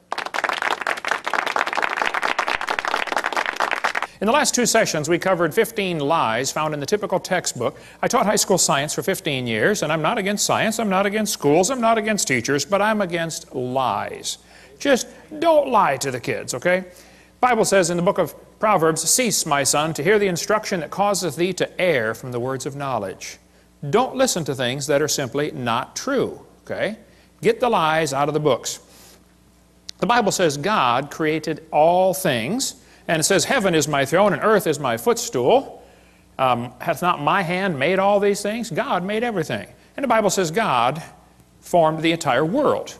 In the last 2 sessions, we covered 15 lies found in the typical textbook. I taught high school science for 15 years, and I'm not against science, I'm not against schools, I'm not against teachers, but I'm against lies. Just don't lie to the kids, okay? The Bible says in the book of Proverbs, "Cease, my son, to hear the instruction that causeth thee to err from the words of knowledge." Don't listen to things that are simply not true, okay? Get the lies out of the books. The Bible says God created all things, and it says, "Heaven is my throne and earth is my footstool. Hath not my hand made all these things?" God made everything. And the Bible says God formed the entire world.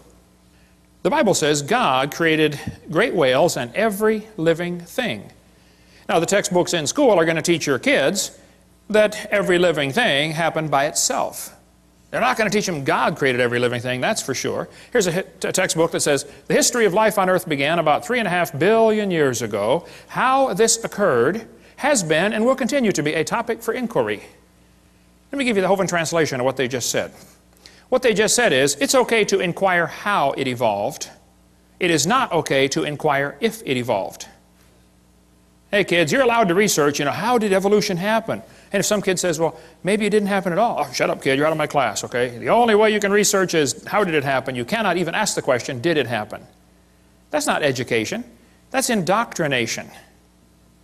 The Bible says God created great whales and every living thing. Now, the textbooks in school are going to teach your kids that every living thing happened by itself. They're not going to teach them God created every living thing, that's for sure. Here's a textbook that says, "The history of life on earth began about 3.5 billion years ago. How this occurred has been and will continue to be a topic for inquiry." Let me give you the Hovind translation of what they just said. What they just said is, it's okay to inquire how it evolved. It is not okay to inquire if it evolved. Hey kids, you're allowed to research, how did evolution happen? And if some kid says, well, maybe it didn't happen at all. Oh, shut up, kid, you're out of my class, okay? The only way you can research is, how did it happen? You cannot even ask the question, did it happen? That's not education. That's indoctrination.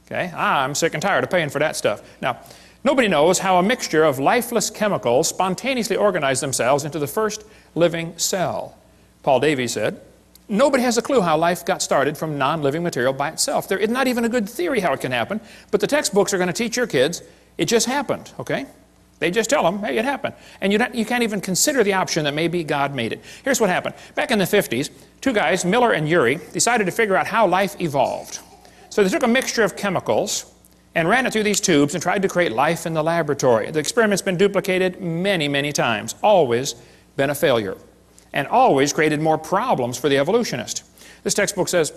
Okay? I'm sick and tired of paying for that stuff. Now, nobody knows how a mixture of lifeless chemicals spontaneously organize themselves into the first living cell. Paul Davies said, nobody has a clue how life got started from non-living material by itself. There is not even a good theory how it can happen, but the textbooks are going to teach your kids it just happened, okay? They just tell them, hey, it happened. And you can't even consider the option that maybe God made it. Here's what happened. Back in the 50s, 2 guys, Miller and Urey, decided to figure out how life evolved. So they took a mixture of chemicals and ran it through these tubes and tried to create life in the laboratory. The experiment's been duplicated many, many times. Always been a failure. And always created more problems for the evolutionist. This textbook says,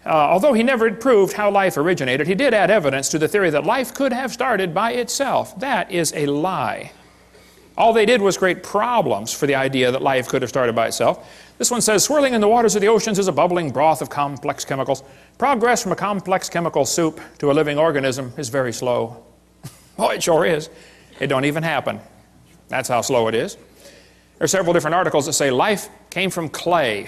although he never proved how life originated, he did add evidence to the theory that life could have started by itself. That is a lie. All they did was create problems for the idea that life could have started by itself. This one says, swirling in the waters of the oceans is a bubbling broth of complex chemicals. Progress from a complex chemical soup to a living organism is very slow. Oh, it sure is. It don't even happen. That's how slow it is. There are several different articles that say life came from clay.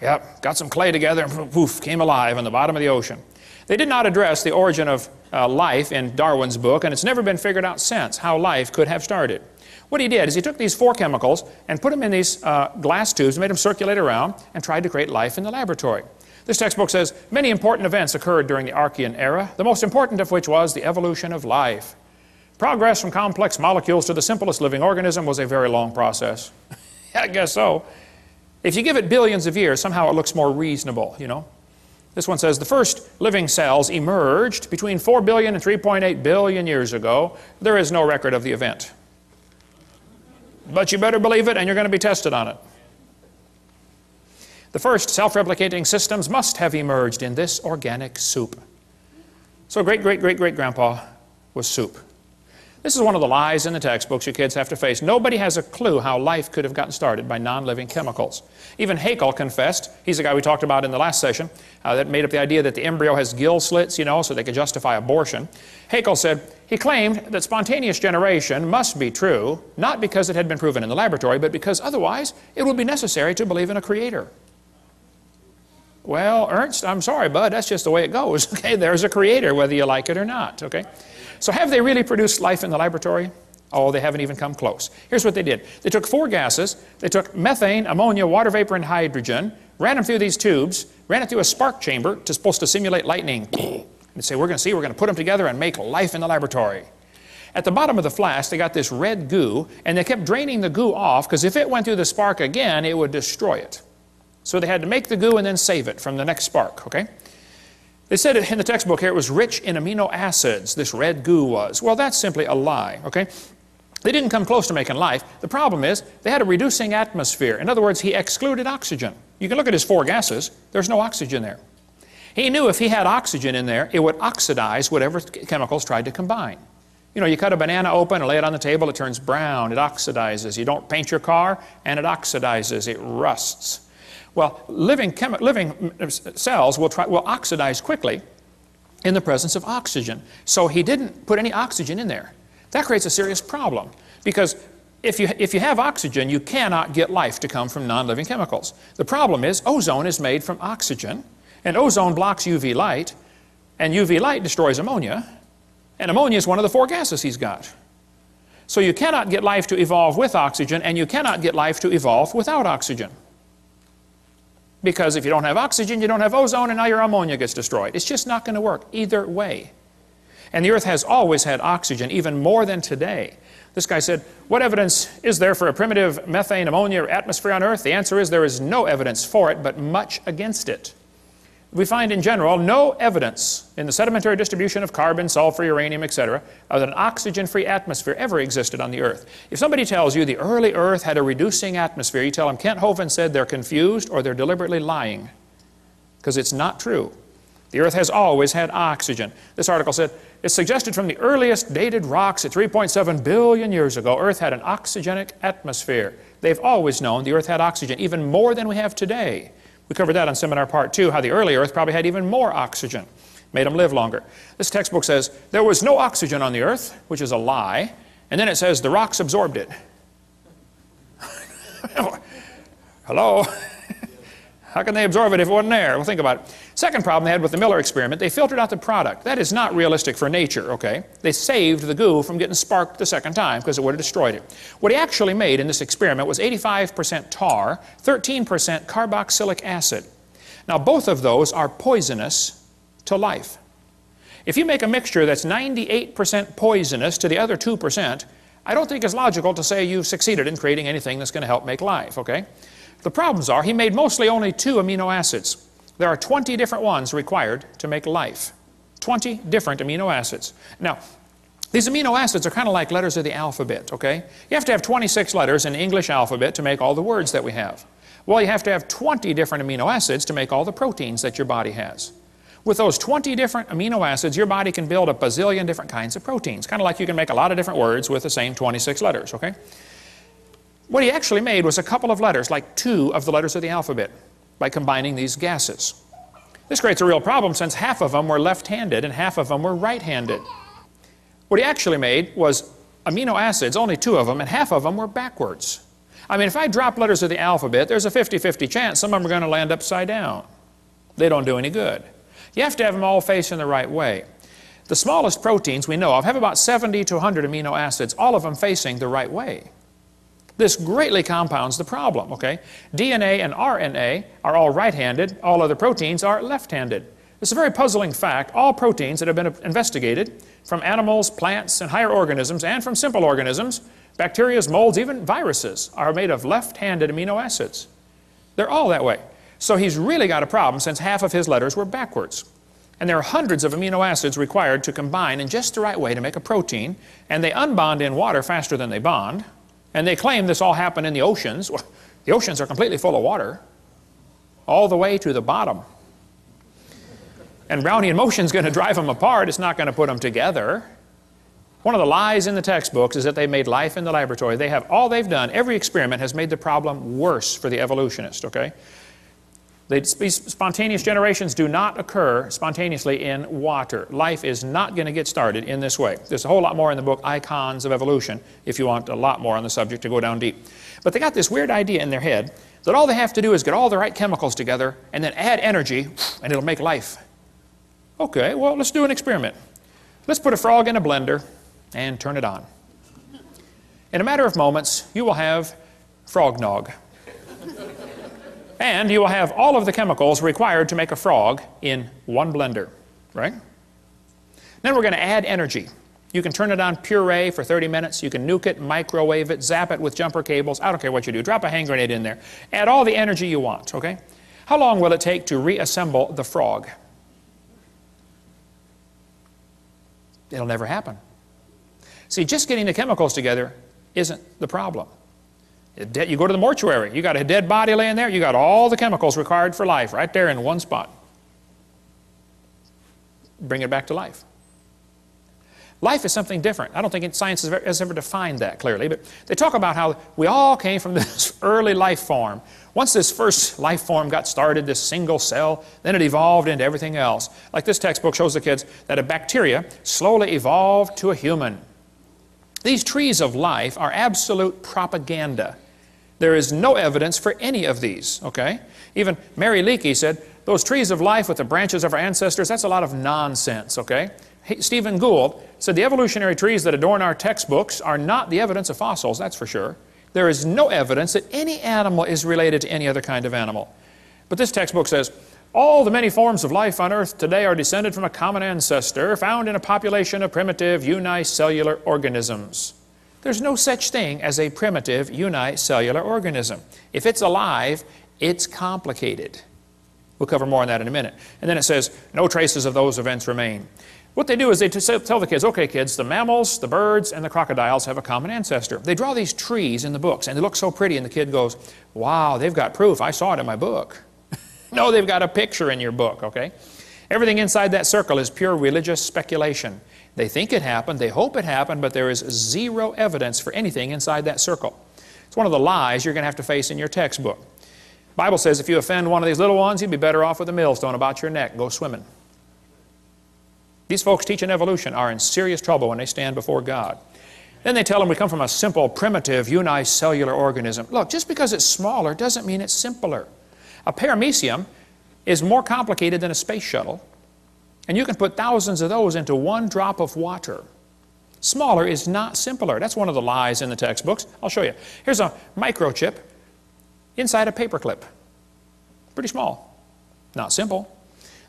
Yep, got some clay together and poof, came alive on the bottom of the ocean. They did not address the origin of life in Darwin's book, and it's never been figured out since how life could have started. What he did is he took these 4 chemicals and put them in these glass tubes, made them circulate around, and tried to create life in the laboratory. This textbook says, many important events occurred during the Archean era, the most important of which was the evolution of life. Progress from complex molecules to the simplest living organism was a very long process. I guess so. If you give it billions of years, somehow it looks more reasonable, This one says, the first living cells emerged between 4 billion and 3.8 billion years ago. There is no record of the event. But you better believe it, and you're going to be tested on it. The first self-replicating systems must have emerged in this organic soup. So great-great-great-great-grandpa was soup. This is one of the lies in the textbooks you kids have to face. Nobody has a clue how life could have gotten started by non-living chemicals. Even Haeckel confessed, he's the guy we talked about in the last session, that made up the idea that the embryo has gill slits, you know, so they could justify abortion. Haeckel said, he claimed that spontaneous generation must be true, not because it had been proven in the laboratory, but because otherwise it would be necessary to believe in a creator. Well, Ernst, I'm sorry, bud, that's just the way it goes. Okay, there's a creator, whether you like it or not, okay? So have they really produced life in the laboratory? Oh, they haven't even come close. Here's what they did. They took 4 gases. They took methane, ammonia, water vapor, and hydrogen, ran them through these tubes, ran it through a spark chamber supposed to simulate lightning. And say, we're going to put them together and make life in the laboratory. At the bottom of the flask, they got this red goo, and they kept draining the goo off, because if it went through the spark again, it would destroy it. So they had to make the goo and then save it from the next spark, okay? They said in the textbook here it was rich in amino acids, this red goo was. Well, that's simply a lie, okay? They didn't come close to making life. The problem is they had a reducing atmosphere. In other words, he excluded oxygen. You can look at his 4 gases. There's no oxygen there. He knew if he had oxygen in there, it would oxidize whatever chemicals tried to combine. You know, you cut a banana open and lay it on the table, it turns brown, it oxidizes. You don't paint your car, and it oxidizes, it rusts. Well, living cells will oxidize quickly in the presence of oxygen. So he didn't put any oxygen in there. That creates a serious problem, because if you have oxygen, you cannot get life to come from non-living chemicals. The problem is ozone is made from oxygen, and ozone blocks UV light, and UV light destroys ammonia, and ammonia is one of the 4 gases he's got. So you cannot get life to evolve with oxygen, and you cannot get life to evolve without oxygen. Because if you don't have oxygen, you don't have ozone, and now your ammonia gets destroyed. It's just not going to work either way. And the Earth has always had oxygen, even more than today. This guy said, what evidence is there for a primitive methane, ammonia atmosphere on Earth? The answer is there is no evidence for it, but much against it. We find in general no evidence in the sedimentary distribution of carbon, sulfur, uranium, etc., that an oxygen-free atmosphere ever existed on the Earth. If somebody tells you the early Earth had a reducing atmosphere, you tell them Kent Hovind said they're confused or they're deliberately lying, because it's not true. The Earth has always had oxygen. This article said, it's suggested from the earliest dated rocks at 3.7 billion years ago, Earth had an oxygenic atmosphere. They've always known the Earth had oxygen, even more than we have today. We covered that on Seminar Part 2, how the early Earth probably had even more oxygen, made them live longer. This textbook says, there was no oxygen on the Earth, which is a lie, and then it says the rocks absorbed it. Hello? How can they absorb it if it wasn't there? Well, think about it. Second problem they had with the Miller experiment, they filtered out the product. That is not realistic for nature, okay? They saved the goo from getting sparked the second time because it would have destroyed it. What he actually made in this experiment was 85% tar, 13% carboxylic acid. Now, both of those are poisonous to life. If you make a mixture that's 98% poisonous to the other 2%, I don't think it's logical to say you've succeeded in creating anything that's going to help make life, okay? The problems are he made mostly only 2 amino acids. There are 20 different ones required to make life. 20 different amino acids. Now, these amino acids are kind of like letters of the alphabet, okay? You have to have 26 letters in the English alphabet to make all the words that we have. Well, you have to have 20 different amino acids to make all the proteins that your body has. With those 20 different amino acids, your body can build a bazillion different kinds of proteins. Kind of like you can make a lot of different words with the same 26 letters, okay? What he actually made was a couple of letters, like 2 of the letters of the alphabet, by combining these gases. This creates a real problem since half of them were left-handed and half of them were right-handed. What he actually made was amino acids, only 2 of them, and half of them were backwards. I mean, if I drop letters of the alphabet, there's a 50-50 chance some of them are going to land upside down. They don't do any good. You have to have them all facing the right way. The smallest proteins we know of have about 70 to 100 amino acids, all of them facing the right way. This greatly compounds the problem, okay? DNA and RNA are all right-handed, all other proteins are left-handed. It's a very puzzling fact. All proteins that have been investigated from animals, plants, and higher organisms, and from simple organisms, bacteria, molds, even viruses, are made of left-handed amino acids. They're all that way. So he's really got a problem since half of his letters were backwards. And there are hundreds of amino acids required to combine in just the right way to make a protein, and they unbond in water faster than they bond. And they claim this all happened in the oceans. Well, the oceans are completely full of water, all the way to the bottom. And Brownian motion is going to drive them apart. It's not going to put them together. One of the lies in the textbooks is that they made life in the laboratory. They have all they've done. Every experiment has made the problem worse for the evolutionist, okay? These spontaneous generations do not occur spontaneously in water. Life is not going to get started in this way. There's a whole lot more in the book, Icons of Evolution, if you want a lot more on the subject to go down deep. But they got this weird idea in their head that all they have to do is get all the right chemicals together and then add energy, and it'll make life. Okay, well, let's do an experiment. Let's put a frog in a blender and turn it on. In a matter of moments, you will have frog nog. And you will have all of the chemicals required to make a frog in one blender, right? Then we're going to add energy. You can turn it on puree for 30 minutes. You can nuke it, microwave it, zap it with jumper cables. I don't care what you do. Drop a hand grenade in there. Add all the energy you want, okay? How long will it take to reassemble the frog? It'll never happen. See, just getting the chemicals together isn't the problem. You go to the mortuary, you got a dead body laying there, you got all the chemicals required for life right there in one spot. Bring it back to life. Life is something different. I don't think science has ever defined that clearly, but they talk about how we all came from this early life form. Once this first life form got started, this single cell, then it evolved into everything else. Like this textbook shows the kids that a bacteria slowly evolved to a human. These trees of life are absolute propaganda. There is no evidence for any of these, okay? Even Mary Leakey said, those trees of life with the branches of our ancestors, that's a lot of nonsense, okay? Stephen Gould said the evolutionary trees that adorn our textbooks are not the evidence of fossils, that's for sure. There is no evidence that any animal is related to any other kind of animal. But this textbook says, all the many forms of life on Earth today are descended from a common ancestor found in a population of primitive unicellular organisms. There's no such thing as a primitive unicellular organism. If it's alive, it's complicated. We'll cover more on that in a minute. And then it says, no traces of those events remain. What they do is they tell the kids, okay kids, the mammals, the birds, and the crocodiles have a common ancestor. They draw these trees in the books, and they look so pretty, and the kid goes, wow, they've got proof. I saw it in my book. No, they've got a picture in your book, okay? Everything inside that circle is pure religious speculation. They think it happened, they hope it happened, but there is zero evidence for anything inside that circle. It's one of the lies you're going to have to face in your textbook. The Bible says if you offend one of these little ones, you'd be better off with a millstone about your neck. Go swimming. These folks teaching evolution are in serious trouble when they stand before God. Then they tell them we come from a simple, primitive, unicellular organism. Look, just because it's smaller doesn't mean it's simpler. A paramecium is more complicated than a space shuttle, and you can put thousands of those into one drop of water. Smaller is not simpler. That's one of the lies in the textbooks. I'll show you. Here's a microchip inside a paperclip. Pretty small. Not simple.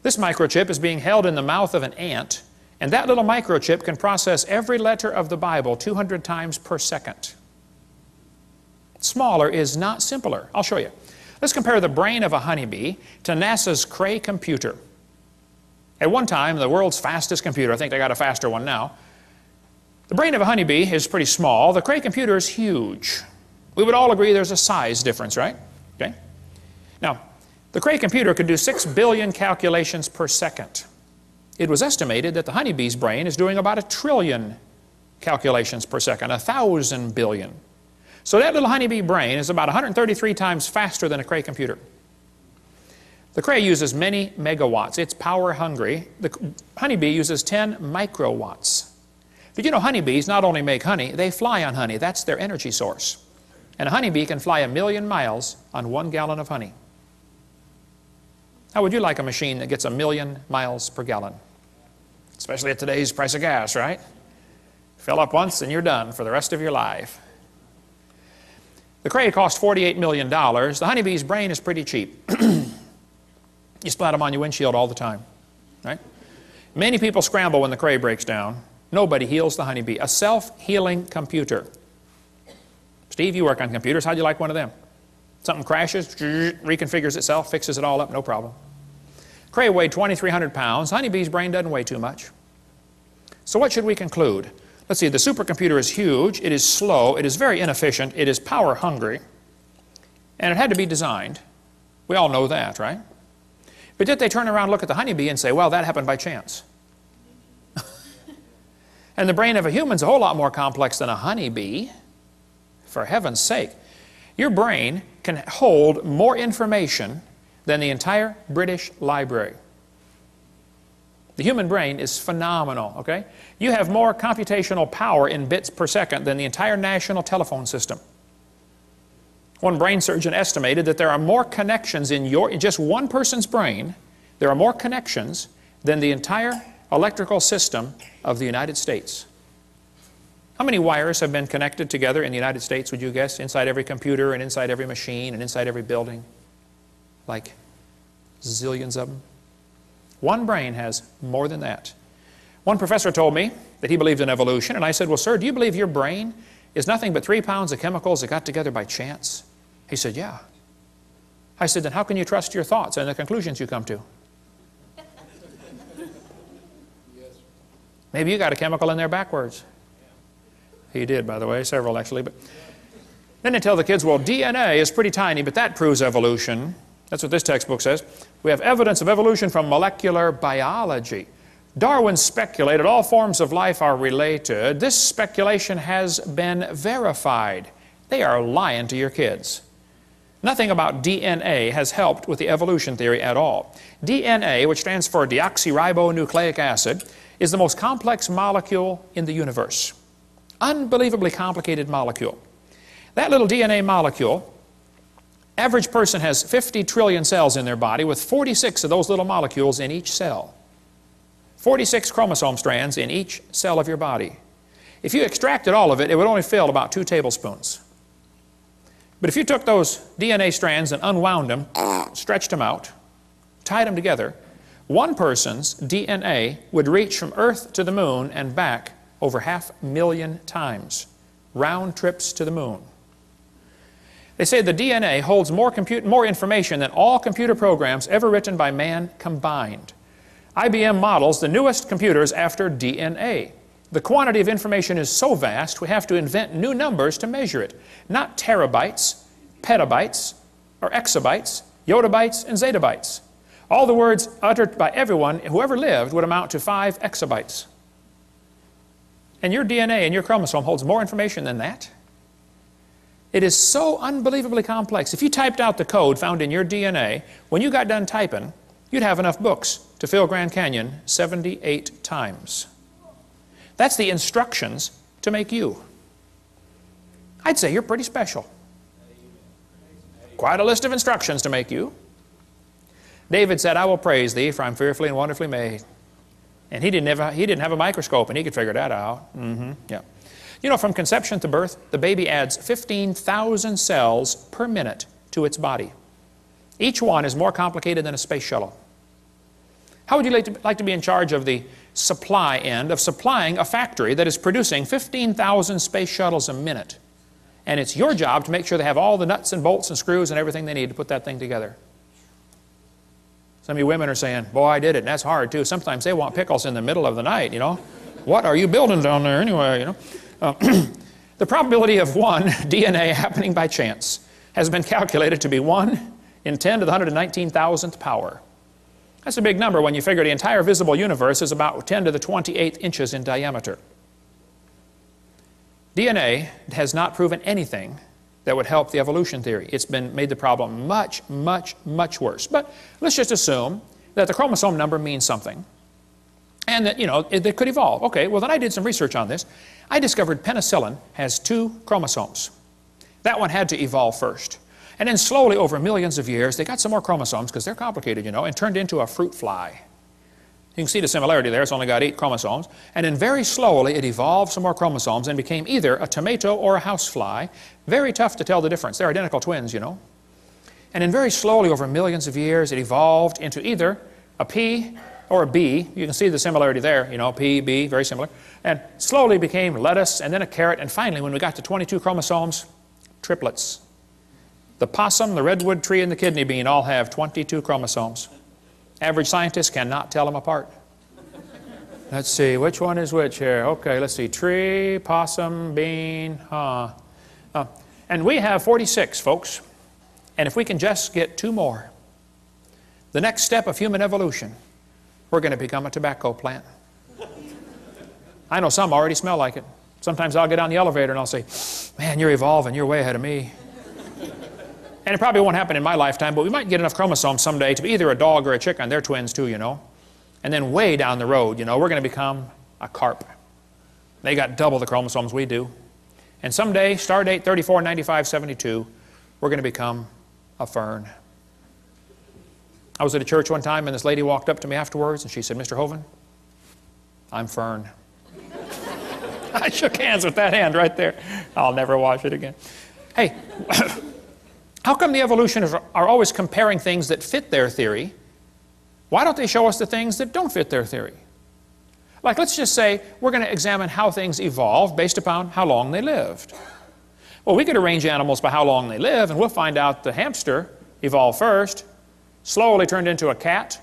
This microchip is being held in the mouth of an ant, and that little microchip can process every letter of the Bible 200 times per second. Smaller is not simpler. I'll show you. Let's compare the brain of a honeybee to NASA's Cray computer. At one time, the world's fastest computer, I think they got a faster one now. The brain of a honeybee is pretty small. The Cray computer is huge. We would all agree there's a size difference, right? Okay. Now, the Cray computer could do 6 billion calculations per second. It was estimated that the honeybee's brain is doing about 1 trillion calculations per second, 1,000 billion. So that little honeybee brain is about 133 times faster than a Cray computer. The Cray uses many megawatts. It's power hungry. The honeybee uses 10 microwatts. Did you know honeybees not only make honey, they fly on honey. That's their energy source. And a honeybee can fly 1,000,000 miles on 1 gallon of honey. How would you like a machine that gets 1,000,000 miles per gallon? Especially at today's price of gas, right? Fill up once and you're done for the rest of your life. The Cray cost $48 million. The honeybee's brain is pretty cheap. You splat them on your windshield all the time, right? Many people scramble when the Cray breaks down. Nobody heals the honeybee. A self-healing computer. Steve, you work on computers. How'd you like one of them? Something crashes, reconfigures itself, fixes it all up, no problem. Cray weighed 2,300 pounds. Honeybee's brain doesn't weigh too much. So what should we conclude? Let's see, the supercomputer is huge, it is slow, it is very inefficient, it is power hungry, and it had to be designed. We all know that, right? But did they turn around and look at the honeybee and say, well, that happened by chance? And the brain of a human is a whole lot more complex than a honeybee. For heaven's sake. Your brain can hold more information than the entire British Library. The human brain is phenomenal, okay? You have more computational power in bits per second than the entire national telephone system. One brain surgeon estimated that there are more connections in just one person's brain, there are more connections than the entire electrical system of the United States. How many wires have been connected together in the United States, would you guess, inside every computer and inside every machine and inside every building? Like zillions of them. One brain has more than that. One professor told me that he believed in evolution, and I said, well, sir, do you believe your brain is nothing but 3 pounds of chemicals that got together by chance? He said, yeah. I said, then how can you trust your thoughts and the conclusions you come to? Maybe you got a chemical in there backwards. He did, by the way, several actually. But then they tell the kids, well, DNA is pretty tiny, but that proves evolution. That's what this textbook says. We have evidence of evolution from molecular biology. Darwin speculated all forms of life are related. This speculation has been verified. They are lying to your kids. Nothing about DNA has helped with the evolution theory at all. DNA, which stands for deoxyribonucleic acid, is the most complex molecule in the universe. Unbelievably complicated molecule. That little DNA molecule, average person has 50 trillion cells in their body with 46 of those little molecules in each cell. 46 chromosome strands in each cell of your body. If you extracted all of it, it would only fill about 2 tablespoons. But if you took those DNA strands and unwound them, stretched them out, tied them together, one person's DNA would reach from Earth to the moon and back over 500,000 times. Round trips to the moon. They say the DNA holds more information than all computer programs ever written by man combined. IBM models the newest computers after DNA. The quantity of information is so vast, we have to invent new numbers to measure it. Not terabytes, petabytes, or exabytes, yottabytes, and zettabytes. All the words uttered by everyone who ever lived would amount to 5 exabytes. And your DNA and your chromosome holds more information than that? It is so unbelievably complex. If you typed out the code found in your DNA, when you got done typing, you'd have enough books to fill Grand Canyon 78 times. That's the instructions to make you. I'd say you're pretty special. Quite a list of instructions to make you. David said, I will praise thee, for I'm fearfully and wonderfully made. And he didn't have a microscope, and he could figure that out. Yeah. You know, from conception to birth, the baby adds 15,000 cells per minute to its body. Each one is more complicated than a space shuttle. How would you like to be in charge of the supply end of supplying a factory that is producing 15,000 space shuttles a minute? And it's your job to make sure they have all the nuts and bolts and screws and everything they need to put that thing together. Some of you women are saying, boy, I did it, and that's hard too. Sometimes they want pickles in the middle of the night, you know. What are you building down there anyway, you know? The probability of one DNA happening by chance has been calculated to be 1 in 10 to the 119,000th power. That's a big number when you figure the entire visible universe is about 10 to the 28th inches in diameter. DNA has not proven anything that would help the evolution theory. It's made the problem much, much, much worse. But let's just assume that the chromosome number means something and that, you know, it could evolve. Okay, well then I did some research on this. I discovered penicillin has 2 chromosomes. That one had to evolve first. And then slowly over millions of years, they got some more chromosomes because they're complicated, you know, and turned into a fruit fly. You can see the similarity there. It's only got 8 chromosomes. And then very slowly it evolved some more chromosomes and became either a tomato or a housefly. Very tough to tell the difference. They're identical twins, you know. And then very slowly over millions of years it evolved into either a pea or a bee. You can see the similarity there, you know, pea, bee, very similar. And slowly became lettuce and then a carrot. And finally, when we got to 22 chromosomes, triplets. The possum, the redwood tree, and the kidney bean all have 22 chromosomes. Average scientists cannot tell them apart. Let's see, which one is which here? Okay, let's see, tree, possum, bean, and we have 46, folks. And if we can just get 2 more, the next step of human evolution, we're going to become a tobacco plant. I know some already smell like it. Sometimes I'll get on the elevator and I'll say, man, you're evolving, you're way ahead of me. And it probably won't happen in my lifetime, but we might get enough chromosomes someday to be either a dog or a chicken. They're twins too, you know. And then way down the road, you know, we're going to become a carp. They got double the chromosomes we do. And someday, star date 349572, we're going to become a fern. I was at a church one time and this lady walked up to me afterwards and she said, Mr. Hovind, I'm fern. I shook hands with that hand right there. I'll never wash it again. Hey, how come the evolutionists are always comparing things that fit their theory? Why don't they show us the things that don't fit their theory? Like, let's just say we're going to examine how things evolved based upon how long they lived. Well, we could arrange animals by how long they live, and we'll find out the hamster evolved first, slowly turned into a cat,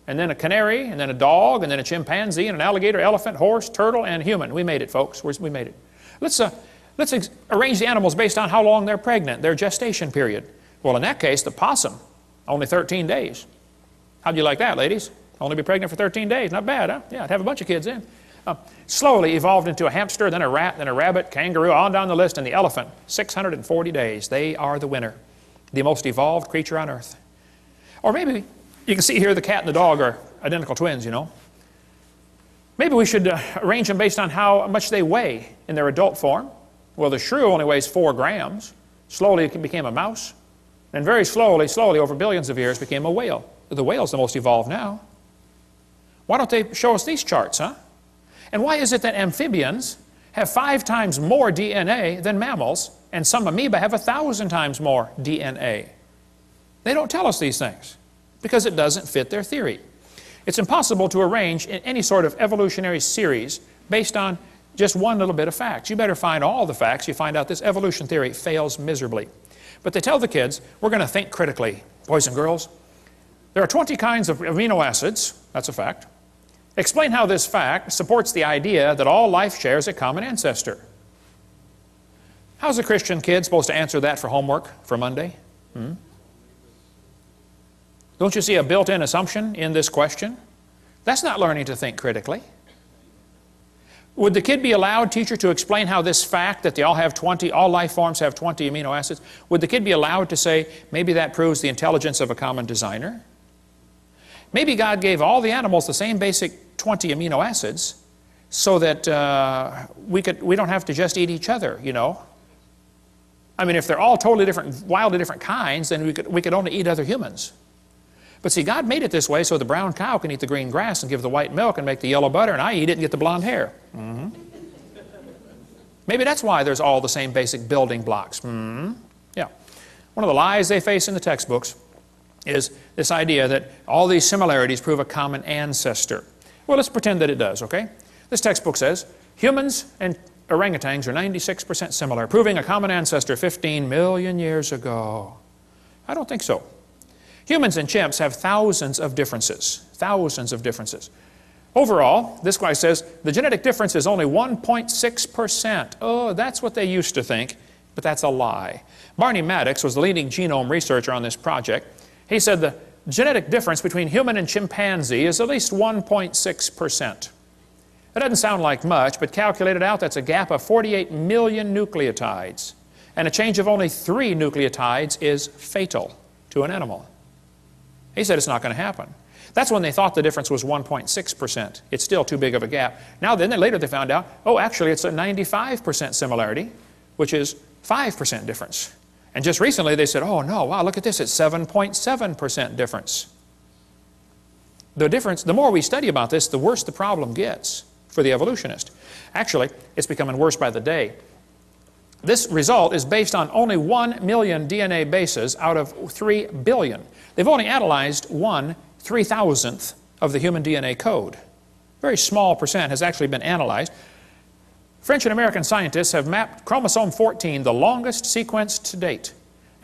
and then a canary, and then a dog, and then a chimpanzee, and an alligator, elephant, horse, turtle, and human. We made it, folks. We made it. Let's arrange the animals based on how long they're pregnant, their gestation period. Well, in that case, the possum, only 13 days. How'd you like that, ladies? Only be pregnant for 13 days. Not bad, huh? Yeah, I'd have a bunch of kids in. Slowly evolved into a hamster, then a rat, then a rabbit, kangaroo, on down the list, and the elephant. 640 days. They are the winner. The most evolved creature on earth. Or maybe, you can see here the cat and the dog are identical twins, you know. Maybe we should arrange them based on how much they weigh in their adult form. Well, the shrew only weighs 4 grams. Slowly it became a mouse. And very slowly, over billions of years, became a whale. The whale's the most evolved now. Why don't they show us these charts, huh? And why is it that amphibians have 5 times more DNA than mammals, and some amoeba have 1,000 times more DNA? They don't tell us these things because it doesn't fit their theory. It's impossible to arrange in any sort of evolutionary series based on just one little bit of facts. You better find all the facts. You find out this evolution theory fails miserably. But they tell the kids, we're going to think critically. Boys and girls, there are 20 kinds of amino acids. That's a fact. Explain how this fact supports the idea that all life shares a common ancestor. How's a Christian kid supposed to answer that for homework for Monday? Don't you see a built-in assumption in this question? That's not learning to think critically. Would the kid be allowed, teacher, to explain how this fact that they all life forms have 20 amino acids, would the kid be allowed to say, maybe that proves the intelligence of a common designer? Maybe God gave all the animals the same basic 20 amino acids so that we don't have to just eat each other, you know. I mean, if they're all totally different, wildly different kinds, then we could only eat other humans. But see, God made it this way so the brown cow can eat the green grass and give the white milk and make the yellow butter, and I eat it and get the blonde hair. Maybe that's why there's all the same basic building blocks. Yeah. One of the lies they face in the textbooks is this idea that all these similarities prove a common ancestor. Well, let's pretend that it does, okay? This textbook says humans and orangutans are 96% similar, proving a common ancestor 15 million years ago. I don't think so. Humans and chimps have thousands of differences. Thousands of differences. Overall, this guy says the genetic difference is only 1.6%. Oh, that's what they used to think, but that's a lie. Barney Maddox was the leading genome researcher on this project. He said the genetic difference between human and chimpanzee is at least 1.6%. That doesn't sound like much, but calculated out, that's a gap of 48 million nucleotides. And a change of only 3 nucleotides is fatal to an animal. He said it's not going to happen. That's when they thought the difference was 1.6%. It's still too big of a gap. Now then, later they found out, oh, actually it's a 95% similarity, which is 5% difference. And just recently they said, oh no, wow, look at this, it's 7.7% difference. The more we study about this, the worse the problem gets for the evolutionist. Actually, it's becoming worse by the day. This result is based on only 1 million DNA bases out of 3 billion. They've only analyzed 1/3000th of the human DNA code. Very small percent has actually been analyzed. French and American scientists have mapped chromosome 14, the longest sequence to date.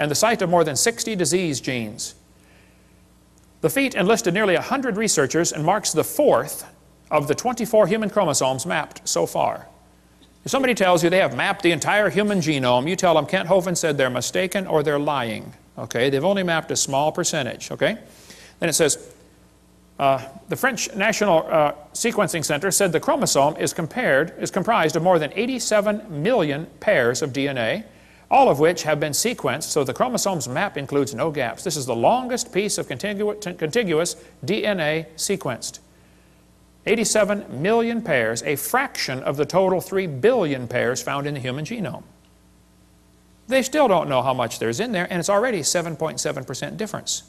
and the site of more than 60 disease genes. The feat enlisted nearly 100 researchers and marks the 4th of the 24 human chromosomes mapped so far. If somebody tells you they have mapped the entire human genome, you tell them Kent Hovind said they're mistaken or they're lying. Okay, they've only mapped a small percentage. Okay, then it says the French National Sequencing Center said the chromosome is comprised of more than 87 million pairs of DNA, all of which have been sequenced, so the chromosome's map includes no gaps. This is the longest piece of contiguous DNA sequenced. 87 million pairs, a fraction of the total 3 billion pairs found in the human genome. They still don't know how much there's in there, and it's already 7.7% difference.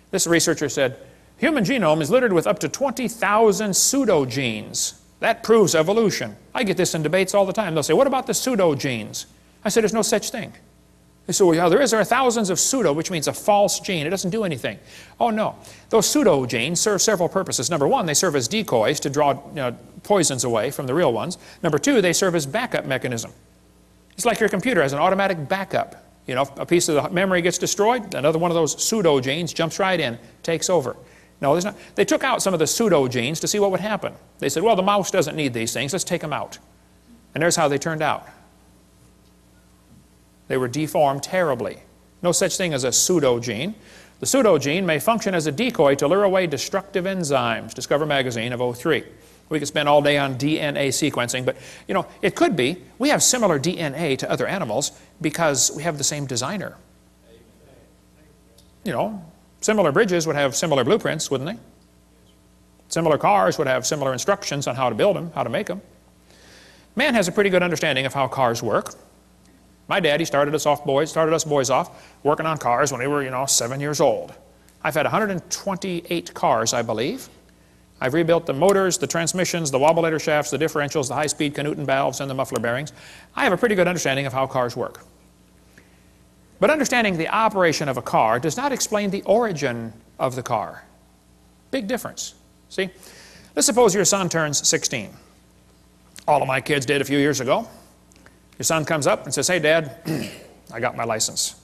This researcher said, human genome is littered with up to 20,000 pseudogenes. That proves evolution. I get this in debates all the time. They'll say, what about the pseudogenes? I said, there's no such thing. They said, well, yeah, there are thousands of pseudo, which means a false gene. It doesn't do anything. Oh, no. Those pseudogenes serve several purposes. Number one, they serve as decoys to draw poisons away from the real ones. Number two, they serve as backup mechanism. It's like your computer has an automatic backup. You know, a piece of the memory gets destroyed, another one of those pseudogenes jumps right in, takes over. No, there's not. They took out some of the pseudogenes to see what would happen. They said, well, the mouse doesn't need these things. Let's take them out. And there's how they turned out. They were deformed terribly. No such thing as a pseudogene. The pseudogene may function as a decoy to lure away destructive enzymes. Discover magazine of '03. We could spend all day on DNA sequencing, but you know, it could be. We have similar DNA to other animals because we have the same designer. You know, similar bridges would have similar blueprints, wouldn't they? Similar cars would have similar instructions on how to build them, how to make them. Man has a pretty good understanding of how cars work. My daddy started us boys off working on cars when we were, 7 years old. I've had 128 cars, I believe. I've rebuilt the motors, the transmissions, the wobbleator shafts, the differentials, the high-speed Canuten valves, and the muffler bearings. I have a pretty good understanding of how cars work. But understanding the operation of a car does not explain the origin of the car. Big difference. See? Let's suppose your son turns 16. All of my kids did a few years ago. Your son comes up and says, hey, Dad, I got my license.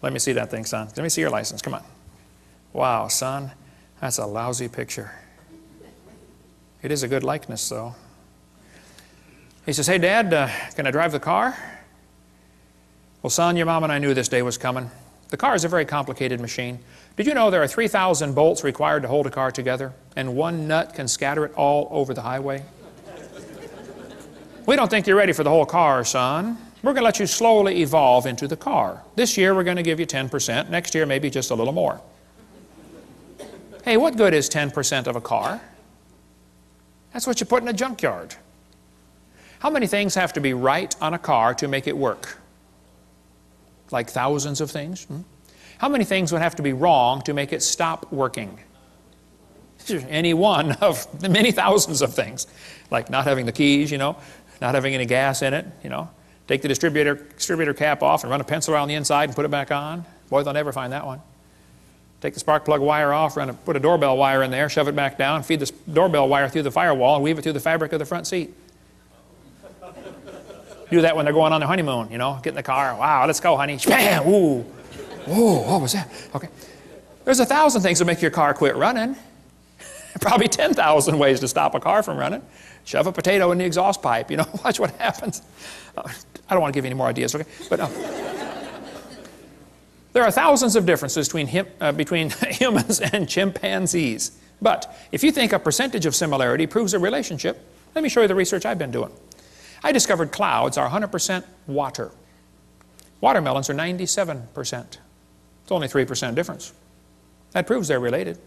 Let me see that thing, son. Let me see your license. Come on. Wow, son, that's a lousy picture. It is a good likeness, though. He says, hey, Dad, can I drive the car? Well, son, your mom and I knew this day was coming. The car is a very complicated machine. Did you know there are 3,000 bolts required to hold a car together, and one nut can scatter it all over the highway? We don't think you're ready for the whole car, son. We're going to let you slowly evolve into the car. This year, we're going to give you 10%. Next year, maybe just a little more. Hey, what good is 10% of a car? That's what you put in a junkyard. How many things have to be right on a car to make it work? Like thousands of things? How many things would have to be wrong to make it stop working? Any one of the many thousands of things. Like not having the keys, not having any gas in it, Take the distributor cap off and run a pencil around the inside and put it back on. Boy, they'll never find that one. Take the spark plug wire off, put a doorbell wire in there, shove it back down, feed the doorbell wire through the firewall, and weave it through the fabric of the front seat. Do that when they're going on their honeymoon, get in the car. Wow, let's go, honey. Bam! Ooh. Ooh, what was that? Okay. There's 1,000 things that make your car quit running. Probably 10,000 ways to stop a car from running. Shove a potato in the exhaust pipe, watch what happens. I don't want to give you any more ideas, okay? But there are thousands of differences between humans and chimpanzees. But if you think a percentage of similarity proves a relationship, let me show you the research I've been doing. I discovered clouds are 100% water. Watermelons are 97%. It's only 3% difference. That proves they're related.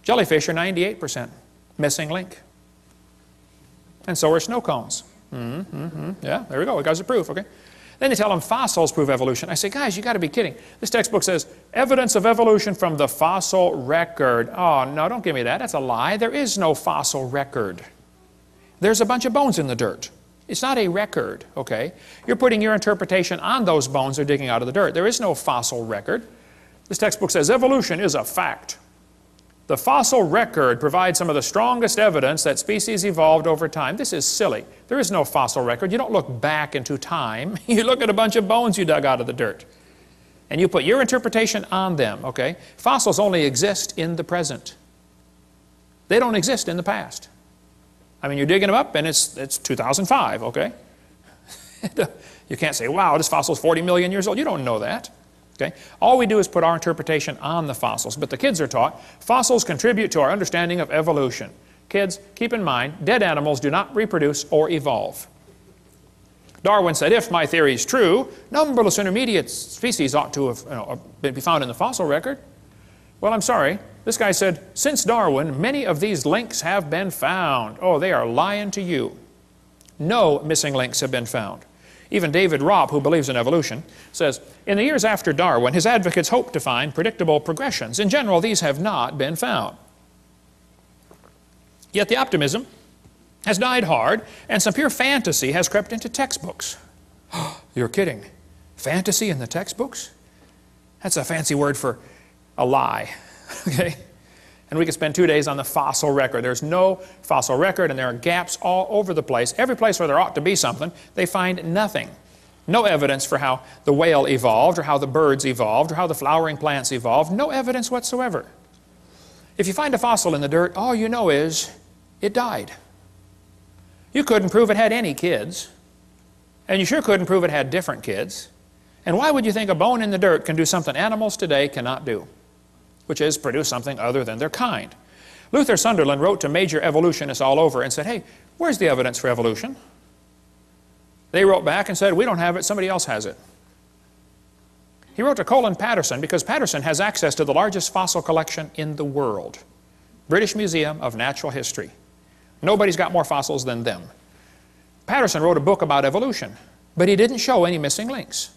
Jellyfish are 98%. Missing link. And so are snow cones. Yeah, there we go. We got the proof, okay? Then they tell them fossils prove evolution. I say, guys, you got to be kidding. This textbook says, evidence of evolution from the fossil record. Oh, no, don't give me that. That's a lie. There is no fossil record. There's a bunch of bones in the dirt. It's not a record, okay? You're putting your interpretation on those bones they're digging out of the dirt. There is no fossil record. This textbook says evolution is a fact. The fossil record provides some of the strongest evidence that species evolved over time. This is silly. There is no fossil record. You don't look back into time. You look at a bunch of bones you dug out of the dirt. And you put your interpretation on them, okay? Fossils only exist in the present. They don't exist in the past. I mean, you're digging them up and it's 2005, okay? You can't say, wow, this fossil is 40 million years old. You don't know that. Okay? All we do is put our interpretation on the fossils. But the kids are taught fossils contribute to our understanding of evolution. Kids, keep in mind, dead animals do not reproduce or evolve. Darwin said, if my theory is true, numberless intermediate species ought to have be found in the fossil record. Well, I'm sorry. This guy said, since Darwin, many of these links have been found. Oh, they are lying to you. No missing links have been found. Even David Robb, who believes in evolution, says, in the years after Darwin, his advocates hoped to find predictable progressions. In general, these have not been found. Yet the optimism has died hard, and some pure fantasy has crept into textbooks. You're kidding. Fantasy in the textbooks? That's a fancy word for a lie. Okay? And we could spend 2 days on the fossil record. There's no fossil record, and there are gaps all over the place. Every place where there ought to be something, they find nothing. No evidence for how the whale evolved, or how the birds evolved, or how the flowering plants evolved. No evidence whatsoever. If you find a fossil in the dirt, all you know is it died. You couldn't prove it had any kids, and you sure couldn't prove it had different kids. And why would you think a bone in the dirt can do something animals today cannot do? Which is produce something other than their kind. Luther Sunderland wrote to major evolutionists all over and said, hey, where's the evidence for evolution? They wrote back and said, we don't have it, somebody else has it. He wrote to Colin Patterson because Patterson has access to the largest fossil collection in the world. British Museum of Natural History. Nobody's got more fossils than them. Patterson wrote a book about evolution, but he didn't show any missing links.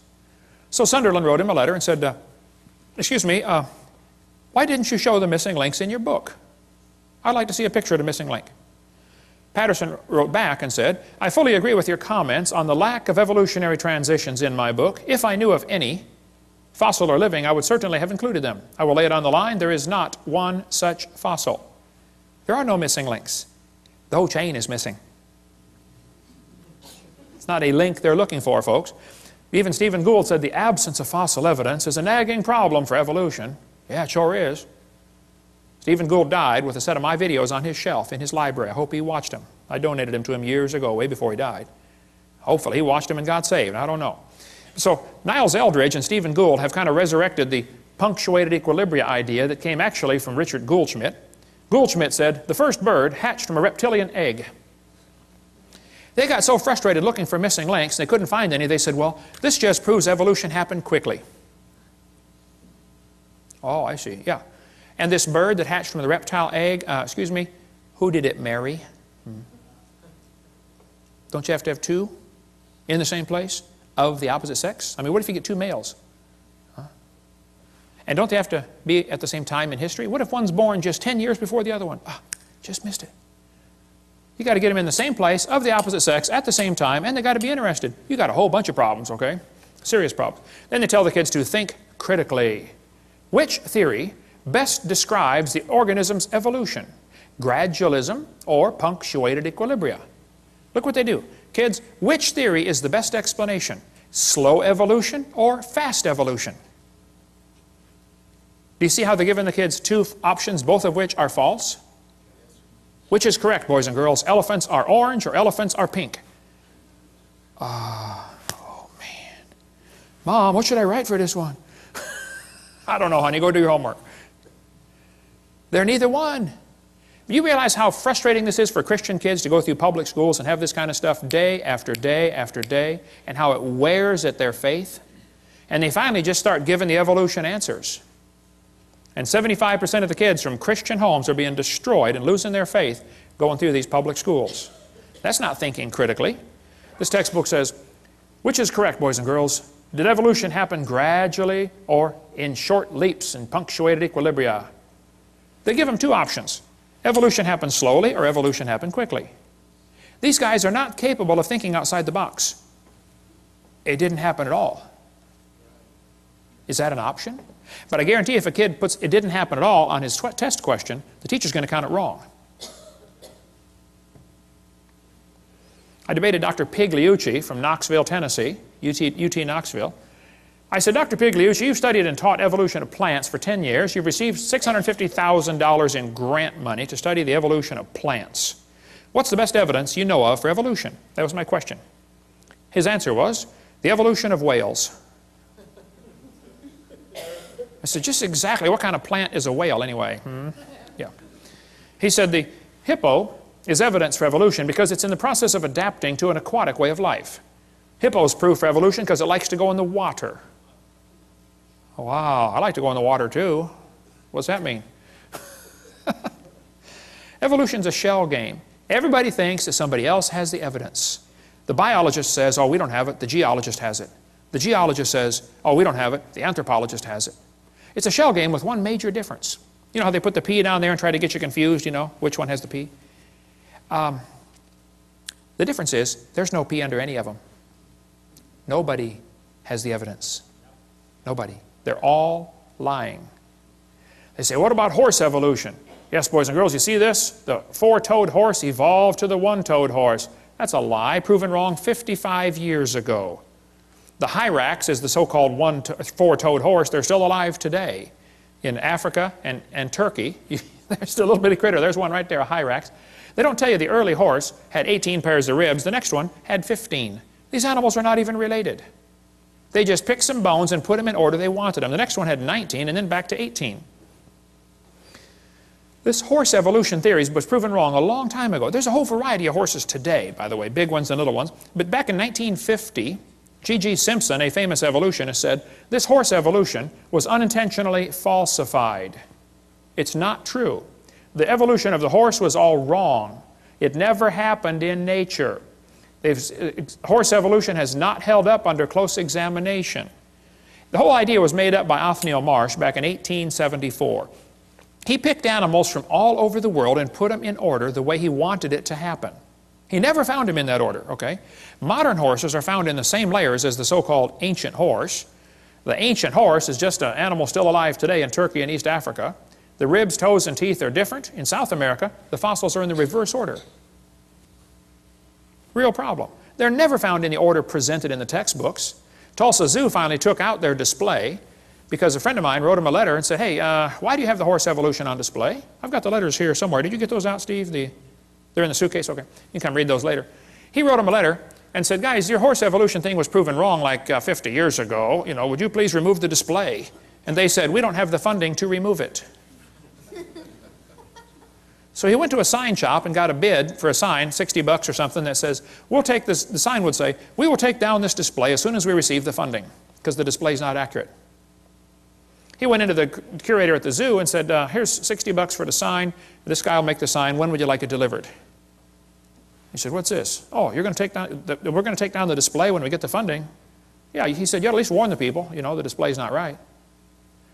So Sunderland wrote him a letter and said, excuse me, why didn't you show the missing links in your book? I'd like to see a picture of the missing link. Patterson wrote back and said, I fully agree with your comments on the lack of evolutionary transitions in my book. If I knew of any, fossil or living, I would certainly have included them. I will lay it on the line. There is not one such fossil. There are no missing links. The whole chain is missing. It's not a link they're looking for, folks. Even Stephen Gould said the absence of fossil evidence is a nagging problem for evolution. Yeah, it sure is. Stephen Gould died with a set of my videos on his shelf in his library. I hope he watched them. I donated them to him years ago, way before he died. Hopefully he watched them and got saved. I don't know. So Niles Eldridge and Stephen Gould have kind of resurrected the punctuated equilibria idea that came actually from Richard Goldschmidt. Goldschmidt said, the first bird hatched from a reptilian egg. They got so frustrated looking for missing links, they couldn't find any. They said, well, this just proves evolution happened quickly. Oh, I see, yeah. And this bird that hatched from the reptile egg, excuse me, who did it marry? Don't you have to have two in the same place of the opposite sex? I mean, what if you get two males? Huh? And don't they have to be at the same time in history? What if one's born just 10 years before the other one? Ah, just missed it. You got to get them in the same place of the opposite sex at the same time, and they got to be interested. You got a whole bunch of problems, okay? Serious problems. Then they tell the kids to think critically. Which theory best describes the organism's evolution? Gradualism or punctuated equilibria? Look what they do. Kids, which theory is the best explanation? Slow evolution or fast evolution? Do you see how they're giving the kids two options, both of which are false? Which is correct, boys and girls? Elephants are orange or elephants are pink? Oh, man. Mom, what should I write for this one? I don't know, honey. Go do your homework. They're neither one. You realize how frustrating this is for Christian kids to go through public schools and have this kind of stuff day after day after day, and how it wears at their faith? And they finally just start giving the evolution answers. And 75% of the kids from Christian homes are being destroyed and losing their faith going through these public schools. That's not thinking critically. This textbook says, which is correct, boys and girls? Did evolution happen gradually or in short leaps and punctuated equilibria? They give them two options. Evolution happened slowly or evolution happened quickly. These guys are not capable of thinking outside the box. It didn't happen at all. Is that an option? But I guarantee if a kid puts it didn't happen at all on his test question, the teacher's going to count it wrong. I debated Dr. Pigliucci from Knoxville, Tennessee, UT Knoxville. I said, Dr. Pigliucci, you've studied and taught evolution of plants for 10 years. You've received $650,000 in grant money to study the evolution of plants. What's the best evidence you know of for evolution? That was my question. His answer was, the evolution of whales. I said, just exactly what kind of plant is a whale anyway? Yeah. He said, the hippo is evidence for evolution because it's in the process of adapting to an aquatic way of life. Hippo is proof for evolution because it likes to go in the water. Oh, wow, I like to go in the water too. What's that mean? Evolution's a shell game. Everybody thinks that somebody else has the evidence. The biologist says, oh, we don't have it. The geologist has it. The geologist says, oh, we don't have it. The anthropologist has it. It's a shell game with one major difference. You know how they put the P down there and try to get you confused, you know, which one has the P? The difference is there's no P under any of them. Nobody has the evidence. Nobody. They're all lying. They say, what about horse evolution? Yes, boys and girls, you see this? The four-toed horse evolved to the one-toed horse. That's a lie, proven wrong 55 years ago. The hyrax is the so-called four-toed horse. They're still alive today in Africa and Turkey. There's still a little bitty critter. There's one right there, a hyrax. They don't tell you the early horse had 18 pairs of ribs. The next one had 15. These animals are not even related. They just picked some bones and put them in order they wanted them. The next one had 19 and then back to 18. This horse evolution theory was proven wrong a long time ago. There's a whole variety of horses today, by the way, big ones and little ones. But back in 1950, G.G. Simpson, a famous evolutionist, said, this horse evolution was unintentionally falsified. It's not true. The evolution of the horse was all wrong. It never happened in nature. Horse evolution has not held up under close examination. The whole idea was made up by Othniel Marsh back in 1874. He picked animals from all over the world and put them in order the way he wanted it to happen. He never found them in that order, okay? Modern horses are found in the same layers as the so-called ancient horse. The ancient horse is just an animal still alive today in Turkey and East Africa. The ribs, toes, and teeth are different. In South America, the fossils are in the reverse order. Real problem. They're never found in the order presented in the textbooks. Tulsa Zoo finally took out their display because a friend of mine wrote him a letter and said, hey, why do you have the horse evolution on display? I've got the letters here somewhere. Did you get those out, Steve? They're in the suitcase? Okay. You can come read those later. He wrote him a letter and said, guys, your horse evolution thing was proven wrong like 50 years ago. You know, would you please remove the display? And they said, we don't have the funding to remove it. So he went to a sign shop and got a bid for a sign, $60 or something, that says, we'll take this, the sign would say, we will take down this display as soon as we receive the funding, because the display is not accurate. He went into the curator at the zoo and said, here's $60 for the sign. This guy will make the sign. When would you like it delivered? He said, what's this? Oh, you're going to take down, we're going to take down the display when we get the funding. Yeah, he said, you ought to at least warn the people, you know, the display's not right.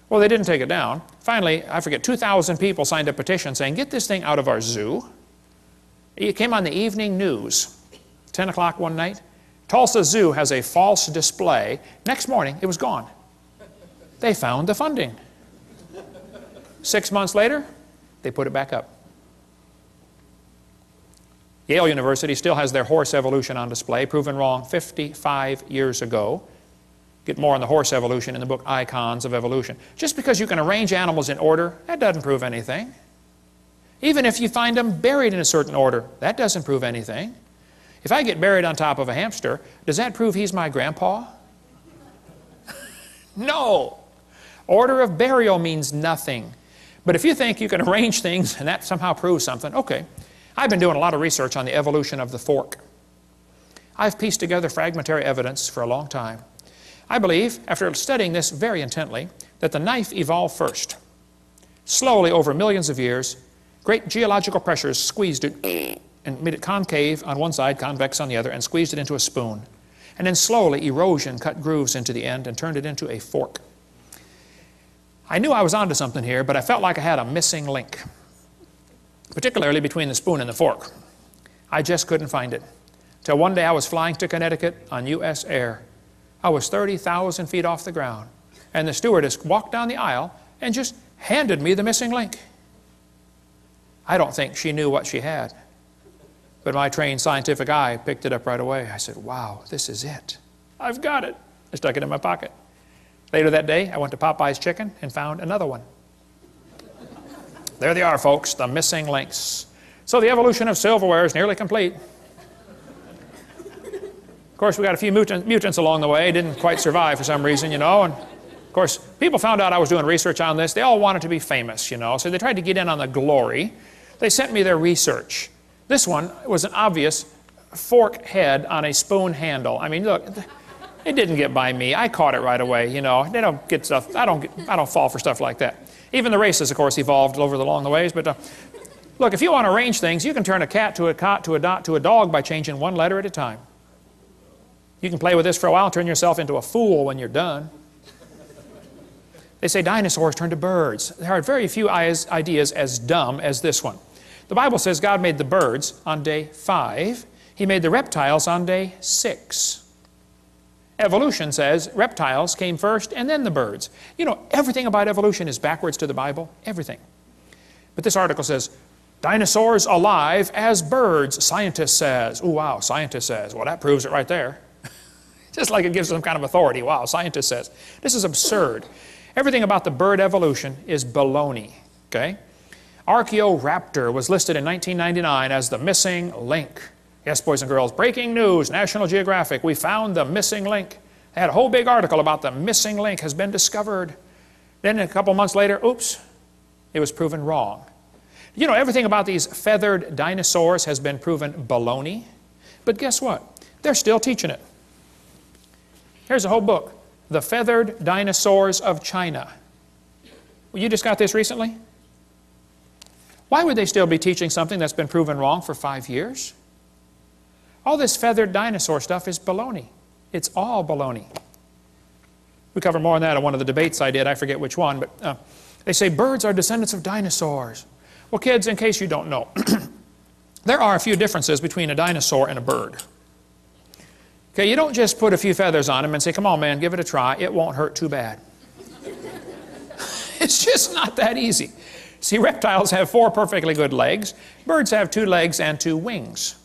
Well, they didn't take it down. Finally, I forget, 2,000 people signed a petition saying, get this thing out of our zoo. It came on the evening news, 10 o'clock one night. Tulsa Zoo has a false display. Next morning, it was gone. They found the funding. 6 months later, they put it back up. Yale University still has their horse evolution on display, proven wrong 55 years ago. Get more on the horse evolution in the book Icons of Evolution. Just because you can arrange animals in order, that doesn't prove anything. Even if you find them buried in a certain order, that doesn't prove anything. If I get buried on top of a hamster, does that prove he's my grandpa? No. Order of burial means nothing. But if you think you can arrange things and that somehow proves something, okay. I've been doing a lot of research on the evolution of the fork. I've pieced together fragmentary evidence for a long time. I believe, after studying this very intently, that the knife evolved first. Slowly, over millions of years, great geological pressures squeezed it and made it concave on one side, convex on the other, and squeezed it into a spoon. And then slowly, erosion cut grooves into the end and turned it into a fork. I knew I was onto something here, but I felt like I had a missing link, particularly between the spoon and the fork. I just couldn't find it. Till one day I was flying to Connecticut on U.S. Air. I was 30,000 feet off the ground. and the stewardess walked down the aisle and just handed me the missing link. I don't think she knew what she had, but my trained scientific eye picked it up right away. I said, wow, this is it. I've got it. I stuck it in my pocket. Later that day, I went to Popeye's Chicken and found another one. There they are, folks, the missing links. So the evolution of silverware is nearly complete. Of course, we got a few mutants along the way. Didn't quite survive for some reason, you know. And of course, people found out I was doing research on this. They all wanted to be famous, you know, so they tried to get in on the glory. They sent me their research. This one was an obvious fork head on a spoon handle. I mean, look, it didn't get by me. I caught it right away, you know. They don't get stuff. I don't fall for stuff like that. Even the races, of course, evolved over along the ways. But look, if you want to arrange things, you can turn a cat to a cot to a dot to a dog by changing one letter at a time. You can play with this for a while, turn yourself into a fool when you're done. They say dinosaurs turned to birds. There are very few ideas as dumb as this one. The Bible says God made the birds on day 5. He made the reptiles on day 6. Evolution says reptiles came first and then the birds. You know, everything about evolution is backwards to the Bible. Everything. But this article says, dinosaurs alive as birds, scientist says. Ooh, wow, scientist says. Well, that proves it right there. Just like it gives some kind of authority. Wow, scientist says. This is absurd. Everything about the bird evolution is baloney. Okay? Archaeoraptor was listed in 1999 as the missing link. Yes, boys and girls, breaking news, National Geographic, we found the missing link. They had a whole big article about the missing link has been discovered. Then a couple months later, oops, it was proven wrong. You know, everything about these feathered dinosaurs has been proven baloney. But guess what? They're still teaching it. Here's a whole book, The Feathered Dinosaurs of China. Well, you just got this recently? Why would they still be teaching something that's been proven wrong for 5 years? All this feathered dinosaur stuff is baloney. It's all baloney. We covered more on that in one of the debates I did. I forget which one, but they say birds are descendants of dinosaurs. Well, kids, in case you don't know, there are a few differences between a dinosaur and a bird. Okay, you don't just put a few feathers on them and say, come on, man, give it a try. It won't hurt too bad. It's just not that easy. See, reptiles have 4 perfectly good legs. Birds have 2 legs and 2 wings.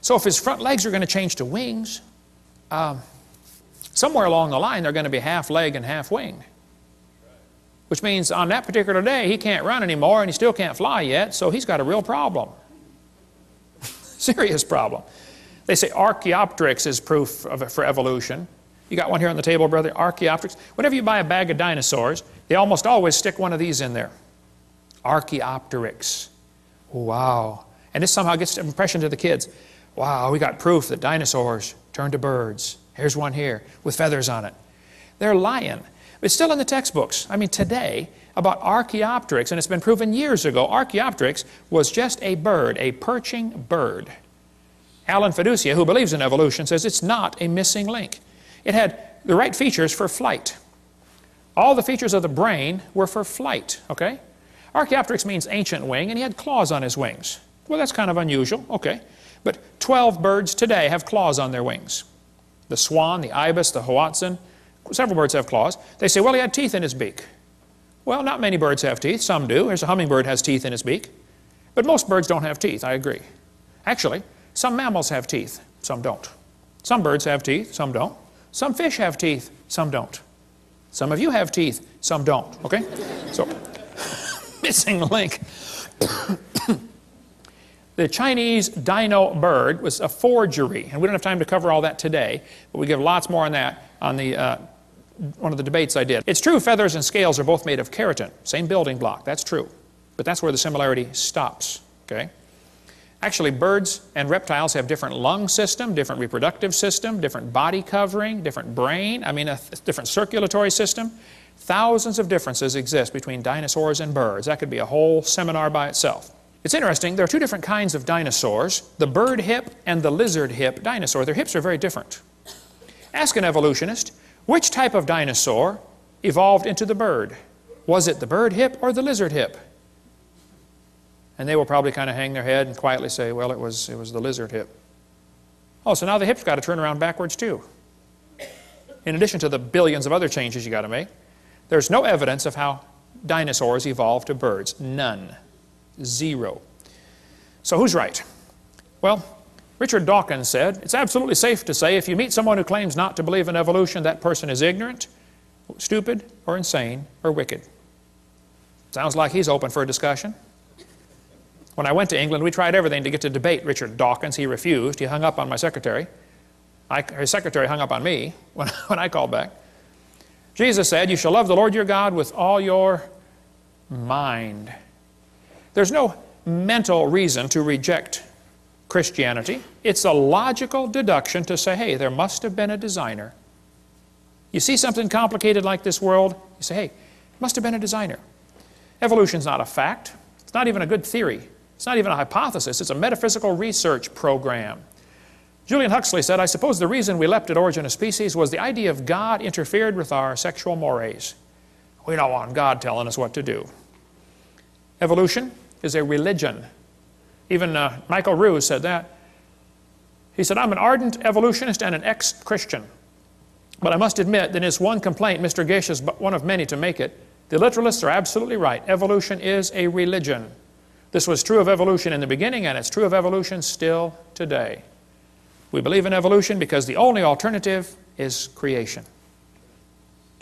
So if his front legs are going to change to wings, somewhere along the line they're going to be half leg and half wing. Which means on that particular day he can't run anymore and he still can't fly yet, so he's got a real problem. Serious problem. They say Archaeopteryx is proof for evolution. You got one here on the table, brother? Archaeopteryx. Whenever you buy a bag of dinosaurs, they almost always stick one of these in there. Archaeopteryx. Wow. And this somehow gets an impression to the kids. Wow, we got proof that dinosaurs turned to birds. Here's one here with feathers on it. They're lying. It's still in the textbooks. I mean, today, about Archaeopteryx, and it's been proven years ago, Archaeopteryx was just a bird, a perching bird. Alan Fiducia, who believes in evolution, says it's not a missing link. It had the right features for flight. All the features of the brain were for flight, okay? Archaeopteryx means ancient wing, and he had claws on his wings. Well, that's kind of unusual, okay. But 12 birds today have claws on their wings. The swan, the ibis, the hoatzin, several birds have claws. They say, well, he had teeth in his beak. Well, not many birds have teeth. Some do. There's a hummingbird has teeth in his beak. But most birds don't have teeth, I agree. Actually, some mammals have teeth, some don't. Some birds have teeth, some don't. Some fish have teeth, some don't. Some of you have teeth, some don't, okay? So, missing link. The Chinese dino bird was a forgery, and we don't have time to cover all that today, but we give lots more on that on the, one of the debates I did. It's true feathers and scales are both made of keratin, same building block, that's true. But that's where the similarity stops, okay? Actually, birds and reptiles have different lung system, different reproductive system, different body covering, different brain, I mean a different circulatory system. Thousands of differences exist between dinosaurs and birds. That could be a whole seminar by itself. It's interesting, there are 2 different kinds of dinosaurs, the bird hip and the lizard hip dinosaur. Their hips are very different. Ask an evolutionist, which type of dinosaur evolved into the bird? Was it the bird hip or the lizard hip? And they will probably kind of hang their head and quietly say, well, it was the lizard hip. Oh, so now the hip's got to turn around backwards too. in addition to the billions of other changes you got to make, there's no evidence of how dinosaurs evolved to birds. None. Zero. So who's right? Well, Richard Dawkins said, it's absolutely safe to say if you meet someone who claims not to believe in evolution, that person is ignorant, stupid, or insane, or wicked. Sounds like he's open for a discussion. When I went to England, we tried everything to get to debate Richard Dawkins. He refused. He hung up on my secretary. His secretary hung up on me when I called back. Jesus said, you shall love the Lord your God with all your mind. There's no mental reason to reject Christianity. It's a logical deduction to say, hey, there must have been a designer. You see something complicated like this world, you say, hey, must have been a designer. Evolution's not a fact. It's not even a good theory. It's not even a hypothesis. It's a metaphysical research program. Julian Huxley said, I suppose the reason we leapt at origin of species was the idea of God interfered with our sexual mores. We don't want God telling us what to do. Evolution is a religion. Even Michael Ruse said that. He said, I'm an ardent evolutionist and an ex-Christian. But I must admit that it's one complaint, Mr. Gish is but one of many to make it. The literalists are absolutely right. Evolution is a religion. This was true of evolution in the beginning, and it's true of evolution still today. We believe in evolution because the only alternative is creation.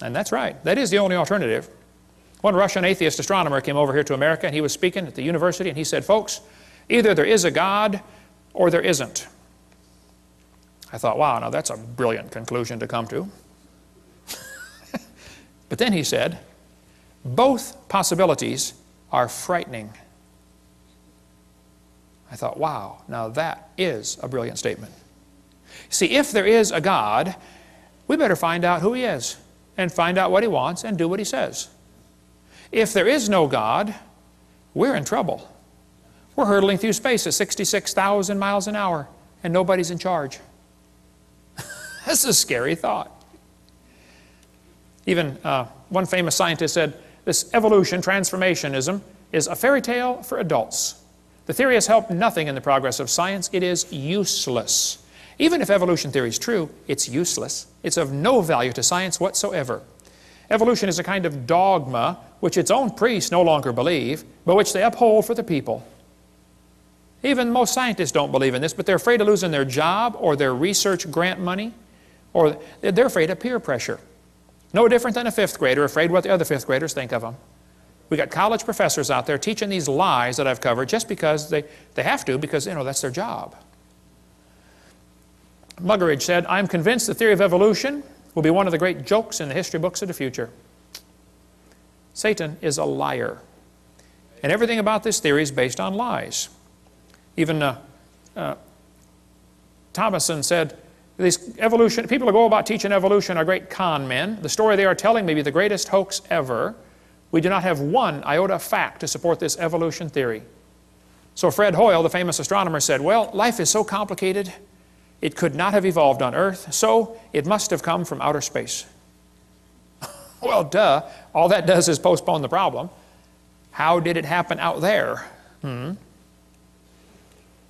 And that's right. That is the only alternative. One Russian atheist astronomer came over here to America, and he was speaking at the university, and he said, folks, either there is a God or there isn't. I thought, wow, now that's a brilliant conclusion to come to. But then he said, both possibilities are frightening. I thought, wow, now that is a brilliant statement. See, if there is a God, we better find out who He is and find out what He wants and do what He says. If there is no God, we're in trouble. We're hurtling through space at 66,000 miles an hour and nobody's in charge. That's a scary thought. Even one famous scientist said, this evolution, transformationism, is a fairy tale for adults. The theory has helped nothing in the progress of science. It is useless. Even if evolution theory is true, it's useless. It's of no value to science whatsoever. Evolution is a kind of dogma which its own priests no longer believe, but which they uphold for the people. Even most scientists don't believe in this, but they're afraid of losing their job or their research grant money, or they're afraid of peer pressure. No different than a fifth grader afraid what the other fifth graders think of them. We got college professors out there teaching these lies that I've covered just because they have to, because that's their job. Muggeridge said, I'm convinced the theory of evolution will be one of the great jokes in the history books of the future. Satan is a liar. And everything about this theory is based on lies. Even Thomason said, these people who go about teaching evolution are great con men. The story they are telling may be the greatest hoax ever. We do not have one iota of fact to support this evolution theory. So Fred Hoyle, the famous astronomer, said, well, life is so complicated, it could not have evolved on Earth, so it must have come from outer space. Well, duh. All that does is postpone the problem. How did it happen out there?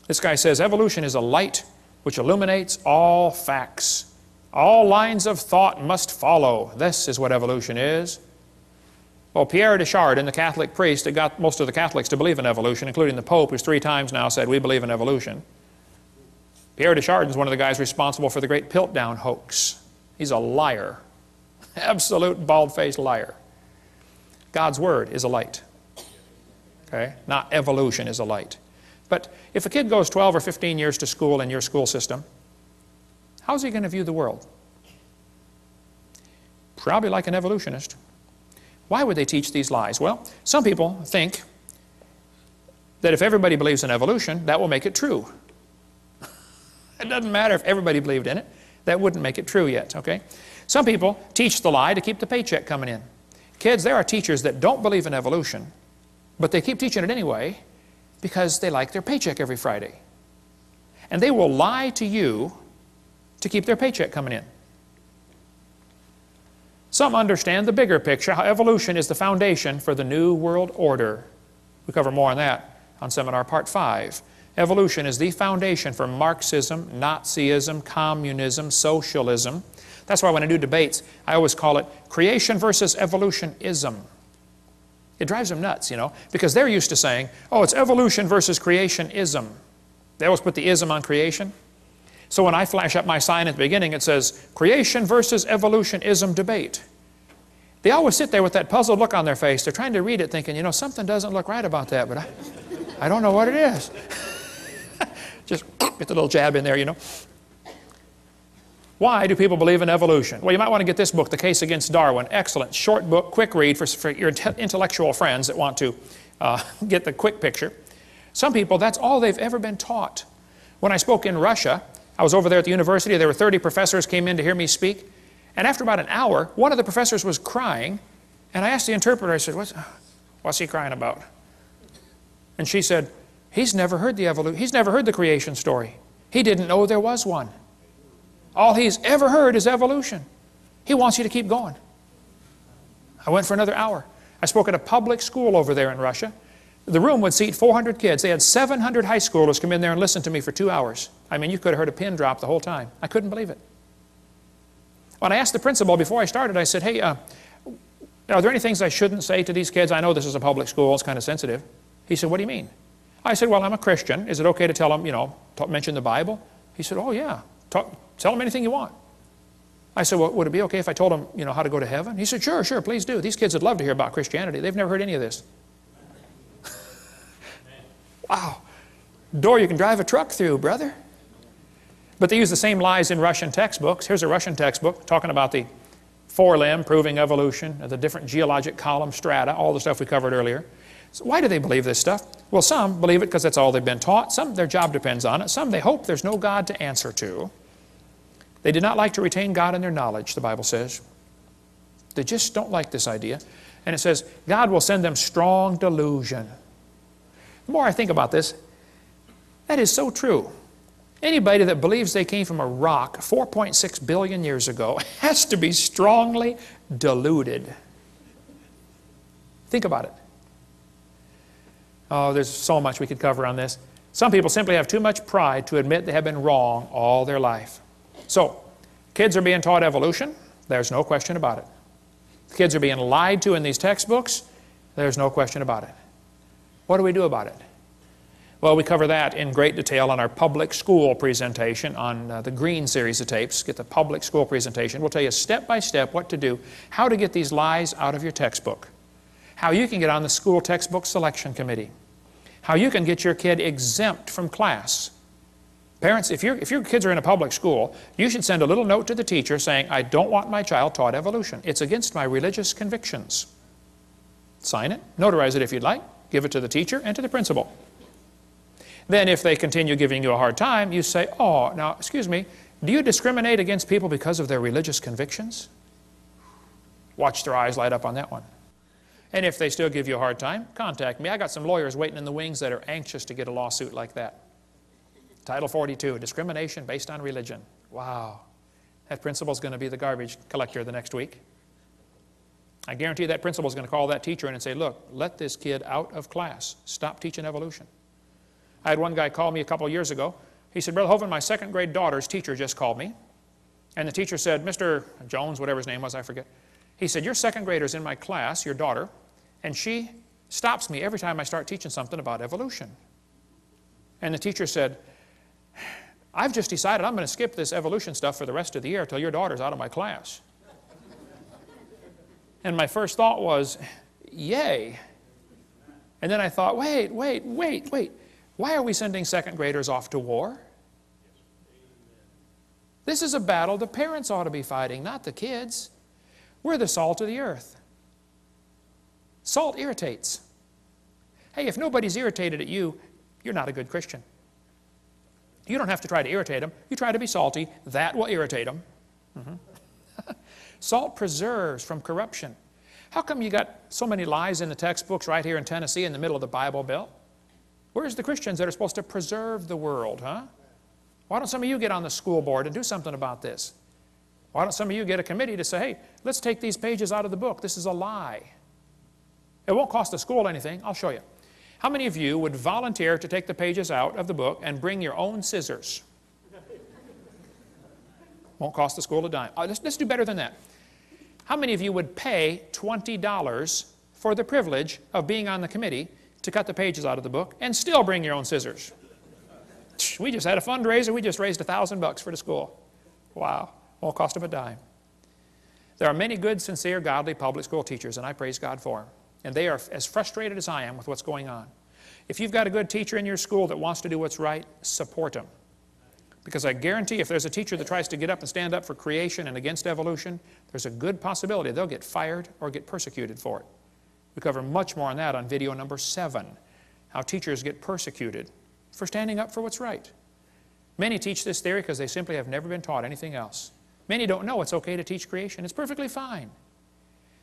This guy says, evolution is a light which illuminates all facts. All lines of thought must follow. This is what evolution is. Well, Pierre de Chardin, the Catholic priest that got most of the Catholics to believe in evolution, including the Pope, who's 3 times now said, we believe in evolution. Pierre de Chardin is one of the guys responsible for the great Piltdown hoax. He's a liar. Absolute bald-faced liar. God's Word is a light. Okay? Not evolution is a light. But if a kid goes 12 or 15 years to school in your school system, how's he going to view the world? Probably like an evolutionist. Why would they teach these lies? Well, some people think that if everybody believes in evolution, that will make it true. It doesn't matter if everybody believed in it. That wouldn't make it true yet, okay? Some people teach the lie to keep the paycheck coming in. Kids, there are teachers that don't believe in evolution, but they keep teaching it anyway because they like their paycheck every Friday. And they will lie to you to keep their paycheck coming in. Some understand the bigger picture, how evolution is the foundation for the New World Order. We cover more on that on Seminar Part 5. Evolution is the foundation for Marxism, Nazism, communism, socialism. That's why when I do debates, I always call it creation versus evolutionism. It drives them nuts, you know, because they're used to saying, oh, it's evolution versus creationism. They always put the ism on creation. So when I flash up my sign at the beginning, it says, creation versus evolutionism debate. They always sit there with that puzzled look on their face. They're trying to read it thinking, you know, something doesn't look right about that, but I don't know what it is. Just get the little jab in there, you know. Why do people believe in evolution? Well, you might want to get this book, The Case Against Darwin. Excellent, short book, quick read for your intellectual friends that want to get the quick picture. Some people, that's all they've ever been taught. When I spoke in Russia, I was over there at the university. There were 30 professors came in to hear me speak. And after about an hour, one of the professors was crying. And I asked the interpreter, I said, what's he crying about? And she said, he's never heard the creation story. He didn't know there was one. All he's ever heard is evolution. He wants you to keep going. I went for another hour. I spoke at a public school over there in Russia. The room would seat 400 kids. They had 700 high schoolers come in there and listen to me for 2 hours. I mean, you could have heard a pin drop the whole time. I couldn't believe it. When I asked the principal before I started, I said, hey, are there any things I shouldn't say to these kids? I know this is a public school. It's kind of sensitive. He said, what do you mean? I said, well, I'm a Christian. Is it okay to tell them, you know, mention the Bible? He said, oh, yeah. Tell them anything you want. I said, well, would it be okay if I told them, you know, how to go to heaven? He said, sure, sure, please do. These kids would love to hear about Christianity. They've never heard any of this. Wow. Door you can drive a truck through, brother. But they use the same lies in Russian textbooks. Here's a Russian textbook talking about the forelimb, proving evolution, the different geologic column strata, all the stuff we covered earlier. So why do they believe this stuff? Well, some believe it because that's all they've been taught. Some, their job depends on it. Some, they hope there's no God to answer to. They did not like to retain God in their knowledge, the Bible says. They just don't like this idea. And it says, God will send them strong delusion. The more I think about this, that is so true. Anybody that believes they came from a rock 4.6 billion years ago has to be strongly deluded. Think about it. Oh, there's so much we could cover on this. Some people simply have too much pride to admit they have been wrong all their life. So, kids are being taught evolution. There's no question about it. Kids are being lied to in these textbooks. There's no question about it. What do we do about it? Well, we cover that in great detail on our public school presentation on the Green series of tapes. Get the public school presentation. We'll tell you step by step what to do, how to get these lies out of your textbook, how you can get on the school textbook selection committee, how you can get your kid exempt from class. Parents, if your kids are in a public school, you should send a little note to the teacher saying, I don't want my child taught evolution. It's against my religious convictions. Sign it, notarize it if you'd like, give it to the teacher and to the principal. Then if they continue giving you a hard time, you say, oh, now, excuse me, do you discriminate against people because of their religious convictions? Watch their eyes light up on that one. And if they still give you a hard time, contact me. I got some lawyers waiting in the wings that are anxious to get a lawsuit like that. Title 42, discrimination based on religion. Wow. That principal's going to be the garbage collector the next week. I guarantee that principal's going to call that teacher in and say, look, let this kid out of class. Stop teaching evolution. I had one guy call me a couple years ago. He said, Brother Hovind, my second grade daughter's teacher just called me. And the teacher said, Mr. Jones, whatever his name was, I forget. He said, your second grader's in my class, your daughter, and she stops me every time I start teaching something about evolution. And the teacher said, I've just decided I'm going to skip this evolution stuff for the rest of the year till your daughter's out of my class. And my first thought was, yay. And then I thought, wait. Why are we sending second graders off to war? This is a battle the parents ought to be fighting, not the kids. We're the salt of the earth. Salt irritates. Hey, if nobody's irritated at you, you're not a good Christian. You don't have to try to irritate them. You try to be salty. That will irritate them. Salt preserves from corruption. How come you got so many lies in the textbooks right here in Tennessee in the middle of the Bible Belt? Where's the Christians that are supposed to preserve the world, huh? Why don't some of you get on the school board and do something about this? Why don't some of you get a committee to say, hey, let's take these pages out of the book. This is a lie. It won't cost the school anything. I'll show you. How many of you would volunteer to take the pages out of the book and bring your own scissors? Won't cost the school a dime. Let's do better than that. How many of you would pay $20 for the privilege of being on the committee to cut the pages out of the book and still bring your own scissors? We just had a fundraiser. We just raised $1,000 for the school. Wow. Won't cost them a dime. There are many good, sincere, godly public school teachers, and I praise God for them. And they are as frustrated as I am with what's going on. If you've got a good teacher in your school that wants to do what's right, support them. Because I guarantee if there's a teacher that tries to get up and stand up for creation and against evolution, there's a good possibility they'll get fired or get persecuted for it. We cover much more on that on video number 7, how teachers get persecuted for standing up for what's right. Many teach this theory because they simply have never been taught anything else. Many don't know it's okay to teach creation. It's perfectly fine.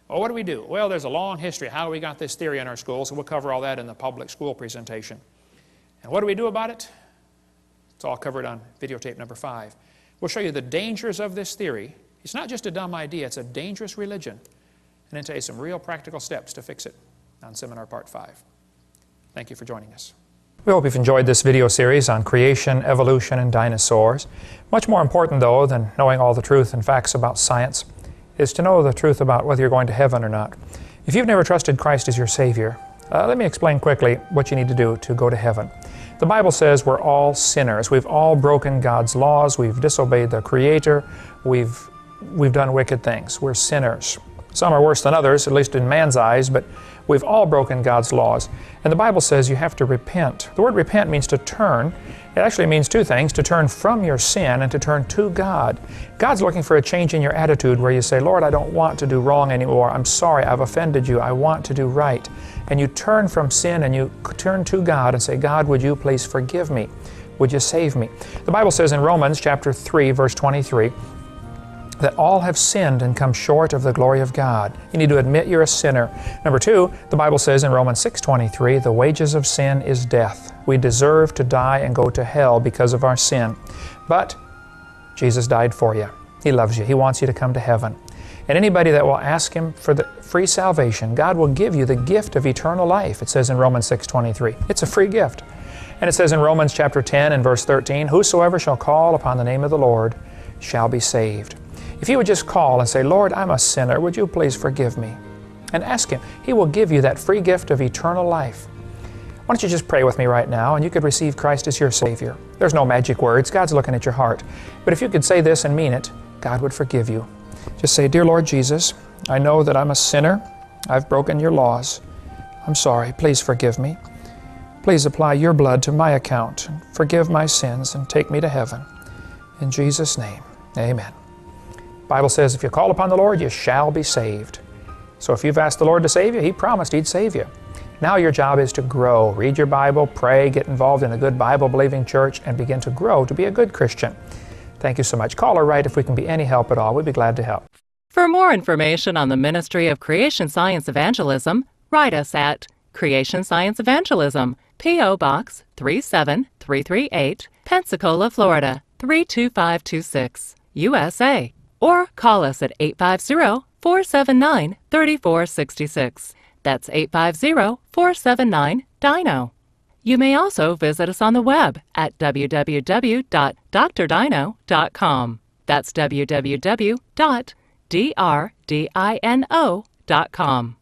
Well, what do we do? Well, there's a long history of how we got this theory in our schools, and we'll cover all that in the public school presentation. And what do we do about it? It's all covered on videotape number 5. We'll show you the dangers of this theory. It's not just a dumb idea, it's a dangerous religion. And then tell you some real practical steps to fix it on Seminar Part 5. Thank you for joining us. We hope you've enjoyed this video series on creation, evolution, and dinosaurs. Much more important, though, than knowing all the truth and facts about science is to know the truth about whether you're going to heaven or not. If you've never trusted Christ as your Savior, let me explain quickly what you need to do to go to heaven. The Bible says we're all sinners. We've all broken God's laws. We've disobeyed the Creator. We've done wicked things. We're sinners. Some are worse than others, at least in man's eyes, but we've all broken God's laws. And the Bible says you have to repent. The word repent means to turn. It actually means two things, to turn from your sin and to turn to God. God's looking for a change in your attitude where you say, Lord, I don't want to do wrong anymore. I'm sorry, I've offended you. I want to do right. And you turn from sin and you turn to God and say, God, would you please forgive me? Would you save me? The Bible says in Romans chapter 3, verse 23, that all have sinned and come short of the glory of God. You need to admit you're a sinner. Number 2, the Bible says in Romans 6:23, the wages of sin is death. We deserve to die and go to hell because of our sin. But Jesus died for you. He loves you. He wants you to come to heaven. And anybody that will ask Him for the free salvation, God will give you the gift of eternal life. It says in Romans 6:23. It's a free gift. And it says in Romans chapter 10 and verse 13, whosoever shall call upon the name of the Lord shall be saved. If you would just call and say, Lord, I'm a sinner, would you please forgive me? And ask Him. He will give you that free gift of eternal life. Why don't you just pray with me right now and you could receive Christ as your Savior. There's no magic words. God's looking at your heart. But if you could say this and mean it, God would forgive you. Just say, Dear Lord Jesus, I know that I'm a sinner. I've broken your laws. I'm sorry. Please forgive me. Please apply your blood to my account and forgive my sins and take me to heaven. In Jesus' name, amen. The Bible says if you call upon the Lord, you shall be saved. So if you've asked the Lord to save you, He promised He'd save you. Now your job is to grow. Read your Bible, pray, get involved in a good Bible-believing church, and begin to grow to be a good Christian. Thank you so much. Call or write if we can be any help at all. We'd be glad to help. For more information on the Ministry of Creation Science Evangelism, write us at Creation Science Evangelism, P.O. Box 37338, Pensacola, Florida 32526, USA. Or call us at 850-479-3466. That's 850-479-DINO. You may also visit us on the web at www.drdino.com. That's www.drdino.com.